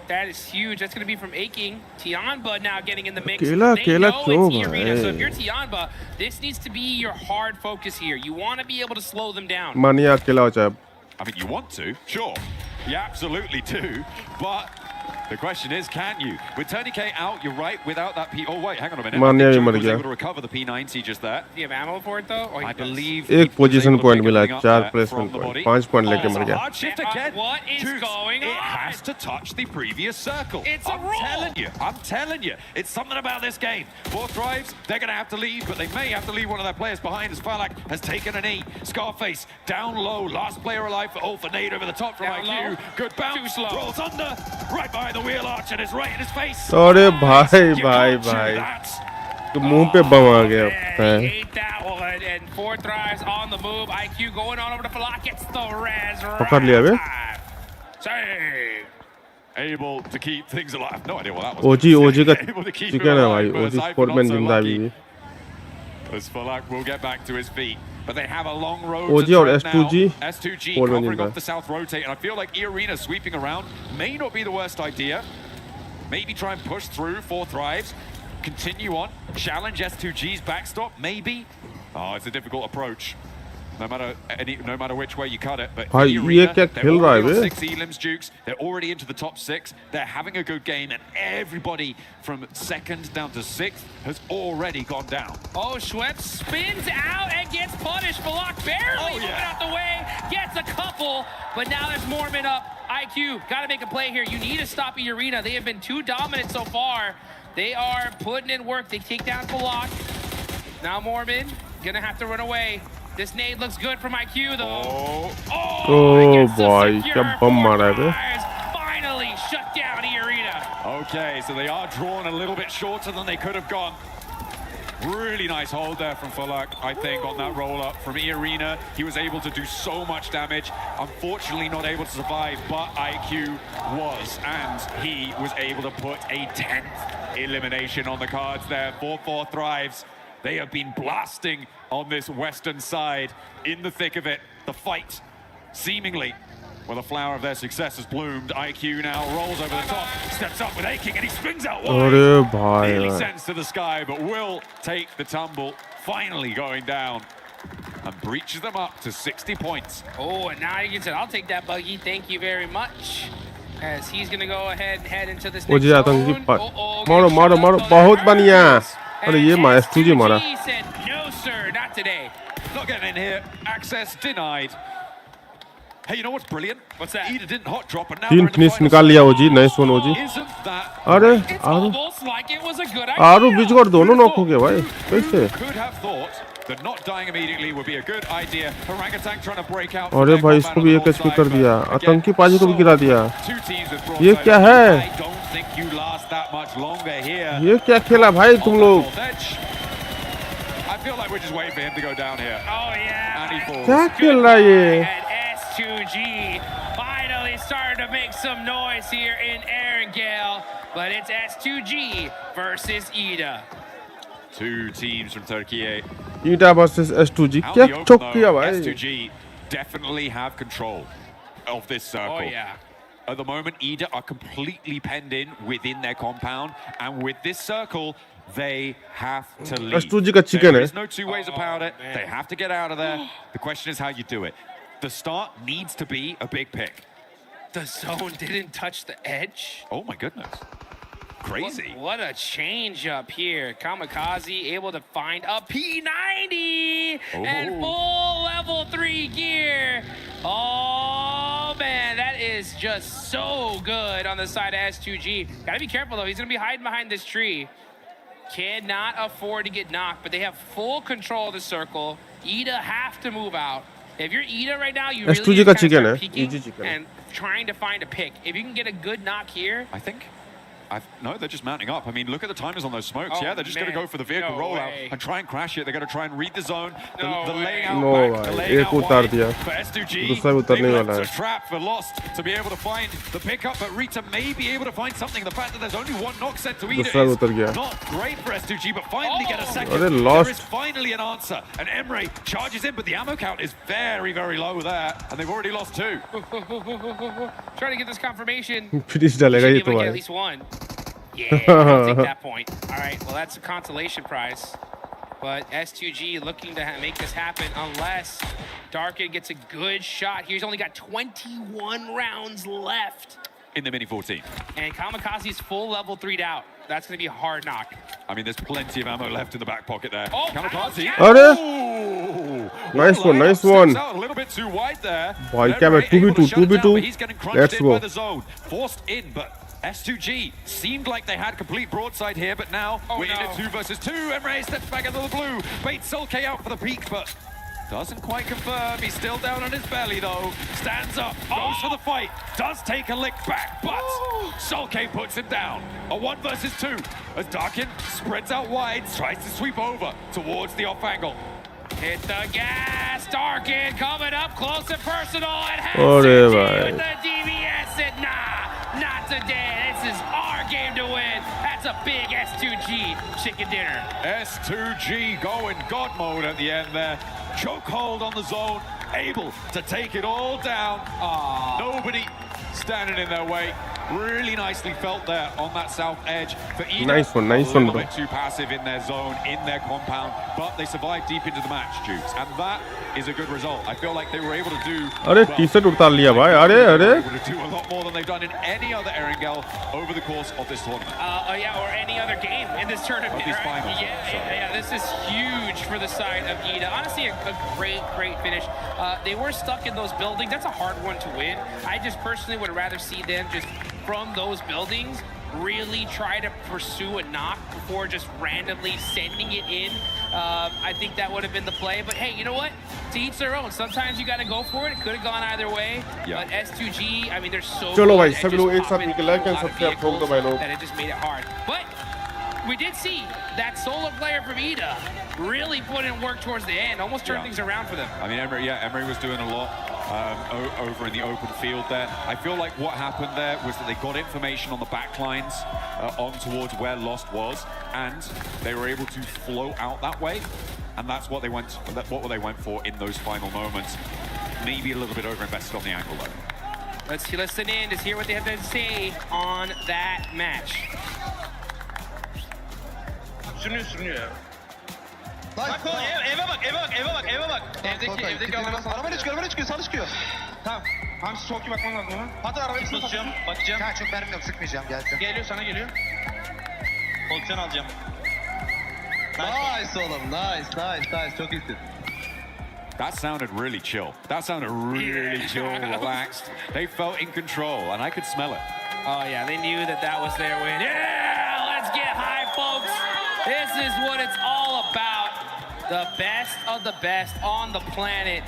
That is huge. That's going to be from Aching. Tianba now getting in the mix.
Kela क्यों
E-Arena. So if you're Tianba, this needs to be your hard focus here. You want to be able to slow them down.
मानिया अकेला हो जाए
I mean, you want to, sure. You absolutely do. But the question is, can you? With Tony K out, you're right, without that P... Oh, wait, hang on a minute.
मानिया भी मर
was
गया
able to recover the P90 just there.
Do you have ammo for it, though?
I believe...
एक position point मिला 4 placement point 5 point लेके मर गया
Hard shift again.
What is going on?
It has to touch the previous circle.
It's a roll.
I'm telling you. It's something about this game. 4 Thrives, they're going to have to leave, but they may have to leave one of their players behind as Falak has taken a knee. Scarface down low. Last player alive for Ulf. A nade over the top from IQ. Good bounce. Rolls under. Right behind the wheel arch and is right in his face.
अरे भाई भाई भाई मुंह पे बम आ गया
He ate that one, and 4 thrives on the move. IQ going on over to Falak, gets the res.
पकड़ लिया बे
Save. Able to keep things alive. No idea what that was.
ओजी का
Able to keep
chicken
him
है
alive,
भाई
but
OG
aside
sport
from
man
not so
जिंदा
lucky,
भी
as Falak will get back to his feet. But they have a long road
OG
to
और
tread now.
S2G
S2G
sport man
covering
जिंदा
off the south rotate, and I feel like E-Arena sweeping around may not be the worst idea. Maybe try and push through 4 thrives, continue on, challenge S2G's backstop, maybe. Oh, it's a difficult approach. No matter which way you cut it, but
भाई ये क्या खेल रहा है बे
6 elims Dukes, they're already into the top 6, they're having a good game, and everybody from 2nd down to 6th has already gone down.
Oh, Schweppes spins out and gets punished. Falak barely moving out the way, gets a couple, but now there's Mormon up. IQ, gotta make a play here. You need to stop E-Arena. They have been too dominant so far. They are putting in work. They take down Falak. Now Mormon, gonna have to run away. This nade looks good from IQ though.
Oh boy, क्या बम मारा है बे
Finally shut down E-Arena.
Okay, so they are drawn a little bit shorter than they could have gone. Really nice hold there from Falak, I think, on that roll-up from E-Arena. He was able to do so much damage. Unfortunately, not able to survive, but IQ was, and he was able to put a 10th elimination on the cards there. 4-4 thrives. They have been blasting on this western side in the thick of it. The fight, seemingly, well, the flower of their success has bloomed. IQ now rolls over the top, steps up with Aching, and he springs out wide.
अरे भाई
Nearly sends to the sky, but will take the tumble, finally going down, and breaches them up to 60 points.
Oh, and now you can say, I'll take that buggy. Thank you very much. As he's going to go ahead and head into this next
ओजी आतंकी
zone.
मारो मारो मारो बहुत बढ़िया अरे ये मारा S2G मारा
He said, no, sir, not today.
Not getting in here. Access denied. Hey, you know what's brilliant?
What's that?
Ida didn't hot drop, and now
3 finish निकाल लिया ओजी नाइस वन ओजी अरे आरू
like it was a good idea.
आरू बीच और दोनों knock हो गए भाई कैसे
Could have thought that not dying immediately would be a good idea. Orangutan trying to break out.
अरे भाई इसको भी एक एचपी कर दिया आतंकी पाजी को भी गिरा दिया ये क्या है ये क्या खेला भाई तुम लोग
I feel like we're just waiting for him to go down here.
Oh yeah.
And he falls.
क्या खेल रहा है ये
And S2G finally starting to make some noise here in Erangel, but it's S2G versus Ida.
2 teams from Turkey.
Eta versus S2G क्या चौक किया भाई
S2G definitely have control of this circle.
Oh yeah.
At the moment, Ida are completely penned in within their compound, and with this circle, they have to leave.
S2G का chicken
There
है
is no two ways about it. They have to get out of there. The question is how you do it. The start needs to be a big pick.
The zone didn't touch the edge.
Oh my goodness. Crazy.
What a change up here. Kamikaze able to find a P90 and full level 3 gear. Oh man, that is just so good on the side of S2G. Gotta be careful though, he's gonna be hiding behind this tree. Cannot afford to get knocked, but they have full control of the circle. Ida have to move out. If you're Ida right now, you really
S2G
need
का
to kind
chicken
of
है
start peeking
easy chicken
and trying to find a pick. If you can get a good knock here,
I think. No, they're just mounting up. I mean, look at the timers on those smokes. Yeah, they're just going to go for the vehicle rollout and try and crash it. They're going to try and read the zone. The laying out back, the laying out wide for S2G. They left a trap for Lost to be able to find the pickup, but Rita may be able to find something. The fact that there's only 1 knock set to Ida is not great for S2G, but finally get a second. There is finally an answer. And Emre charges in, but the ammo count is very, very low there. And they've already lost 2.
trying to get this confirmation.
Finish डालेगा ये
Should be
तो
able to get
भाई
at least 1. Yeah, I'll take that point. All right, well, that's a consolation prize. But S2G looking to make this happen unless Darkin gets a good shot. He's only got 21 rounds left.
In the Mini 14.
And Kamikaze's full level 3'd out. That's going to be a hard knock.
I mean, there's plenty of ammo left in the back pocket there.
Oh,
Kamikaze.
अरे nice one nice one
A little bit too wide there.
भाई क्या मैं 2v2
He's getting crunched
let's
in
go
by the zone. Forced in, but S2G seemed like they had complete broadside here, but now we're in a 2 versus 2. Emre steps back into the blue. Baits Sulke out for the peak, but doesn't quite confirm. He's still down on his belly, though. Stands up, goes for the fight. Does take a lick back, but Sulke puts him down. A 1 versus 2. as Darkin spreads out wide, tries to sweep over towards the off angle.
Hit the gas. Darkin coming up close and personal. And has
Ore
Suji
bhai.
with the DVS. And nah, not today. This is our game to win. That's a big S2G chicken dinner.
S2G going God mode at the end there. Chokehold on the zone, able to take it all down. Nobody standing in their way. Really nicely felt there on that south edge. For Ida,
Nice one,
a little
bro.
bit too passive in their zone, in their compound, but they survived deep into the match, Jukes, and that is a good result. I feel like they were able to do
अरे T-shirt उतार लिया भाई अरे
they
अरे
were able to do a lot more than they've done in any other Erangel over the course of this tournament.
Yeah, or any other game in this tournament.
Of these
right?
finals,
Yeah, this is huge for the side of Ida. Honestly, a great finish. They were stuck in those buildings. That's a hard one to win. I just personally would rather see them just from those buildings really try to pursue a knock before just randomly sending it in. I think that would have been the play. But hey, you know what? To each their own. Sometimes you got to go for it. It could have gone either way.
Yeah.
But S2G, I mean, they're so
चलो
good
भाई
at
सभी
just
लोग एक साथ
popping
निकल आए
a
can
lot of
सबसे आप ठोक दो भाई
vehicles,
लोग
and it just made it hard. But we did see that solo player from Ida really put in work towards the end, almost turned things around for them.
I mean, Emery was doing a lot over in the open field there. I feel like what happened there was that they got information on the back lines on towards where Lost was, and they were able to flow out that way, and that's what they went for in those final moments. Maybe a little bit over-invested on the angle though.
Let's listen in to hear what they have to say on that match.
Sürünüyor ya. Bak eve bak. Arabayla çıkıyor, sağda çıkıyor. Tamam. Hamsi çok iyi bakman lazım ona. Hadi arabayı tutacağım, bakacağım. Ha çok mermim yok, sıkmayacağım, gelsin. Geliyor, sana geliyor. Pozisyon alacağım.
Nice oğlum, nice. Çok iyisin.
That sounded really chill. That sounded really chill, relaxed. They felt in control, and I could smell it.
Oh yeah, they knew that was their win. Yeah, let's get high, folks. This is what it's all about. The best of the best on the planet,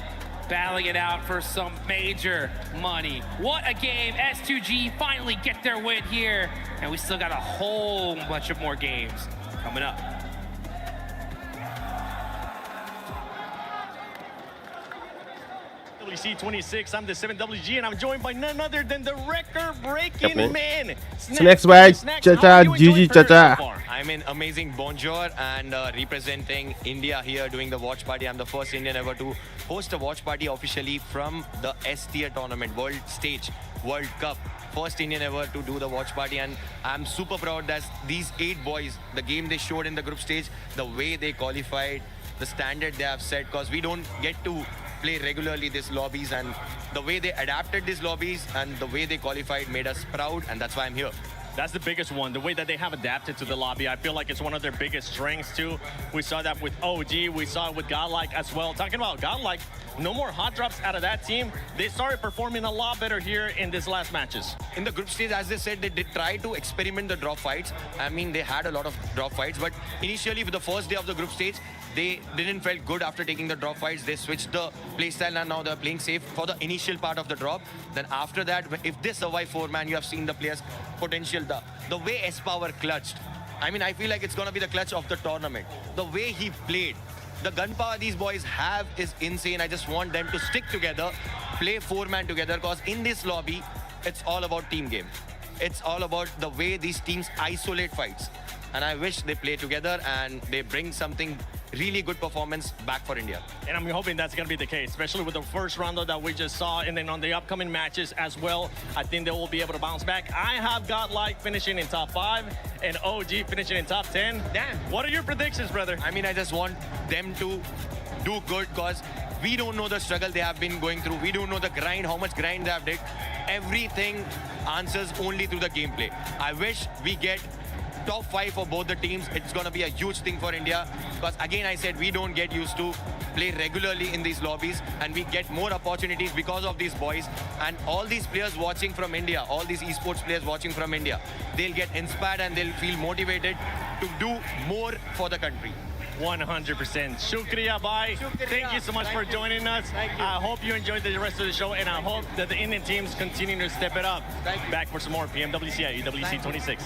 battling it out for some major money. What a game. S2G finally get their win here. And we still got a whole bunch of more games coming up.
WC 26, I'm the 7WG, and I'm joined by none other than the record-breaking
Yep,
man.
Snacks bhai chacha GG chacha
I'm in amazing bonjour and representing India here doing the watch party. I'm the first Indian ever to host a watch party officially from the S tier tournament, World Stage, World Cup. First Indian ever to do the watch party, and I'm super proud that these 8 boys, the game they showed in the group stage, the way they qualified, the standard they have set, because we don't get to play regularly these lobbies, and the way they adapted these lobbies and the way they qualified made us proud, and that's why I'm here.
That's the biggest one, the way that they have adapted to the lobby. I feel like it's one of their biggest strengths too. We saw that with OG, we saw it with Godlike as well. Talking about Godlike, no more hot drops out of that team. They started performing a lot better here in these last matches.
In the group stage, as they said, they did try to experiment the drop fights. I mean, they had a lot of drop fights, but initially for the first day of the group stage, they didn't feel good after taking the drop fights. They switched the playstyle, and now they're playing safe for the initial part of the drop. Then after that, if they survive 4-man, you have seen the players' potential. The way S-Power clutched. I mean, I feel like it's going to be the clutch of the tournament. The way he played. The gunpower these boys have is insane. I just want them to stick together, play 4-man together, because in this lobby, it's all about team game. It's all about the way these teams isolate fights. And I wish they play together and they bring something really good performance back for India.
And I'm hoping that's going to be the case, especially with the first round that we just saw, and then on the upcoming matches as well. I think they will be able to bounce back. I have Godlike finishing in top 5 and OG finishing in top 10. Damn. What are your predictions, brother?
I mean, I just want them to do good, because we don't know the struggle they have been going through. We don't know the grind, how much grind they have did. Everything answers only through the gameplay. I wish we get top 5 for both the teams. It's going to be a huge thing for India, because again I said we don't get used to play regularly in these lobbies, and we get more opportunities because of these boys. And all these players watching from India, all these esports players watching from India, they'll get inspired and they'll feel motivated to do more for the country.
100%. Shukriya, bhai. Thank you so much for joining us. I hope you enjoyed the rest of the show, and I hope that the Indian teams continue to step it up. Back for some more PMWC at EWC 26.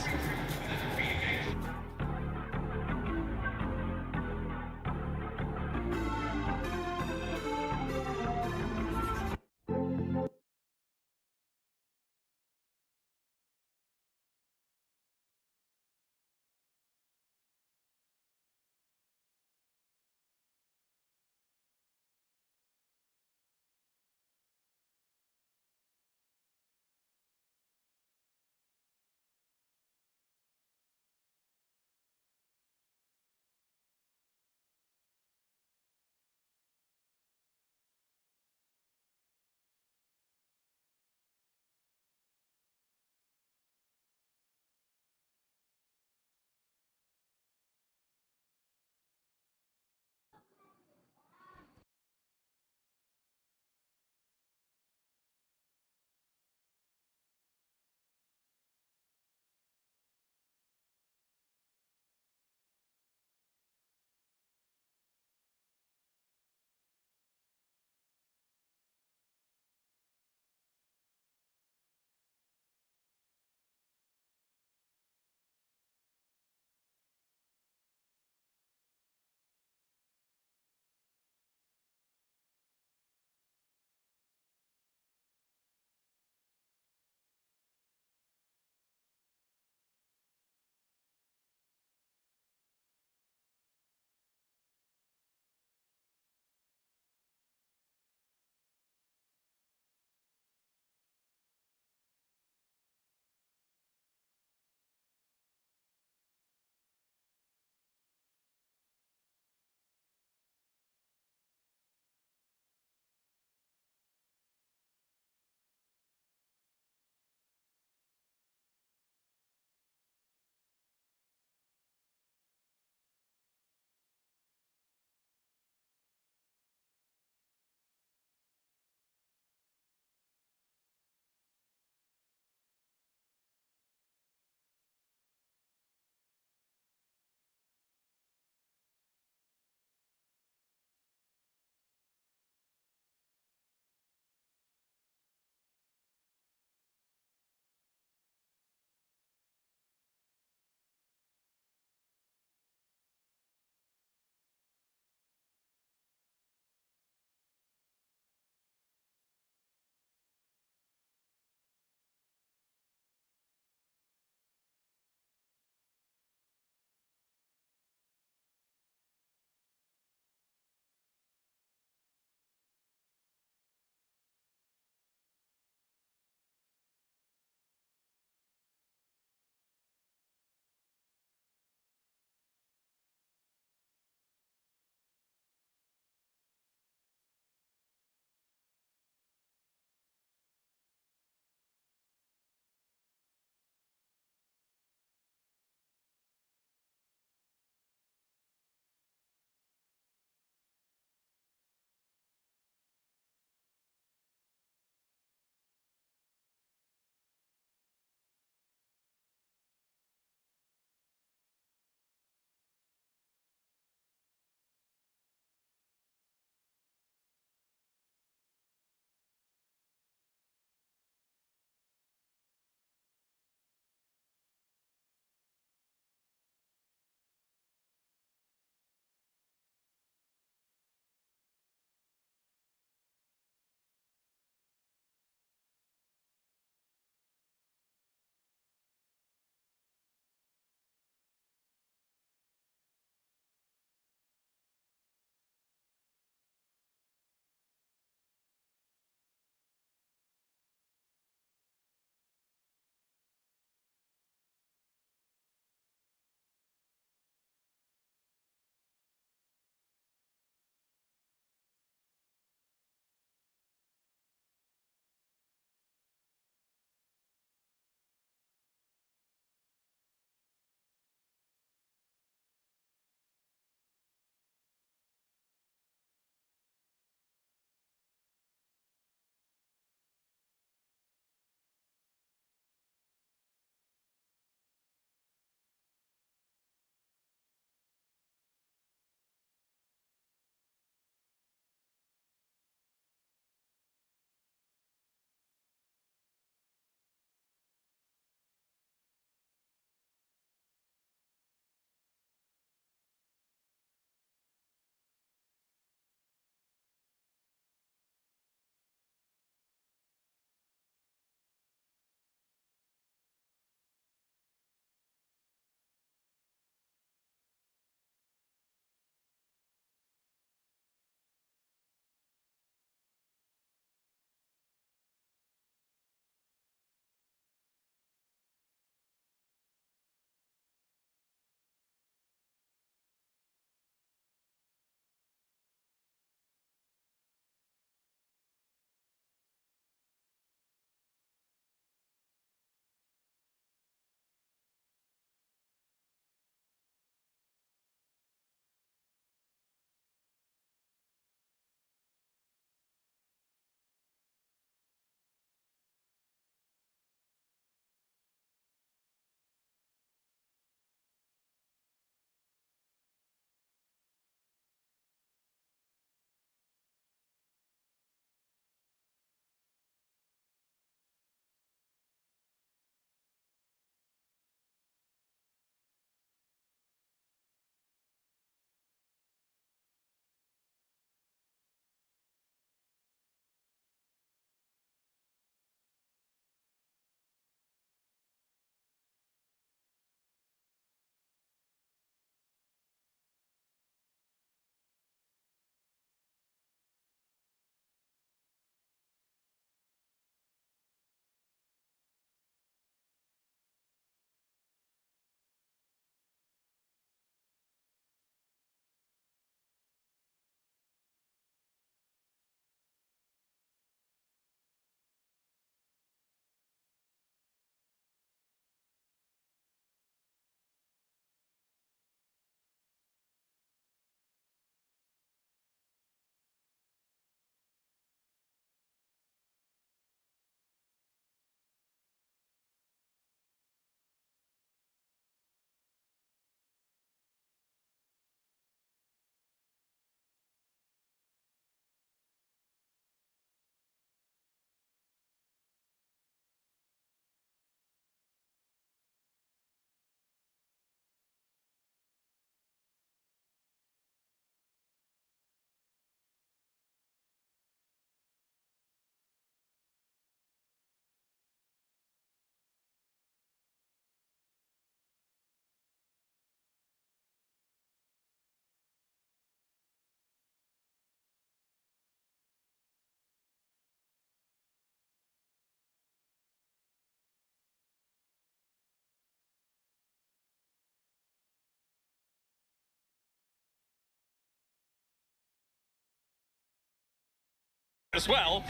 as well.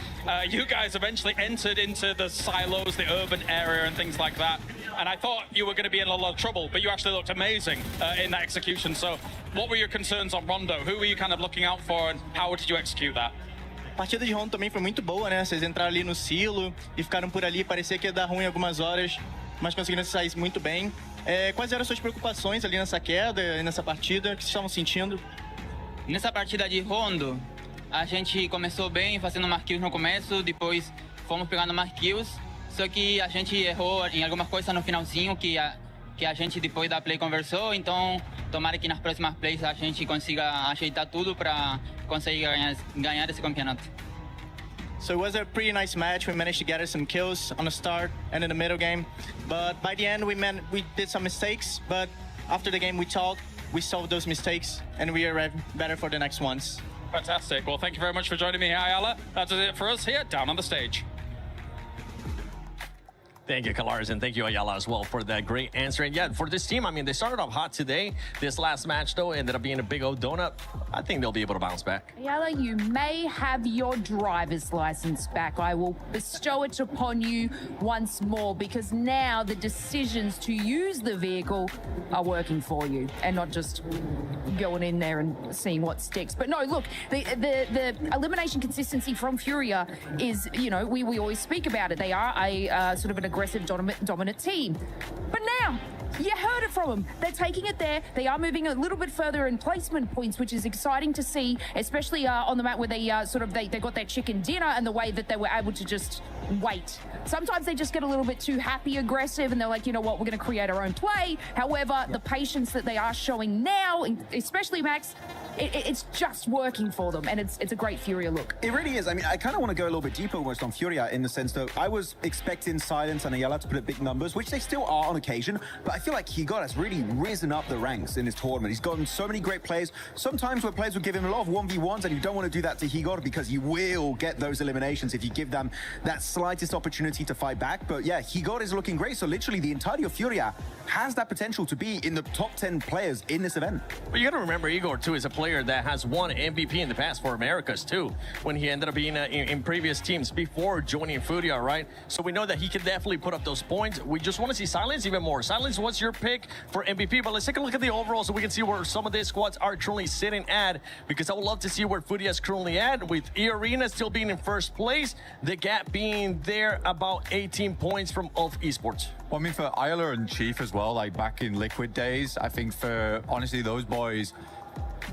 You guys eventually entered into the silos, the urban area and things like that. And I thought you were going to be in a lot of trouble, but you actually looked amazing in that execution. So what were your concerns on Rondo? Who were you kind of looking out for and how did you execute that?
A partida de Rondo também foi muito boa, né? Vocês entraram ali no silo e ficaram por ali. Parecia que ia dar ruim algumas horas, mas conseguiram sair muito bem. Quais eram as suas preocupações ali nessa queda e nessa partida? O que vocês estavam sentindo?
Nessa partida de Rondo, a gente começou bem, fazendo marquills no começo, depois fomos pegando marquills, só que a gente errou em alguma coisa no finalzinho que a gente depois da play conversou, então tomara que nas próximas plays a gente consiga ajeitar tudo para conseguir ganhar esse campeonato.
So it was a pretty nice match. We managed to gather some kills on the start and in the middle game, but by the end we did some mistakes, but after the game we talked, we solved those mistakes and we are better for the next ones.
Fantastic. Well, thank you very much for joining me, Ayala. That is it for us here down on the stage.
Thank you, Kalaris, and thank you, Ayala, as well, for that great answer. And yeah, for this team, I mean, they started off hot today. This last match, though, ended up being a big old donut. I think they'll be able to bounce back.
Ayala, you may have your driver's license back. I will bestow it upon you once more because now the decisions to use the vehicle are working for you and not just going in there and seeing what sticks. But no, look, the elimination consistency from Furia is, you know, we always speak about it. They are a sort of an aggressive dominant team. But now, you heard it from them. They're taking it there. They are moving a little bit further in placement points, which is exciting to see, especially on the map where they they got their chicken dinner and the way that they were able to just wait. Sometimes they just get a little bit too happy, aggressive, and they're like, you know what, we're going to create our own play. However, the patience that they are showing now, especially Max, it's just working for them, and it's a great Furia look.
It really is. I mean, I kind of want to go a little bit deeper almost on Furia in the sense that I was expecting Silence and Ayala to put up big numbers, which they still are on occasion, but I feel like Higot has really risen up the ranks in this tournament. He's gotten so many great plays. Sometimes where players will give him a lot of 1v1s, and you don't want to do that to Higot because you will get those eliminations if you give them that slightest opportunity to fight back. But yeah, Higot is looking great. So literally the entirety of Furia has that potential to be in the top 10 players in this event.
But you got to remember, Igor, too, is a player that has won MVP in the past for Americas, too, when he ended up being in previous teams before joining Furia, right? So we know that he can definitely put up those points. We just want to see Silence even more. Silence, what's your pick for MVP? But let's take a look at the overall so we can see where some of these squads are currently sitting at, because I would love to see where Furia is currently at, with E-Arena still being in first place, the gap being there about 18 points from Ulf Esports.
Well, I mean, for Ayala and Chief as well, like back in Liquid days, I think for, honestly, those boys,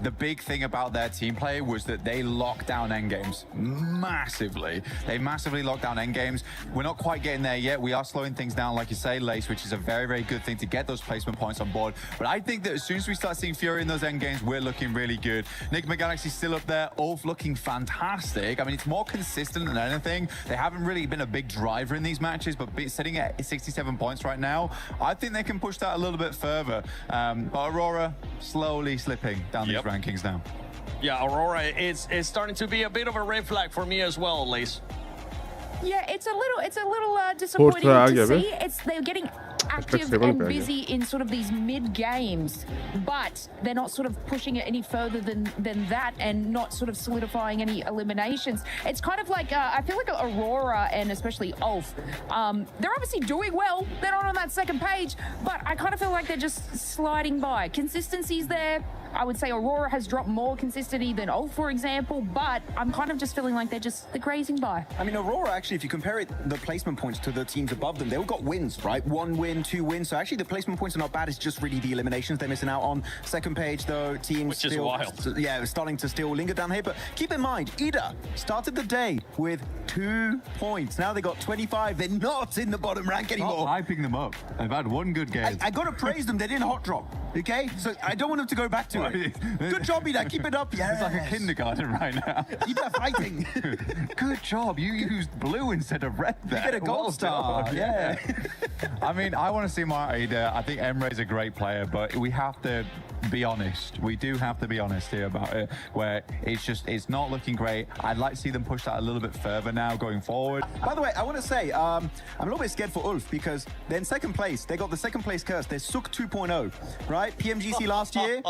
the big thing about their team play was that they locked down endgames massively. They massively locked down endgames. We're not quite getting there yet. We are slowing things down, like you say, Lace, which is a very, very good thing to get those placement points on board. But I think that as soon as we start seeing Fury in those endgames, we're looking really good. Enigma Galaxy's still up there. Ulf looking fantastic. I mean, it's more consistent than anything. They haven't really been a big driver in these matches, but sitting at 67 points right now, I think they can push that a little bit further. But Aurora slowly slipping down these rankings now.
Yeah, Aurora is starting to be a bit of a red flag for me as well, Lace.
Yeah, it's a little disappointing to see. They're getting active and busy in sort of these mid games, but they're not sort of pushing it any further than that, and not sort of solidifying any eliminations. It's kind of like I feel like Aurora and especially Ulf, they're obviously doing well. They're not on that second page, but I kind of feel like they're just sliding by. Consistency's there. I would say Aurora has dropped more consistency than Ulf, for example, but I'm kind of just feeling like they're grazing by.
I mean, Aurora, actually, if you compare the placement points to the teams above them, they all got wins, right? 1 win, 2 wins. So actually, the placement points are not bad. It's just really the eliminations they're missing out on. Second page, though, teams
which is wild.
Yeah, starting to still linger down here. But keep in mind, Ida started the day with 2 points. Now they got 25. They're not in the bottom rank anymore.
Stop hyping them up. They've had one good game.
I got to praise them. They didn't hot drop. Okay, so I don't want them to go back to it. Good job, Ida. Keep it up. Yeah,
it's like a kindergarten right now.
Ida fighting.
Good job. You used blue instead of red there.
You get a gold star. Yeah.
I mean, I want to see more Ida. I think Emre's a great player, but we have to be honest. We do have to be honest here about it, where it's not looking great. I'd like to see them push that a little bit further now going forward.
By the way, I want to say, I'm a little bit scared for Ulf because they're in second place. They got the second place curse. They're Sook 2.0, right? PMGC last year.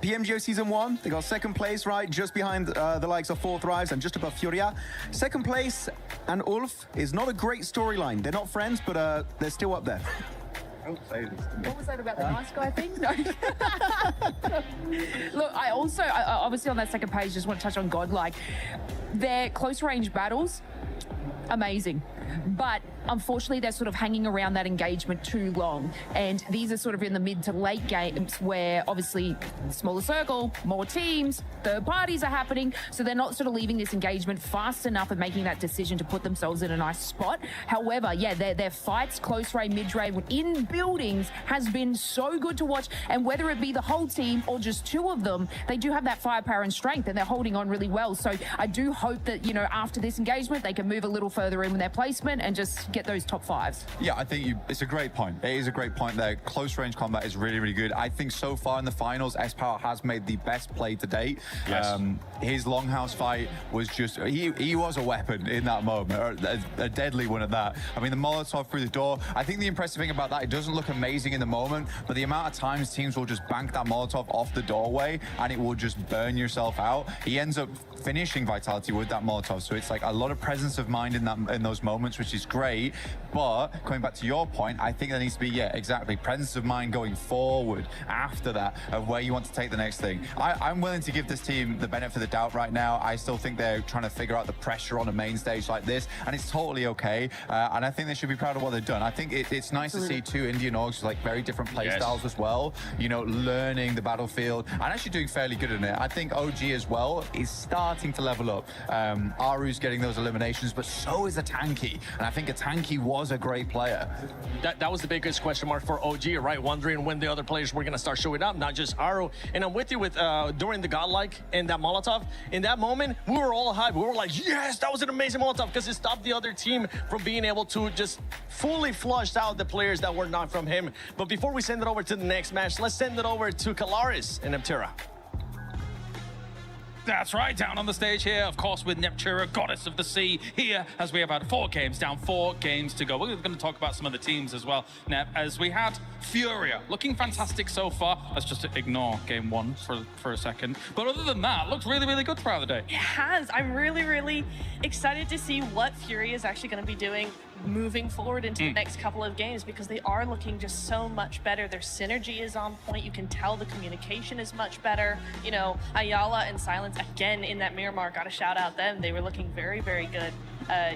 PMGO Season 1, they got second place, right, just behind the likes of Four Thrives and just above Furia. Second place and Ulf is not a great storyline. They're not friends, but they're still up there.
What was that about the nice guy thing? No. Look, I obviously on that second page just want to touch on Godlike. Their close range battles, amazing. But unfortunately, they're sort of hanging around that engagement too long. And these are sort of in the mid to late games where obviously smaller circle, more teams, third parties are happening. So they're not sort of leaving this engagement fast enough and making that decision to put themselves in a nice spot. However, yeah, their fights, close range, mid range, in buildings has been so good to watch. And whether it be the whole team or just two of them, they do have that firepower and strength and they're holding on really well. So I do hope that, you know, after this engagement, they can move a little further in with their placement and just get those top fives.
Yeah, I think it's a great point. It is a great point there. Close range combat is really, really good. I think so far in the finals, S-Power has made the best play to date.
Yes.
His Longhouse fight was just, he was a weapon in that moment, or a deadly one at that. I mean, the Molotov through the door, I think the impressive thing about that, it doesn't look amazing in the moment, but the amount of times teams will just bank that Molotov off the doorway and it will just burn yourself out. He ends up finishing Vitality with that Molotov, so it's like a lot of presence of mind in those moments, which is great. But coming back to your point, I think there needs to be, yeah, exactly, presence of mind going forward after that of where you want to take the next thing. I'm willing to give this team the benefit of the doubt right now. I still think they're trying to figure out the pressure on a main stage like this, and it's totally okay. And I think they should be proud of what they've done. I think it's nice to see two Indian orgs with like very different play styles as well, you know, learning the battlefield and actually doing fairly good in it. I think OG as well is starting to level up. Aru's getting those eliminations, but so is Atanki. And I think Atanki was a great player.
That was the biggest question mark for OG, right? Wondering when the other players were going to start showing up, not just Aru. And I'm with you with during the Godlike and that Molotov. In that moment, we were all hyped. We were like, yes, that was an amazing Molotov because it stopped the other team from being able to just fully flush out the players that were not from him. But before we send it over to the next match, let's send it over to Kalaris and Neptira.
That's right, down on the stage here, of course, with Neptira, Goddess of the Sea, here as we have had 4 games down, 4 games to go. We're going to talk about some of the teams as well, Nep, as we had Furia, looking fantastic so far. Let's just ignore game 1 for a second. But other than that, looks really, really good throughout the day.
It has. I'm really, really excited to see what Furia is actually going to be doing moving forward into the next couple of games, because they are looking just so much better. Their synergy is on point. You can tell the communication is much better. You know, Ayala and Silence, again, in that Miramar, got to shout out them. They were looking very, very good.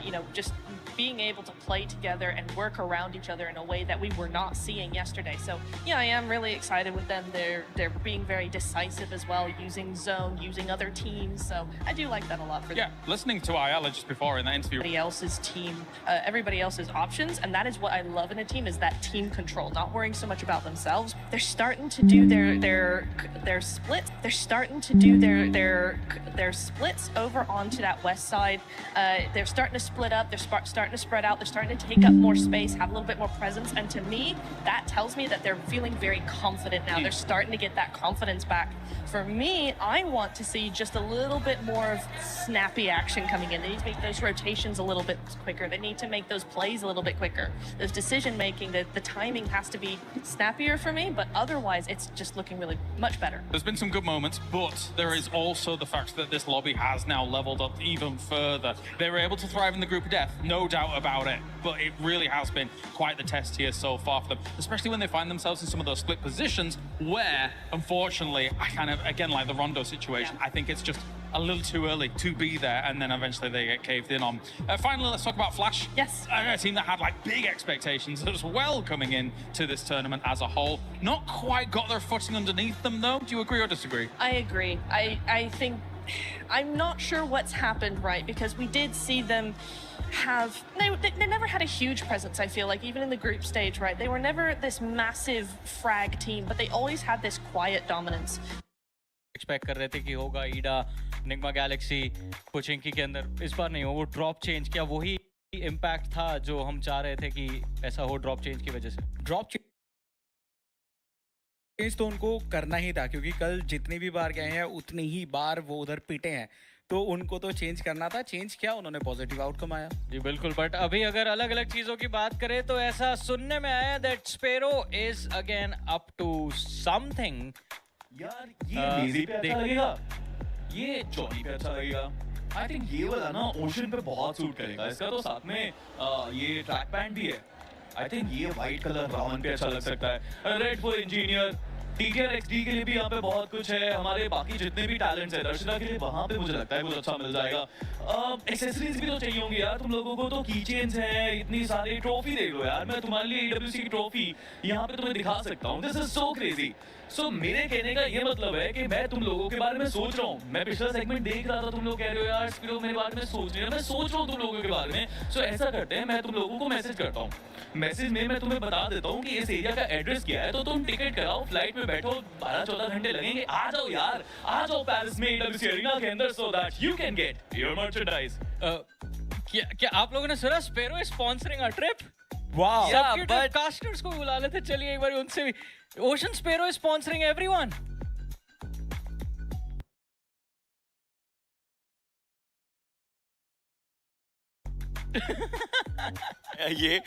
You know, just being able to play together and work around each other in a way that we were not seeing yesterday. So yeah, I am really excited with them. They're being very decisive as well, using zone, using other teams. So I do like that a lot for them.
Yeah, listening to Ayala just before in the interview.
Everybody else's team, everybody else's options, and that is what I love in a team, is that team control, not worrying so much about themselves. They're starting to do their splits. They're starting to do their splits over onto that west side. They're starting to split up. They're starting to spread out. They're starting to take up more space, have a little bit more presence. And to me, that tells me that they're feeling very confident now. They're starting to get that confidence back. For me, I want to see just a little bit more of snappy action coming in. They need to make those rotations a little bit quicker. They need to make those plays a little bit quicker. Those decision making, the timing has to be snappier for me, but otherwise it's just looking really much better.
There's been some good moments, but there is also the fact that this lobby has now leveled up even further. They were able to thrive in the group of death, no doubt about it, but it really has been quite the test here so far for them, especially when they find themselves in some of those split positions where, unfortunately, I kind of, again, like the Rondo situation, I think it's just a little too early to be there, and then eventually they get caved in on. Finally, let's talk about Flash.
Yes.
A team that had like big expectations as well coming in to this tournament as a whole. Not quite got their footing underneath them though. Do you agree or disagree?
I agree. I think, I'm not sure what's happened, right? Because we did see them have, they never had a huge presence, I feel like, even in the group stage, right? They were never this massive frag team, but they always had this quiet dominance.
Expect कर रहे थे कि होगा ईडा Nyingma Galaxy पुचिंकी के अंदर, इस बार नहीं हो, वो ड्रॉप चेंज किया, वही इम्पैक्ट था जो हम चाह रहे थे कि ऐसा हो ड्रॉप चेंज की वजह से. ड्रॉप
चेंज तो उनको करना ही था, क्योंकि कल जितनी भी बार गए हैं उतनी ही बार वो उधर पीटे हैं, तो उनको तो चेंज करना था. चेंज किया उन्होंने, पॉजिटिव आउटकम आया.
जी बिल्कुल. बट अभी अगर अलग अलग चीज़ों की बात करें तो ऐसा सुनने में आया that sparrow is again up to something
यार ये लेजी पे अच्छा लगेगा, ये जॉनी पे अच्छा लगेगा। आई थिंक ये वाला ना ओशन पे बहुत सूट करेगा इसका, तो साथ में ये ट्रैक पैंट भी है। आई थिंक ये वाइट कलर रावण पे अच्छा लग सकता है। Red for engineer, TTR XD के लिए भी यहाँ पे बहुत कुछ है। हमारे बाकी जितने भी टैलेंट्स हैं दर्शना के लिए वहाँ पे मुझे लगता है कुछ अच्छा मिल जाएगा। एक्सेसरीज भी तो चाहिए होंगी यार तुम लोगों को, तो की चेन्स हैं, इतनी सारी ट्रॉफी देख लो यार। मैं तुम्हारे लिए AWC की ट्रॉफी यहाँ पे तुम्हें दिखा सकता हूँ। This is so crazy. So मेरे कहने का ये मतलब है कि मैं तुम लोगों के बारे में सोच रहा हूँ। मैं पिछला सेगमेंट देख रहा था, तुम लोग कह रहे हो यार स्पीरो मेरे बारे में सोच रहे हो, मैं सोच रहा हूँ तुम लोगों के बारे में। सो ऐसा करते हैं, मैं तुम लोगों को मैसेज करता हूँ। मैसेज में मैं तुम्हें बता देता हूँ कि इस एरिया का एड्रेस क्या है, तो तुम टिकट कराओ, फ्लाइट में बैठो, 12-14 घंटे लगेंगे। आ जाओ यार, आ जाओ पेरिस में AWC एरिना के अंदर, so that you can get your merchandise.
क्या आप लोगों ने सुना sparrow is sponsoring a trip?
Wow,
but casters को भी बुला लेते, चलिए एक बार उनसे भी। Ocean sparrow is sponsoring everyone.
ये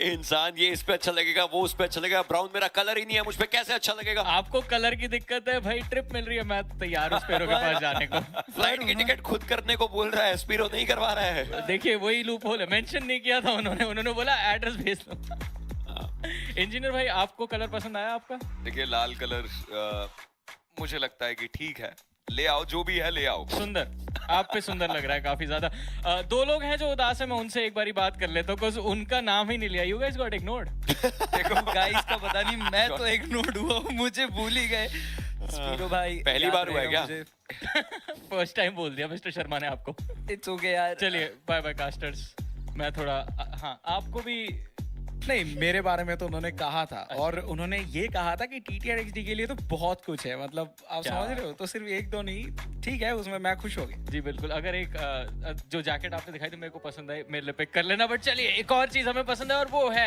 इंसान ये इस पे अच्छा लगेगा, वो उस पे अच्छा लगेगा। ब्राउन मेरा कलर ही नहीं है, मुझ पे कैसे अच्छा लगेगा?
आपको कलर की दिक्कत है भाई, ट्रिप मिल रही है, मैं तैयार हूं स्पेरो के पास जाने को।
फ्लाइट की टिकट खुद करने को बोल रहा है, स्पीरो नहीं करवा रहा है।
देखिए वही लूप होल है, मेंशन नहीं किया था उन्होंने बोला एड्रेस भेज दो। इंजीनियर भाई आपको कलर पसंद आया आपका?
देखिए लाल कलर मुझे लगता है कि ठीक है, ले आओ, जो भी है ले आओ।
सुंदर, आप पे सुंदर लग रहा है काफी ज्यादा। दो लोग हैं जो उदास है, मैं उनसे एक बारी बात कर लेता हूँ, बिकॉज़ उनका नाम ही नहीं लिया। You guys got ignored.
देखो गाइस का पता नहीं, मैं तो इग्नोर्ड हुआ, मुझे भूल ही गए। स्पीरो भाई
पहली बार हुआ है क्या?
फर्स्ट टाइम बोल दिया मिस्टर शर्मा ने आपको।
इट्स ओके यार।
चलिए बाय बाय कास्टर्स। मैं थोड़ा हाँ आपको भी
नहीं, मेरे बारे में तो उन्होंने कहा था, और उन्होंने ये कहा था कि TTR XD के लिए तो बहुत कुछ है, मतलब आप समझ रहे हो, तो सिर्फ एक दो नहीं, ठीक है, उसमें मैं खुश हो गया।
जी बिल्कुल। अगर एक जो जैकेट आपने दिखाई थी मेरे को पसंद आई, मेरे लिए पिक कर लेना। बट चलिए एक और चीज हमें पसंद है, और वो है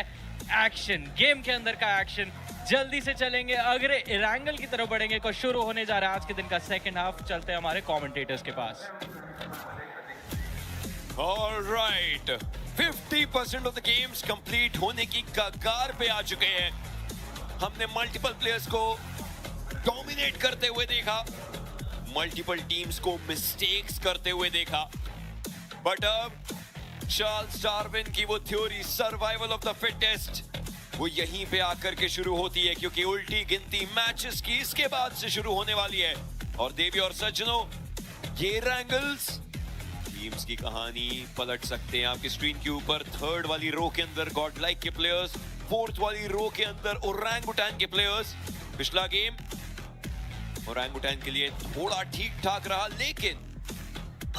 एक्शन, गेम के अंदर का एक्शन। जल्दी से चलेंगे, अगले इरांगल की तरफ बढ़ेंगे, को शुरू होने जा रहा है आज के दिन का सेकंड हाफ। चलते हैं हमारे कमेंटेटर्स के पास।
Alright, 50% of the games complete होने की कगार पे आ चुके हैं। हमने मल्टीपल प्लेयर्स को डोमिनेट करते हुए देखा, मल्टीपल टीम्स को मिस्टेक्स करते हुए देखा, बट अब चार्ल्स डार्विन की वो theory survival of the fittest वो यहीं पे आकर के शुरू होती है, क्योंकि उल्टी गिनती मैचेस की इसके बाद से शुरू होने वाली है। और देवी और सज्जनों, ये रैंगल्स टीम्स की कहानी पलट सकते हैं आपकी स्क्रीन के ऊपर। थर्ड वाली रो के अंदर गॉड लाइक के प्लेयर्स, फोर्थ वाली रो के अंदर ओरंगुटैन के प्लेयर्स। पिछला गेम ओरंगुटैन के लिए थोड़ा ठीक ठाक रहा, लेकिन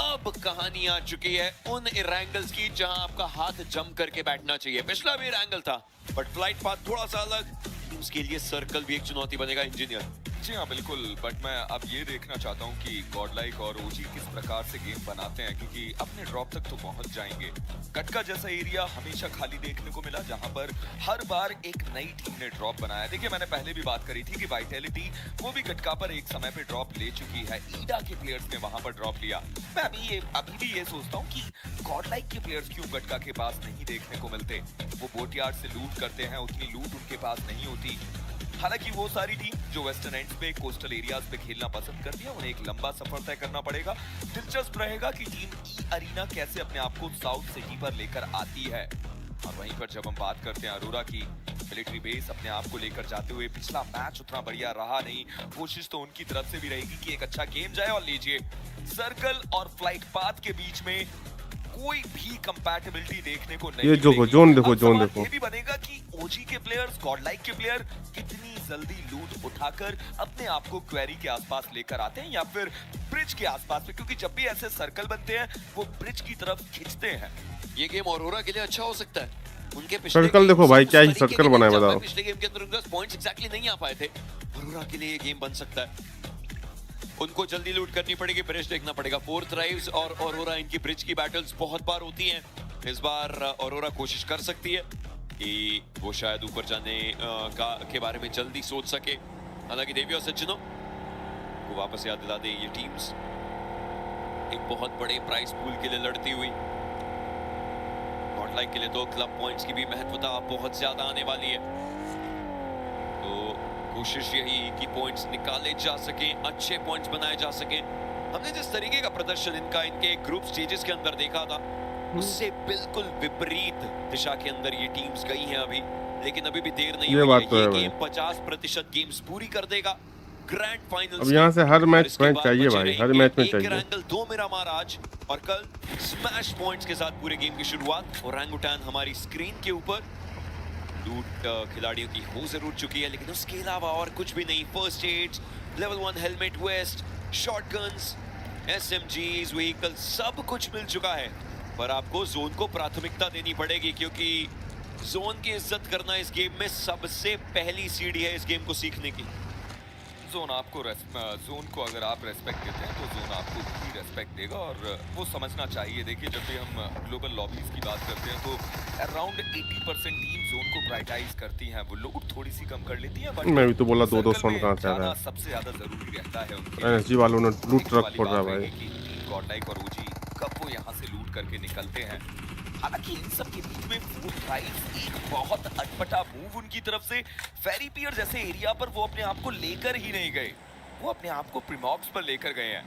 अब कहानी आ चुकी है उन इरैंगल्स की जहां आपका हाथ जम करके बैठना चाहिए। पिछला भी इरैंगल था, बट फ्लाइट पाथ थोड़ा सा अलग। टीम्स के लिए सर्कल भी एक चुनौती बनेगा। इंजीनियर
जी हाँ बिल्कुल, बट मैं अब ये देखना चाहता हूँ कि गॉडलाइक और ओजी किस प्रकार से गेम बनाते हैं, क्योंकि अपने ड्रॉप तक तो पहुंच जाएंगे। गटका जैसा एरिया हमेशा खाली देखने को मिला, जहां पर हर बार एक नई टीम ने ड्रॉप बनाया। देखिए मैंने पहले भी बात करी थी कि वाइटैलिटी वो भी गटका पर एक समय पे ड्रॉप ले चुकी है, ईडा के प्लेयर्स ने वहां पर ड्रॉप लिया। मैं अभी भी ये सोचता हूँ कि गॉडलाइक के प्लेयर्स क्यों गटका के पास नहीं देखने को मिलते। वो बोटयार्ड से लूट करते हैं, उतनी लूट उनके पास नहीं होती। हालांकि वो सारी टीम जो वेस्टर्न एंड्स पे, कोस्टल एरियाज पे खेलना पसंद करती है, उन्हें एक लंबा सफर तय करना पड़ेगा। दिलचस्प रहेगा कि टीम ई अरीना कैसे अपने आप को साउथ सिटी पर लेकर आती है। और वहीं पर जब हम बात करते हैं अरोरा की, मिलिट्री बेस अपने आप को लेकर जाते हुए पिछला मैच उतना बढ़िया रहा नहीं। कोशिश तो उनकी तरफ से भी रहेगी कि एक अच्छा गेम जाए। और लीजिए, सर्कल और फ्लाइट पाथ के बीच में कोई भी कंपैटिबिलिटी देखने को नहीं।
ये जोन देखो।
ये भी बनेगा कि ओजी के प्लेयर्स, गॉडलाइक के प्लेयर कितनी जल्दी लूट उठाकर अपने आप को क्वेरी के आसपास लेकर आते हैं, या फिर ब्रिज के आसपास में, क्योंकि जब भी ऐसे सर्कल बनते हैं वो ब्रिज की तरफ खिंचते हैं।
ये गेम ऑरोरा के लिए अच्छा हो सकता है। उनके पिछले
सर्कल देखो भाई, क्या ही सर्कल बनाए बताओ।
पिछले गेम के अंदर उनके पॉइंट्स एग्जैक्टली नहीं आ पाए थे। ऑरोरा के लिए ये गेम बन सकता है। उनको जल्दी लूट करनी पड़ेगी, ब्रिज देखना पड़ेगा। फोर्थ राइव्स और ऑरोरा, इनकी ब्रिज की बैटल्स बहुत बार होती हैं। इस बार ऑरोरा कोशिश कर सकती है कि वो शायद ऊपर जाने के बारे में जल्दी सोच सके। हालांकि देवी और सज्जनों को वापस याद दिला दे, ये टीम्स एक बहुत बड़े प्राइस पूल के लिए लड़ती हुई। गॉडलाइक के लिए तो क्लब पॉइंट्स की भी महत्वता बहुत ज्यादा आने वाली है, तो कोशिश यही कि पॉइंट्स निकाले जा सके, अच्छे पॉइंट्स बनाए जा सके। हमने जिस तरीके का प्रदर्शन इनके ग्रुप स्टेजेस के अंदर देखा था, उससे बिल्कुल विपरीत दिशा के अंदर ये टीम्स गई हैं अभी। लेकिन अभी भी देर नहीं हुई है। ये गेम 50% गेम्स पूरी कर देगा। ग्रैंड फाइनल
अब यहाँ से हर मैच पॉइंट चाहिए भाई, हर मैच में चाहिए।
एंगल 2 मिरामार आज और कल स्मैश पॉइंट्स के साथ पूरे गेम की शुरुआत। ओरंगुटान हमारी स्क्रीन के ऊपर। लूट खिलाड़ियों की हो जरूर चुकी है, लेकिन उसके अलावा और कुछ भी नहीं। First aids, level 1 helmet vest, shotguns, SMGs, vehicle, सब कुछ मिल चुका है। पर आपको जोन को प्राथमिकता देनी पड़ेगी, क्योंकि जोन की इज्जत करना इस गेम में सबसे पहली सीढ़ी है इस गेम को सीखने की।
जोन को अगर आप रेस्पेक्ट देते हैं तो जोन आपको भी रेस्पेक्ट देगा, और वो समझना चाहिए। देखिए, जब भी हम ग्लोबल लॉबीज की बात करते हैं तो अराउंड 80% टीम जोन को प्रायोरिटाइज करती हैं। वो लोग थोड़ी सी कम कर लेती हैं, बट
मैं भी तो बोला 2-2 सोन कहाँ से आ रहा है।
सबसे ज्यादा जरूरी रहता है उनके
एनएसजी वालों ने लूट ट्रक फोड़ रहा भाई।
गॉडलाइक और ओजी कब वो यहाँ से लूट करके निकलते हैं। हालांकि इन सब के बीच में एक बहुत अटपटा मूव उनकी तरफ से। फेरी पियर जैसे एरिया पर वो अपने आप को लेकर ही नहीं गए, वो अपने आप को प्रीमॉक्स पर लेकर गए हैं।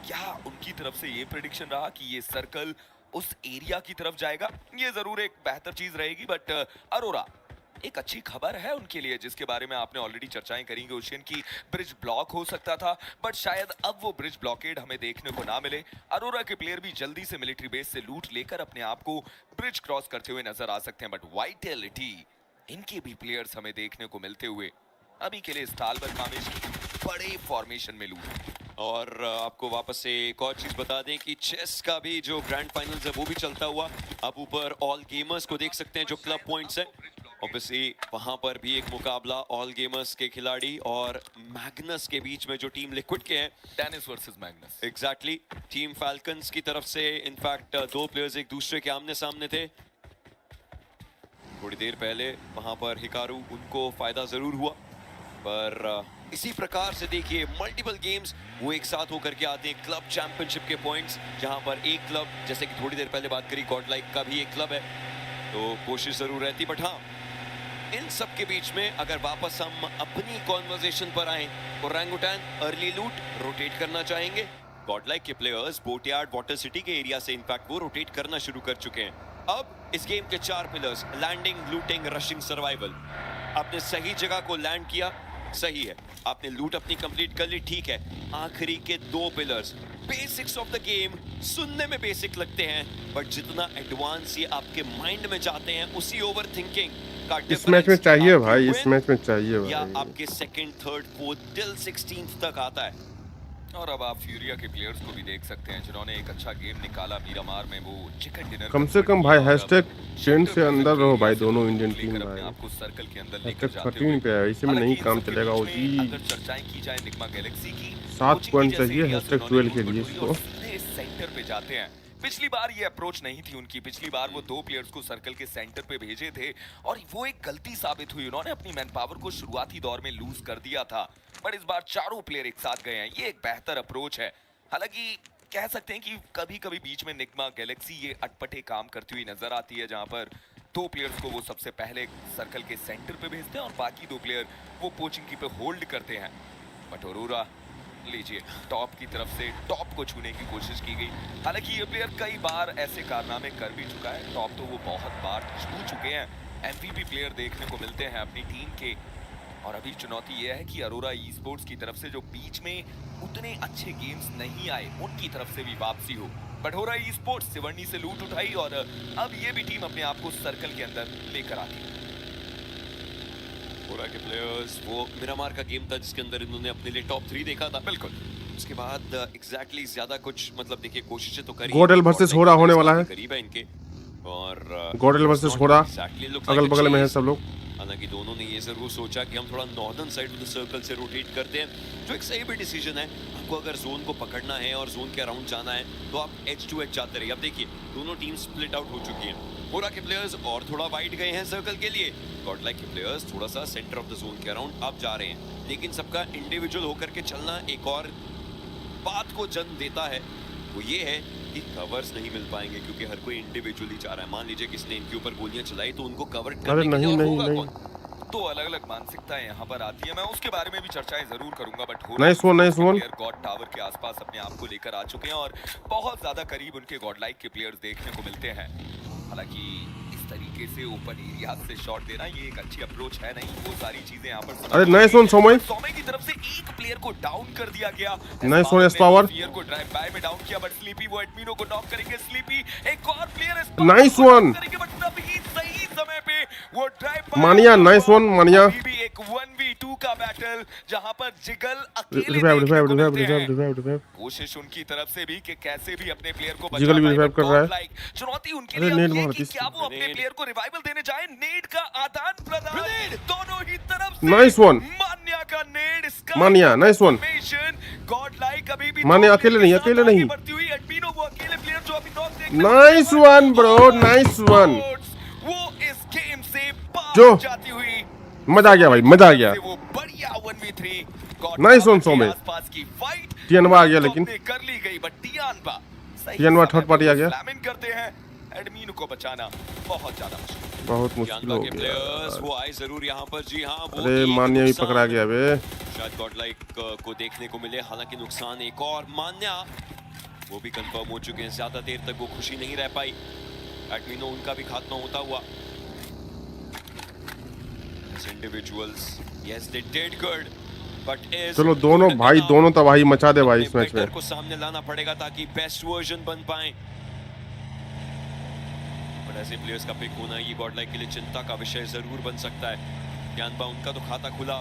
क्या उनकी तरफ से ये प्रेडिक्शन रहा कि ये सर्कल उस एरिया की तरफ जाएगा? ये जरूर एक बेहतर चीज रहेगी, बट अरोरा एक अच्छी खबर है उनके लिए, जिसके बारे में आपने ऑलरेडी चर्चाएं करेंगे। ओशियन की ब्रिज ब्लॉक हो सकता था, बट शायद अब वो ब्रिज ब्लॉकेड हमें देखने को ना मिले। अरोरा के प्लेयर भी जल्दी से मिलिट्री बेस से लूट लेकर अपने आप को ब्रिज क्रॉस करते हुए नजर आ सकते हैं, बट वाइटलिटी इनके भी प्लेयर्स हमें देखने को मिलते हुए। अभी के लिए स्टालबर खामिश बड़े फॉर्मेशन में लूट।
और आपको वापस से एक और चीज बता दें कि चेस का भी जो ग्रैंड फाइनल्स है वो भी चलता हुआ। आप ऊपर ऑल गेमर्स को देख सकते हैं जो क्लब पॉइंट्स है। ऑब्वियसली वहां पर भी एक मुकाबला ऑल गेमर्स के खिलाड़ी और मैग्नस के बीच में, जो टीम लिक्विड के हैं।
Dennis versus Magnus.
Exactly. Team Falcons की तरफ से इनफैक्ट 2 प्लेयर्स एक दूसरे के आमने सामने थे थोड़ी देर पहले। वहां पर हिकारू, उनको फायदा जरूर हुआ, पर इसी प्रकार से देखिए मल्टीपल गेम्स वो एक साथ होकर के आते हैं। क्लब चैंपियनशिप के पॉइंट्स, जहां पर एक क्लब, जैसे कि थोड़ी देर पहले बात करी गॉडलाइक का भी एक क्लब है, तो कोशिश जरूर रहती। बट हाँ, इन सब के बीच में अगर वापस हम अपनी कॉन्वर्सेशन पर आए, ओरंगुटान अर्ली लूट रोटेट करना चाहेंगे। गॉडलाइक के प्लेयर्स बोटयार्ड, वाटर सिटी के एरिया से इनफैक्ट वो रोटेट करना शुरू कर चुके हैं। अब इस गेम के 4 pillars, landing, looting, rushing, survival. आपने सही जगह को लैंड किया, सही है। आपने लूट अपनी कंप्लीट कर ली, ठीक है। आखिरी के 2 pillars, basics of the game, सुनने में बेसिक लगते हैं, बट जितना एडवांस ये आपके माइंड में जाते हैं, उसी ओवर थिंकिंग का
इस मैच में चाहिए भाई, इस मैच में चाहिए भाई।
या आपके 2nd, 3rd, 4th till 16th तक आता है।
और अब आप फ्यूरिया के प्लेयर्स को भी देख सकते हैं, जिन्होंने एक अच्छा गेम निकाला मीरामार में। वो चिकन डिनर
कम से कम भाई #10 से अंदर रहो भाई दोनों इंडियन टीम भाई।
आपको सर्कल के अंदर लेकर जाते हुए।
13 पे है, इसी में नहीं काम चलेगा। वो जी
अगर चर्चाएं की जाए निग्मा गैलेक्सी की,
7 पॉइंट चाहिए #12 के लिए इसको।
सेंटर पे जाते हैं। पिछली बार ये अप्रोच नहीं थी उनकी। पिछली बार वो 2 प्लेयर्स को सर्कल के सेंटर पे भेजे थे, और वो एक गलती साबित हुई। उन्होंने अपनी मैन पावर को शुरुआती दौर में लूज कर दिया था, पर इस बार 4 प्लेयर एक साथ गए हैं। ये एक बेहतर अप्रोच है। हालांकि कह सकते हैं कि कभी-कभी बीच में निग्मा गैलेक्सी ये अटपटे काम करती हुई नजर आती है, जहां पर 2 प्लेयर्स को वो सबसे पहले सर्कल के सेंटर पे भेजते हैं और बाकी 2 प्लेयर वो पोचिंग की पे होल्ड करते हैं। बट अरोरा लीजिए, टॉप की तरफ से टॉप को छूने की कोशिश की गई। हालांकि ये प्लेयर कई बार ऐसे कारनामे कर भी चुका है। टॉप तो वो बहुत बार छू चुके हैं। MVP प्लेयर देखने को मिलते हैं अपनी टीम के। और अभी चुनौती ये है कि अरोरा ई स्पोर्ट्स की तरफ से जो बीच में उतने अच्छे गेम्स नहीं आए, उनकी तरफ से भी वापसी हो। बट हो रहा है ई स्पोर्ट्स सिवरनी से लूट उठाई, और अब ये भी टीम अपने आप को सर्कल के अंदर लेकर आती है।
के प्लेयर्स, वो मिरामार का गेम था जिसके अंदर इन्होंने अपने लिए टॉप 3 देखा था। बिल्कुल। उसके बाद एग्जैक्टली ज्यादा कुछ मतलब देखिए कोशिशें तो करी।
गॉडल वर्सेस होरा होने वाला है।
करीब है इनके, और
गॉडल वर्सेस होरा अगल बगल में है सब लोग।
हालांकि दोनों ने ये जरूर सोचा कि हम थोड़ा northern side of the circle से रोटेट करते हैं, जो एक सही भी डिसीजन है। आपको अगर जोन को पकड़ना है और जोन के अराउंड जाना है, तो आप एज टू एज जाते रहिए। अब देखिए दोनों टीम स्प्लिट आउट हो चुकी हैं। होरा के प्लेयर्स और थोड़ा वाइड गए हैं सर्कल के लिए। गॉडलाइक के प्लेयर्स थोड़ा सा सेंटर ऑफ द जोन के अराउंड अब जा रहे हैं, लेकिन सबका इंडिविजुअल होकर के चलना एक और बात को जन्म देता है। वो ये है कि कवर्स नहीं मिल पाएंगे, क्योंकि हर कोई इंडिविजुअली जा रहा है। मान लीजिए किसने इनके ऊपर गोलियां चलाई, तो उनको कवर करने के लिए और होगा कौन?
दो अलग-अलग मानसिकताएं यहाँ पर आती है। मैं उसके बारे में भी चर्चाएं जरूर करूंगा, but
nice one
player God tower के आसपास अपने आप को लेकर आ चुके हैं और बहुत ज्यादा करीब उनके गॉड लाइक के प्लेयर्स देखने को मिलते हैं। हालांकि इस तरीके से ओपन एरिया से शॉट देना ये एक अच्छी अप्रोच है नहीं, वो सारी चीजें यहाँ पर।
अरे नाइस वन सोमय
की तरफ से एक प्लेयर को डाउन कर दिया गया।
नाइस वन एस पावर
को ड्राइव बाय में डाउन किया, बट स्लीपी वो एडमिनो को नॉक करेंगे। स्लीपी एक और प्लेयर
नाइस वन
करेंगे, बट तभी सही समय पे वो ड्राइव
मानिया। नाइस वन मानिया।
भी एक 1v2 का बैटल जहां पर जिगल अकेले
रिवाइव
कोशिश उनकी तरफ से भी कि कैसे भी अपने प्लेयर को
जिगल भी रिवाइव कर रहा है।
चुनौती उनके लिए है कि क्या वो अपने प्लेयर को रिवाइवल देने जाए। नेड का आदान प्रदान दोनों ही तरफ से।
नाइस वन
मान्या का नेड
मानिया। नाइस वन
गॉड लाइक अभी भी
मानिया अकेले नहीं
बढ़ती हुई एडमिनो वो अकेले प्लेयर जो अभी नॉक देख।
Nice one bro nice one.
वो इस गेम से
जो
जाती हुई
मजा आ गया भाई, मजा आ गया।
वो बढ़िया 1v3
नाइस वन सोमे।
आसपास की फाइट
टियानवा आ गया, लेकिन
कर ली गई, बट
टियानवा थर्ड पार्टी आ गया।
फ्लैमिंग करते हैं, एडमिनो को बचाना बहुत ज्यादा मुश्किल,
बहुत मुश्किल हो गया।
वो आए जरूर यहाँ पर। जी हाँ,
अरे मान्या भी पकड़ा गया बे।
शायद गॉडलाइक को देखने को मिले, हालांकि नुकसान एक और। मान्या वो भी कंफर्म हो चुके हैं, ज्यादा देर तक वो खुशी नहीं रह पाई। एडमिनो उनका भी खात्मा होता हुआ। Individuals yes they did good, but
चलो दोनों भाई दोनों तबाही मचा दे भाई इस मैच में।
को सामने लाना पड़ेगा ताकि बेस्ट वर्जन बन पाए। बट ऐसे प्लेयर्स का पिक होना ये गॉडलाइक के लिए चिंता का विषय जरूर बन सकता है। ज्ञानबा उनका तो खाता खुला,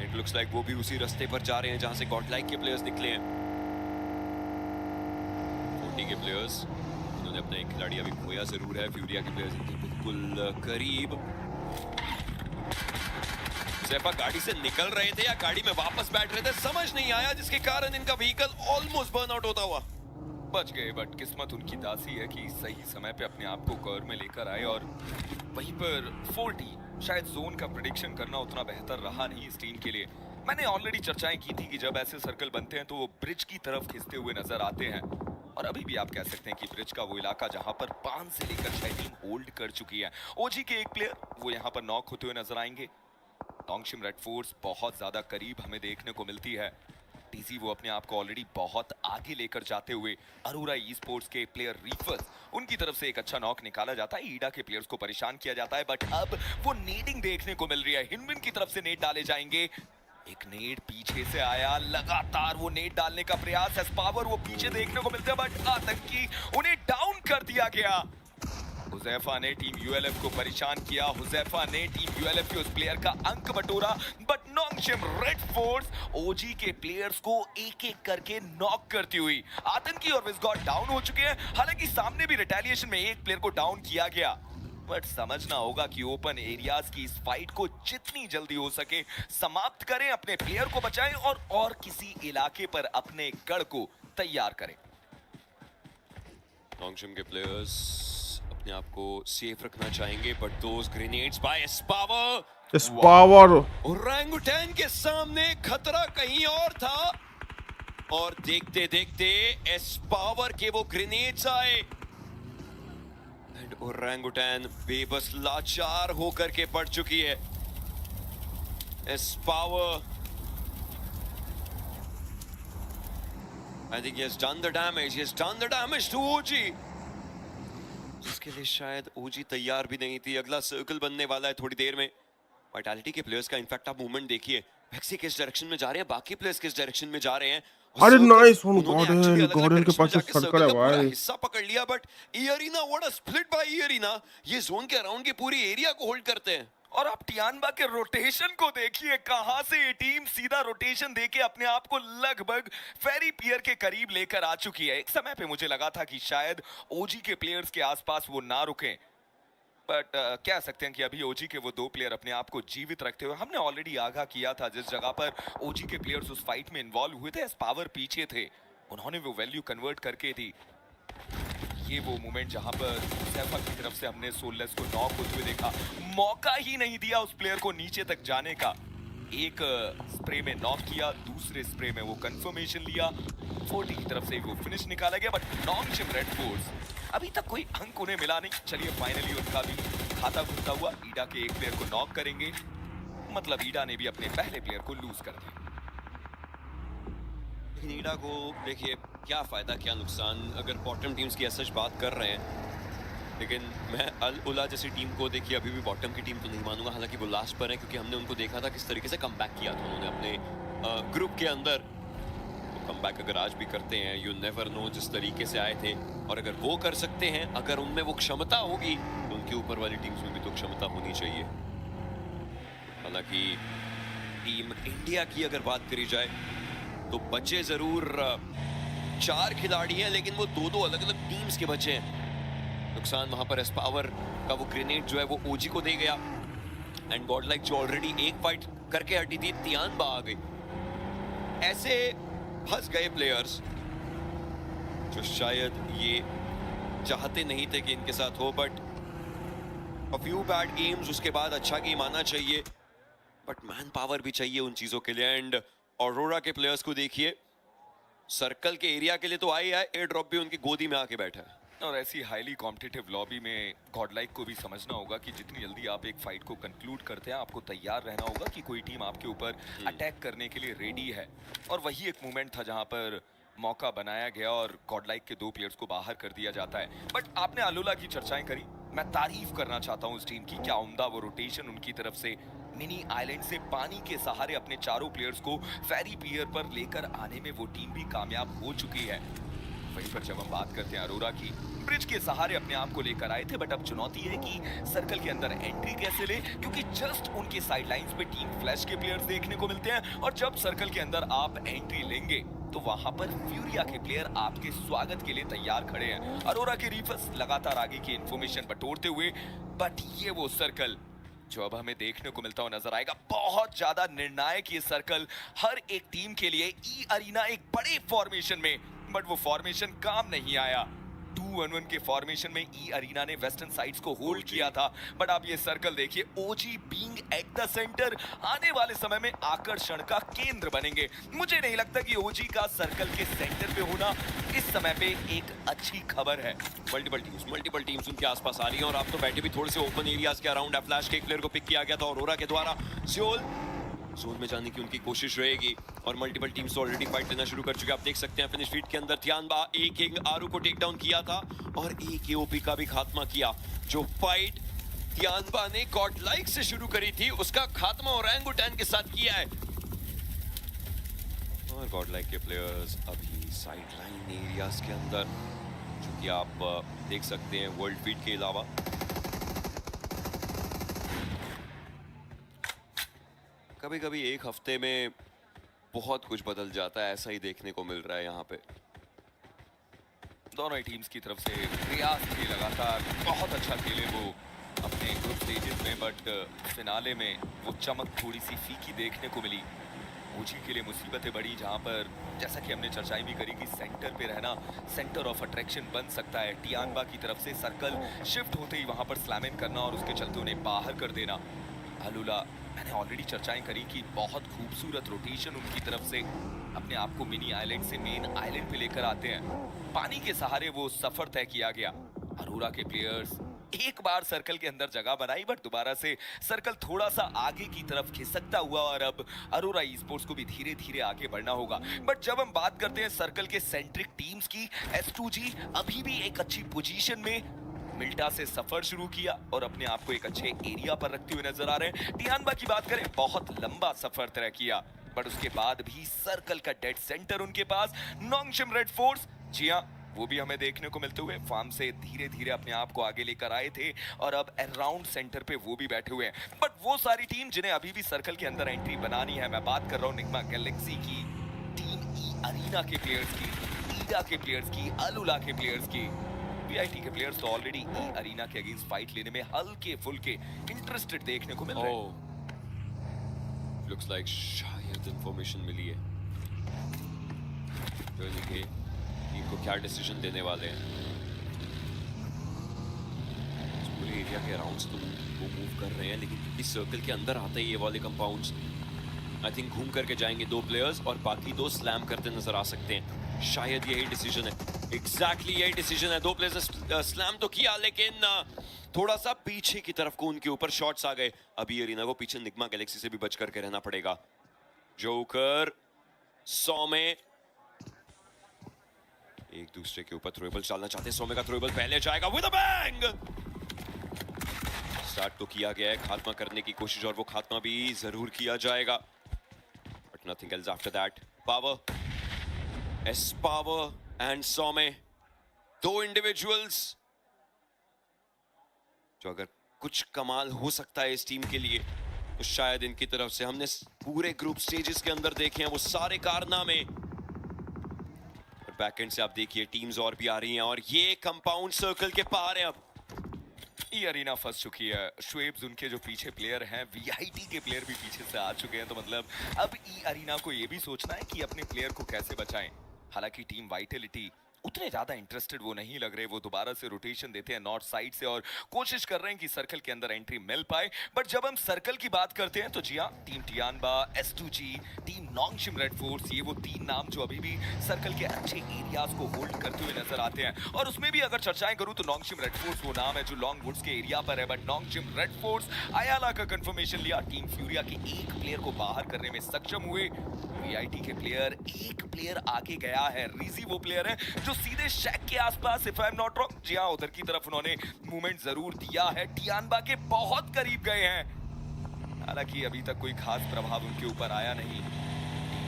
इट लुक्स लाइक वो भी उसी रास्ते पर जा रहे हैं जहां से गॉडलाइक के प्लेयर्स निकले हैं। 40 के प्लेयर्स उन्होंने अपना एक खिलाड़ी अभी खोया जरूर है। फ्यूरिया के प्लेयर्स बिल्कुल करीब। ज़ेफा गाड़ी से निकल रहे थे या गाड़ी में वापस बैठ रहे थे समझ नहीं आया, जिसके कारण इनका व्हीकल ऑलमोस्ट बर्न आउट होता हुआ बच गए। बट किस्मत उनकी दासी है कि सही समय पे अपने आप को कर्व में लेकर आए। और वहीं पर 40 शायद जोन का प्रेडिक्शन करना उतना बेहतर रहा नहीं इस टीम के लिए। मैंने ऑलरेडी चर्चाएं की थी कि जब ऐसे सर्कल बनते हैं तो वो ब्रिज की तरफ खिंचते हुए नजर आते हैं। और अभी भी आप कह सकते हैं कि ब्रिज का वो इलाका जहां पर 5 से लेकर 6 टीम होल्ड कर चुकी है। ओजी के एक प्लेयर वो यहाँ पर नॉक होते हुए नजर आएंगे। टोंगशिम रेड फोर्स बहुत ज्यादा करीब हमें देखने को मिलती है। टीजी वो अपने आप को ऑलरेडी बहुत आगे लेकर जाते हुए अरोरा ई स्पोर्ट्स के प्लेयर रीफर्स उनकी तरफ से एक अच्छा नॉक निकाला जाता है। ईडा के प्लेयर्स को परेशान किया जाता है, बट अब वो नेडिंग देखने को मिल रही है। हिनविन की तरफ से नेड डाले जाएंगे। एक नेड पीछे से आया, लगातार वो नेड डालने का प्रयास है। पावर वो पीछे देखने को मिलते हैं, बट आतंकी उन्हें डाउन कर दिया गया। हुजैफा ने टीम यूएलएफ को परेशान किया। हुजैफा ने टीम यूएलएफ के उस प्लेयर का अंक बटोरा, बट नोंगशिम रेड फोर्स ओजी के प्लेयर्स को एक-एक करके नॉक करती हुई। आतंकी और विस्गॉड डाउन हो चुके हैं। हालांकि सामने भी रिटेलिएशन में एक प्लेयर को डाउन किया गया, बट समझना होगा कि ओपन एरियाज की इस फाइट को जितनी जल्दी हो सके समाप्त करें, अपने प्लेयर को बचाएं और किसी इलाके पर अपने गढ़ को तैयार करें। नोंगशिम के प्लेयर्स अपने आप को सेफ रखना चाहेंगे, but those grenades by
Spower
Orangutan के सामने खतरा कहीं और था। और देखते देखते एस्पावर के वो ग्रेनेड्स आए एंड ओरंगुटैन बेबस लाचार होकर के पड़ चुकी है। एस्पावर I think he has done the damage. He has done the damage to OG. जिसके लिए शायद OG तैयार भी नहीं थी। अगला सर्कल बनने वाला है थोड़ी देर में। वाइटैलिटी के प्लेयर्स का इनफैक्ट आप मूवमेंट देखिए, वैक्सी किस डायरेक्शन में जा रहे हैं, बाकी प्लेयर्स किस डायरेक्शन में जा रहे हैं।
अरे नाइस वन गॉडल के पास सर्कल है भाई।
हिस्सा पकड़ लिया, बट ईयरीना व्हाट अ स्प्लिट बाय ईयरीना। ये जोन के अराउंड के पूरी एरिया को होल्ड करते हैं।
और आप टियानबा के रोटेशन को देखिए, कहां से ये टीम सीधा रोटेशन देके अपने आप को लगभग फेरी पियर के करीब लेकर आ चुकी है। एक समय पे मुझे लगा था कि शायद ओजी के प्लेयर्स के आसपास वो ना रुकें, बट कह सकते हैं कि अभी ओजी के वो 2 प्लेयर अपने आप को जीवित रखते हुए, हमने ऑलरेडी आगाह किया था जिस जगह पर ओजी के प्लेयर्स उस फाइट में इन्वॉल्व हुए थे, पावर पीछे थे, उन्होंने वो वैल्यू कन्वर्ट करके थी। ये वो मोमेंट जहां पर ज़ेफा की तरफ से हमने सोललेस को नॉक होते हुए देखा, मौका ही नहीं दिया उस प्लेयर को नीचे तक जाने का। एक स्प्रे में नॉक किया, दूसरे स्प्रे में वो कंफर्मेशन लिया, 40 की तरफ से वो फिनिश निकाला गया। बट नोंगशिम रेड फोर्स अभी तक कोई अंक उन्हें मिला नहीं। चलिए फाइनली उनका भी खाता घूमता हुआ ईडा के एक प्लेयर को नॉक करेंगे, मतलब ईडा ने भी अपने पहले प्लेयर को लूज कर दिया।
लेकिन ईडा को देखिए क्या फायदा क्या नुकसान, अगर बॉटम टीम्स की सच बात कर रहे हैं, लेकिन मैं अल उला जैसी टीम को देखिए अभी भी बॉटम की टीम तो नहीं मानूंगा, हालांकि वो लास्ट पर है, क्योंकि हमने उनको देखा था किस तरीके से कमबैक किया था उन्होंने अपने ग्रुप के अंदर। तो कमबैक अगर आज भी करते हैं, यू नेवर नो, जिस तरीके से आए थे, और अगर वो कर सकते हैं, अगर उनमें वो क्षमता होगी तो उनके ऊपर वाली टीम्स में भी तो क्षमता होनी चाहिए। हालांकि टीम इंडिया की अगर बात करी जाए तो बचे जरूर 4 खिलाड़ी हैं, लेकिन वो 2-2 अलग अलग टीम्स के बचे हैं। नुकसान वहां पर एस्पावर का वो ग्रेनेड जो है वो ओजी को दे गया, एंड गॉडलाइक जो ऑलरेडी एक फाइट करके हटी थी, तियानबा आ गई। ऐसे फंस गए प्लेयर्स जो शायद ये चाहते नहीं थे कि इनके साथ हो, but a few bad games, उसके बाद अच्छा गेम आना चाहिए, बट मैन पावर भी चाहिए उन चीजों के लिए। एंड ऑरोरा के प्लेयर्स को देखिए, सर्कल के एरिया के लिए तो आए एयर ड्रॉप भी उनकी गोदी में आके बैठा है।
और ऐसी हाईली कॉम्पिटिटिव लॉबी में गॉडलाइक को भी समझना होगा कि जितनी जल्दी आप एक फाइट को कंक्लूड करते हैं, आपको तैयार रहना होगा कि कोई टीम आपके ऊपर अटैक करने के लिए रेडी है। और वही एक मोमेंट था जहां पर मौका बनाया गया और गॉडलाइक के 2 प्लेयर्स को बाहर कर दिया जाता है। बट आपने अलोला की चर्चाएं करी, मैं तारीफ करना चाहता हूं उस टीम की, क्या उम्दा वो रोटेशन उनकी तरफ से। मिनी आइलैंड से पानी के सहारे अपने चारों प्लेयर्स को फेरी पियर पर लेकर आने में वो टीम भी कामयाब हो चुकी है। वहीं पर जब हम बात करते हैं अरोरा की, ब्रिज के सहारे अपने आप को लेकर आए थे, बट अब चुनौती है कि सर्कल के अंदर एंट्री कैसे ले, क्योंकि जस्ट उनके साइडलाइंस पे टीम फ्लैश के प्लेयर्स देखने को मिलते हैं, और जब सर्कल के अंदर आप एंट्री लेंगे तो वहां पर फ्यूरिया के प्लेयर आपके स्वागत के लिए तैयार खड़े हैं। अरोरा के रीफर्स लगातार आगे की इंफॉर्मेशन बटोरते हुए, बट ये वो सर्कल जो अब हमें देखने को मिलता हुआ नजर आएगा, बहुत ज्यादा निर्णायक ये सर्कल हर एक टीम के लिए। ई अरीना एक बड़े फॉर्मेशन में, बट वो फॉर्मेशन काम नहीं आया। 2-1-1 के फॉर्मेशन में ई अरीना ने वेस्टर्न साइड्स को होल्ड किया था, बट आप ये सर्कल देखिए, ओजी बीइंग एट द सेंटर आने वाले समय में आकर्षण का केंद्र बनेंगे। मुझे नहीं लगता कि ओजी का सर्कल के सेंटर पे होना इस समय पे एक अच्छी खबर है।
मल्टीपल टीम्स उनके आसपास आ रही हैं, और आप तो बैठे भी थोड़े से ओपन एरियाज के अराउंड है। फ्लैश के एक प्लेयर को पिक किया गया था ऑरोरा के द्वारा, सियोल जोन में जाने की उनकी कोशिश रहेगी, और मल्टीपल टीम्स ऑलरेडी फाइट लेना शुरू कर चुके हैं। आप देख सकते हैं फिनिश फीट के अंदर तियानबा एक किंग आरू को टेक डाउन किया था, और एक एओपी का भी खात्मा किया। जो फाइट तियानबा ने गॉडलाइक से शुरू करी थी, उसका खात्मा ओरंगुटैन के साथ किया है। और गॉडलाइक के प्लेयर्स अभी साइड लाइन एरियाज के अंदर, जो कि आप देख सकते हैं वर्ल्ड फीट के अलावा। कभी कभी एक हफ्ते में बहुत कुछ बदल जाता है, ऐसा ही देखने को मिल रहा है यहाँ पे।
दोनों ही टीम्स की तरफ से प्रयास किए लगातार, बहुत अच्छा खेले वो अपने ग्रुप स्टेजेस में, बट फिनाले में वो चमक थोड़ी सी फीकी देखने को मिली। ओजी के लिए मुसीबतें बड़ी, जहां पर जैसा कि हमने चर्चाएं भी करी कि सेंटर पे रहना सेंटर ऑफ अट्रैक्शन बन सकता है। टियानबा की तरफ से सर्कल शिफ्ट होते ही वहां पर स्लैम इन करना और उसके चलते उन्हें बाहर कर देना। हलूला, मैंने ऑलरेडी चर्चाएं करी कि बहुत खूबसूरत रोटेशन उनकी तरफ से अपने आप को मिनी आइलैंड से मेन आइलैंड पे लेकर आते हैं। पानी के सहारे वो सफर तय किया गया। अरोरा के प्लेयर्स एक बार सर्कल के अंदर जगह बनाई, बट दोबारा से सर्कल थोड़ा सा आगे की तरफ खिसकता हुआ, और अब अरोरा ई स्पोर्ट्स को भी धीरे धीरे आगे बढ़ना होगा। बट जब हम बात करते हैं सर्कल के सेंट्रिक टीम्स की, S2G अभी भी एक अच्छी पोजीशन में मिल्टा से सफर शुरू किया और अपने आप को एक अच्छे एरिया पर रखते हुए नजर आ रहे हैं। टियानबा की बात करें, बहुत लंबा सफर तय किया, बट उसके बाद भी सर्कल का डेड सेंटर उनके पास। नोंगशिम रेड फोर्स, जी हाँ, वो भी हमें देखने को मिलते हुए फार्म से धीरे धीरे अपने आप को आगे लेकर आए थे, और अब अराउंड सेंटर पे वो भी बैठे हुए हैं। बट वो सारी टीम जिन्हें अभी भी सर्कल के अंदर एंट्री बनानी है, मैं बात कर रहा हूँ निग्मा गैलेक्सी की टीम, ई अरीना के प्लेयर्स की, ईडा के प्लेयर्स की, अलुला के प्लेयर्स की। वीआईटी के प्लेयर्स तो ऑलरेडी ई अरीना के अगेंस्ट फाइट लेने में हल्के फुल्के इंटरेस्टेड देखने को मिल रहे हैं।
लुक्स लाइक शायद इंफॉर्मेशन मिली है, तो देखिए इनको क्या डिसीजन देने वाले हैं। पूरे एरिया के अराउंड तो वो मूव कर रहे हैं, लेकिन इस सर्कल के अंदर आते ही ये वाले कंपाउंड्स आई थिंक घूम करके जाएंगे 2 प्लेयर्स और बाकी 2 स्लैम करते नजर आ सकते हैं। शायद यही डिसीजन है, एग्जैक्टली यही डिसीजन है। 2 प्लेयर्स ने स्लैम तो किया, लेकिन थोड़ा सा पीछे की तरफ को उनके ऊपर शॉट्स आ गए। अभी अरीना को पीछे निग्मा गैलेक्सी से भी बच करके रहना पड़ेगा। जोकर 100 में एक दूसरे के ऊपर थ्रोएबल डालना चाहते हैं। 100 में का थ्रोएबल पहले जाएगा विद अ बैंग। स्टार्ट तो किया गया है खात्मा करने की कोशिश, और वो खात्मा भी जरूर किया जाएगा, but nothing else after that. Power, S power and 100 में 2 इंडिविजुअल्स जो अगर कुछ कमाल हो सकता है इस टीम के लिए तो शायद इनकी तरफ से। हमने पूरे ग्रुप स्टेजेस के अंदर देखे हैं वो सारे कारनामे, और बैकएंड से आप देखिए टीम्स और भी आ रही हैं, और ये कंपाउंड सर्कल के पार है। अब
ई अरीना फंस चुकी है। शुएब्स उनके जो पीछे प्लेयर हैं, वीआईटी के प्लेयर भी पीछे से आ चुके हैं, तो मतलब अब ई अरीना को ये भी सोचना है कि अपने प्लेयर को कैसे बचाएं। हालांकि टीम वाइटलिटी उतने ज्यादा इंटरेस्टेड वो नहीं लग रहे। वो दोबारा से रोटेशन देते हैं नॉर्थ साइड से और कोशिश कर रहे हैं कि सर्कल के अंदर एंट्री मिल पाए। बट जब हम सर्कल की बात करते हैं तो जी हाँ, team Tianba, S2G, team Nongshim Red Force, ये वो 3 नाम जो अभी भी सर्कल के अच्छे एरियाज को होल्ड करते हुए नजर आते हैं। और उसमें भी अगर चर्चाएं करूं तो नोंगशिम रेड फोर्स वो नाम है जो लॉन्ग वुड्स के एरिया पर है, बट नोंगशिम रेड फोर्स अयाला का कंफर्मेशन लिया। टीम फ्यूरिया के एक प्लेयर को बाहर करने में सक्षम हुए। वीआईटी के प्लेयर एक प्लेयर आगे गया है, रीजी वो प्लेयर है जो सीधे शैक के आसपास, if I am not wrong, जी हाँ, उधर की तरफ उन्होंने मूवमेंट जरूर दिया है। टियानबा के बहुत करीब गए हैं, हालांकि अभी तक कोई खास प्रभाव उनके ऊपर आया नहीं।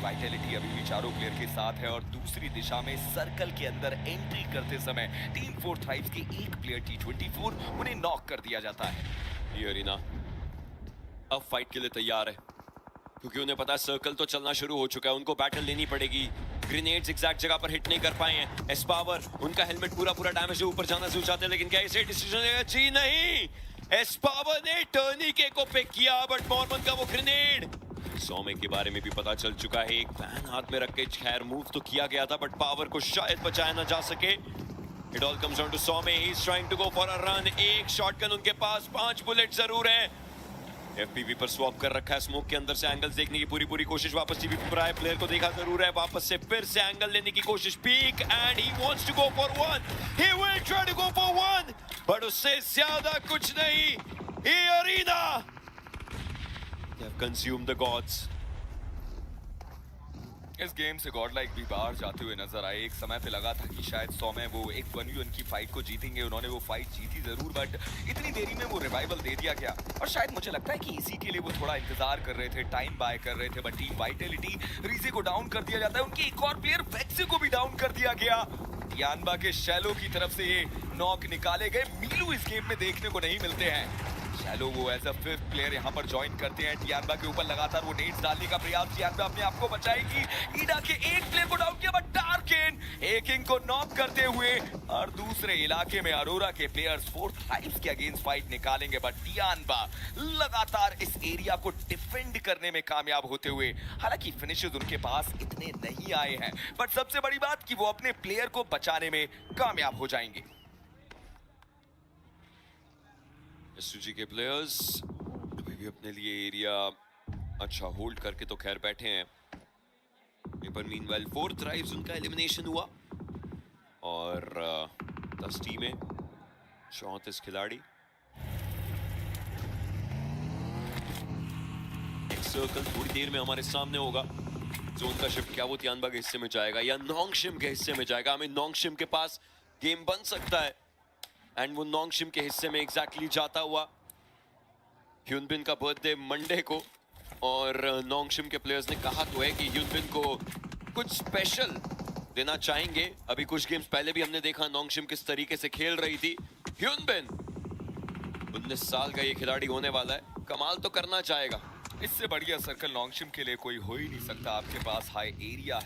वाइटलिटी अभी भी चारों प्लेयर के साथ है, और दूसरी दिशा में सर्कल के अंदर एंट्री करते समय टीम 4 थ्राइव्स के एक प्लेयर T24 उन्हें नॉक कर दिया जाता है।
ये अरीना अब फाइट के लिए तैयार है, क्योंकि उन्हें पता है सर्कल तो चलना शुरू हो चुका है, उनको बैटल लेनी पड़ेगी। ग्रेनेड्स एग्जैक्ट जगह पर हिट नहीं कर पाए हैं। एस पावर, उनका हेलमेट पूरा डैमेज है, ऊपर जाना जरूर चाहते हैं, लेकिन क्या इसे डिसीजन लेगा? जी नहीं, एस पावर ने टर्निके को पिक किया, बट मॉर्मन का वो ग्रेनेड 100 के बारे में भी पता चल चुका है। एक बैन हाथ में रख के खैर मूव तो किया गया था, बट पावर को शायद बचाया ना जा सके। It all comes down to 100 में, he is trying to go for a run. एक शॉटगन उनके पास, 5 बुलेट जरूर है। एफपीवी पर स्वैप कर रखा है, स्मोक के अंदर से एंगल्स देखने की पूरी कोशिश। वापस टीवी पर आए, प्लेयर को देखा जरूर है, वापस से फिर से एंगल लेने की कोशिश। Peek and he wants to go for 1, he will try to go for 1, but उससे ज्यादा कुछ नहीं। ये Arena they have consumed the gods.
इस गेम से गॉड लाइक भी बाहर जाते हुए नजर आए। एक समय पे लगा था कि शायद 100 में वो एक 1v1 की फाइट को जीतेंगे, उन्होंने वो फाइट जीती जरूर, बट इतनी देरी में वो रिवाइवल दे दिया गया। और शायद मुझे लगता है कि इसी के लिए वो थोड़ा इंतजार कर रहे थे, टाइम बाय कर रहे थे। बट टीम वाइटलिटी, रीजे को डाउन कर दिया जाता है, उनकी एक और प्लेयर वेक्सी को भी डाउन कर दिया गया। टियानबा के शैलो की तरफ से ये नॉक निकाले गए। मीलू इस गेम में देखने को नहीं मिलते हैं। शैलो वो एज अ 5th प्लेयर यहाँ पर ज्वाइन करते हैं। टियानबा के ऊपर लगातार वो नेट्स डालने का प्रयास, टियानबा अपने आप को बचाएगी। ईडा के एक प्लेयर को डाउन किया, बट डार्केन एकिंग को नॉक करते हुए, और दूसरे इलाके में अरोरा के प्लेयर्स 4 थ्राइव्स के अगेंस्ट फाइट निकालेंगे। बट टियानबा लगातार इस एरिया को डिफेंड करने में कामयाब होते हुए, हालांकि फिनिशेस उनके पास इतने नहीं आए हैं, बट सबसे बड़ी बात कि वो अपने प्लेयर को बचाने में कामयाब हो जाएंगे।
S2G के प्लेयर्स अभी भी अपने लिए एरिया अच्छा होल्ड करके तो खैर बैठे हैं, पर मीनवाइल 4 थ्राइव्स उनका एलिमिनेशन हुआ, और 10 टीमें, 34 खिलाड़ी। एक सर्कल थोड़ी देर में हमारे सामने होगा। जोन का शिफ्ट क्या वो टियानबा के हिस्से में जाएगा या नोंगशिम के हिस्से में जाएगा? हमें नोंगशिम के पास गेम बन सकता है, एंड वो नोंगशिम के हिस्से में एग्जैक्टली जाता हुआ। ह्यूनबिन का बर्थडे मंडे को, और नोंगशिम के प्लेयर्स ने कहा तो है कि ह्यूनबिन को कुछ स्पेशल देना चाहेंगे। अभी कुछ गेम्स पहले भी हमने देखा नोंगशिम किस तरीके से खेल रही थी। ह्यूनबिन 19 साल का ये खिलाड़ी होने वाला है, कमाल तो करना चाहेगा।
इससे बढ़िया सर्कल नोंगशिम के लिए कोई हो ही नहीं सकता। आपके पास हाई एरिया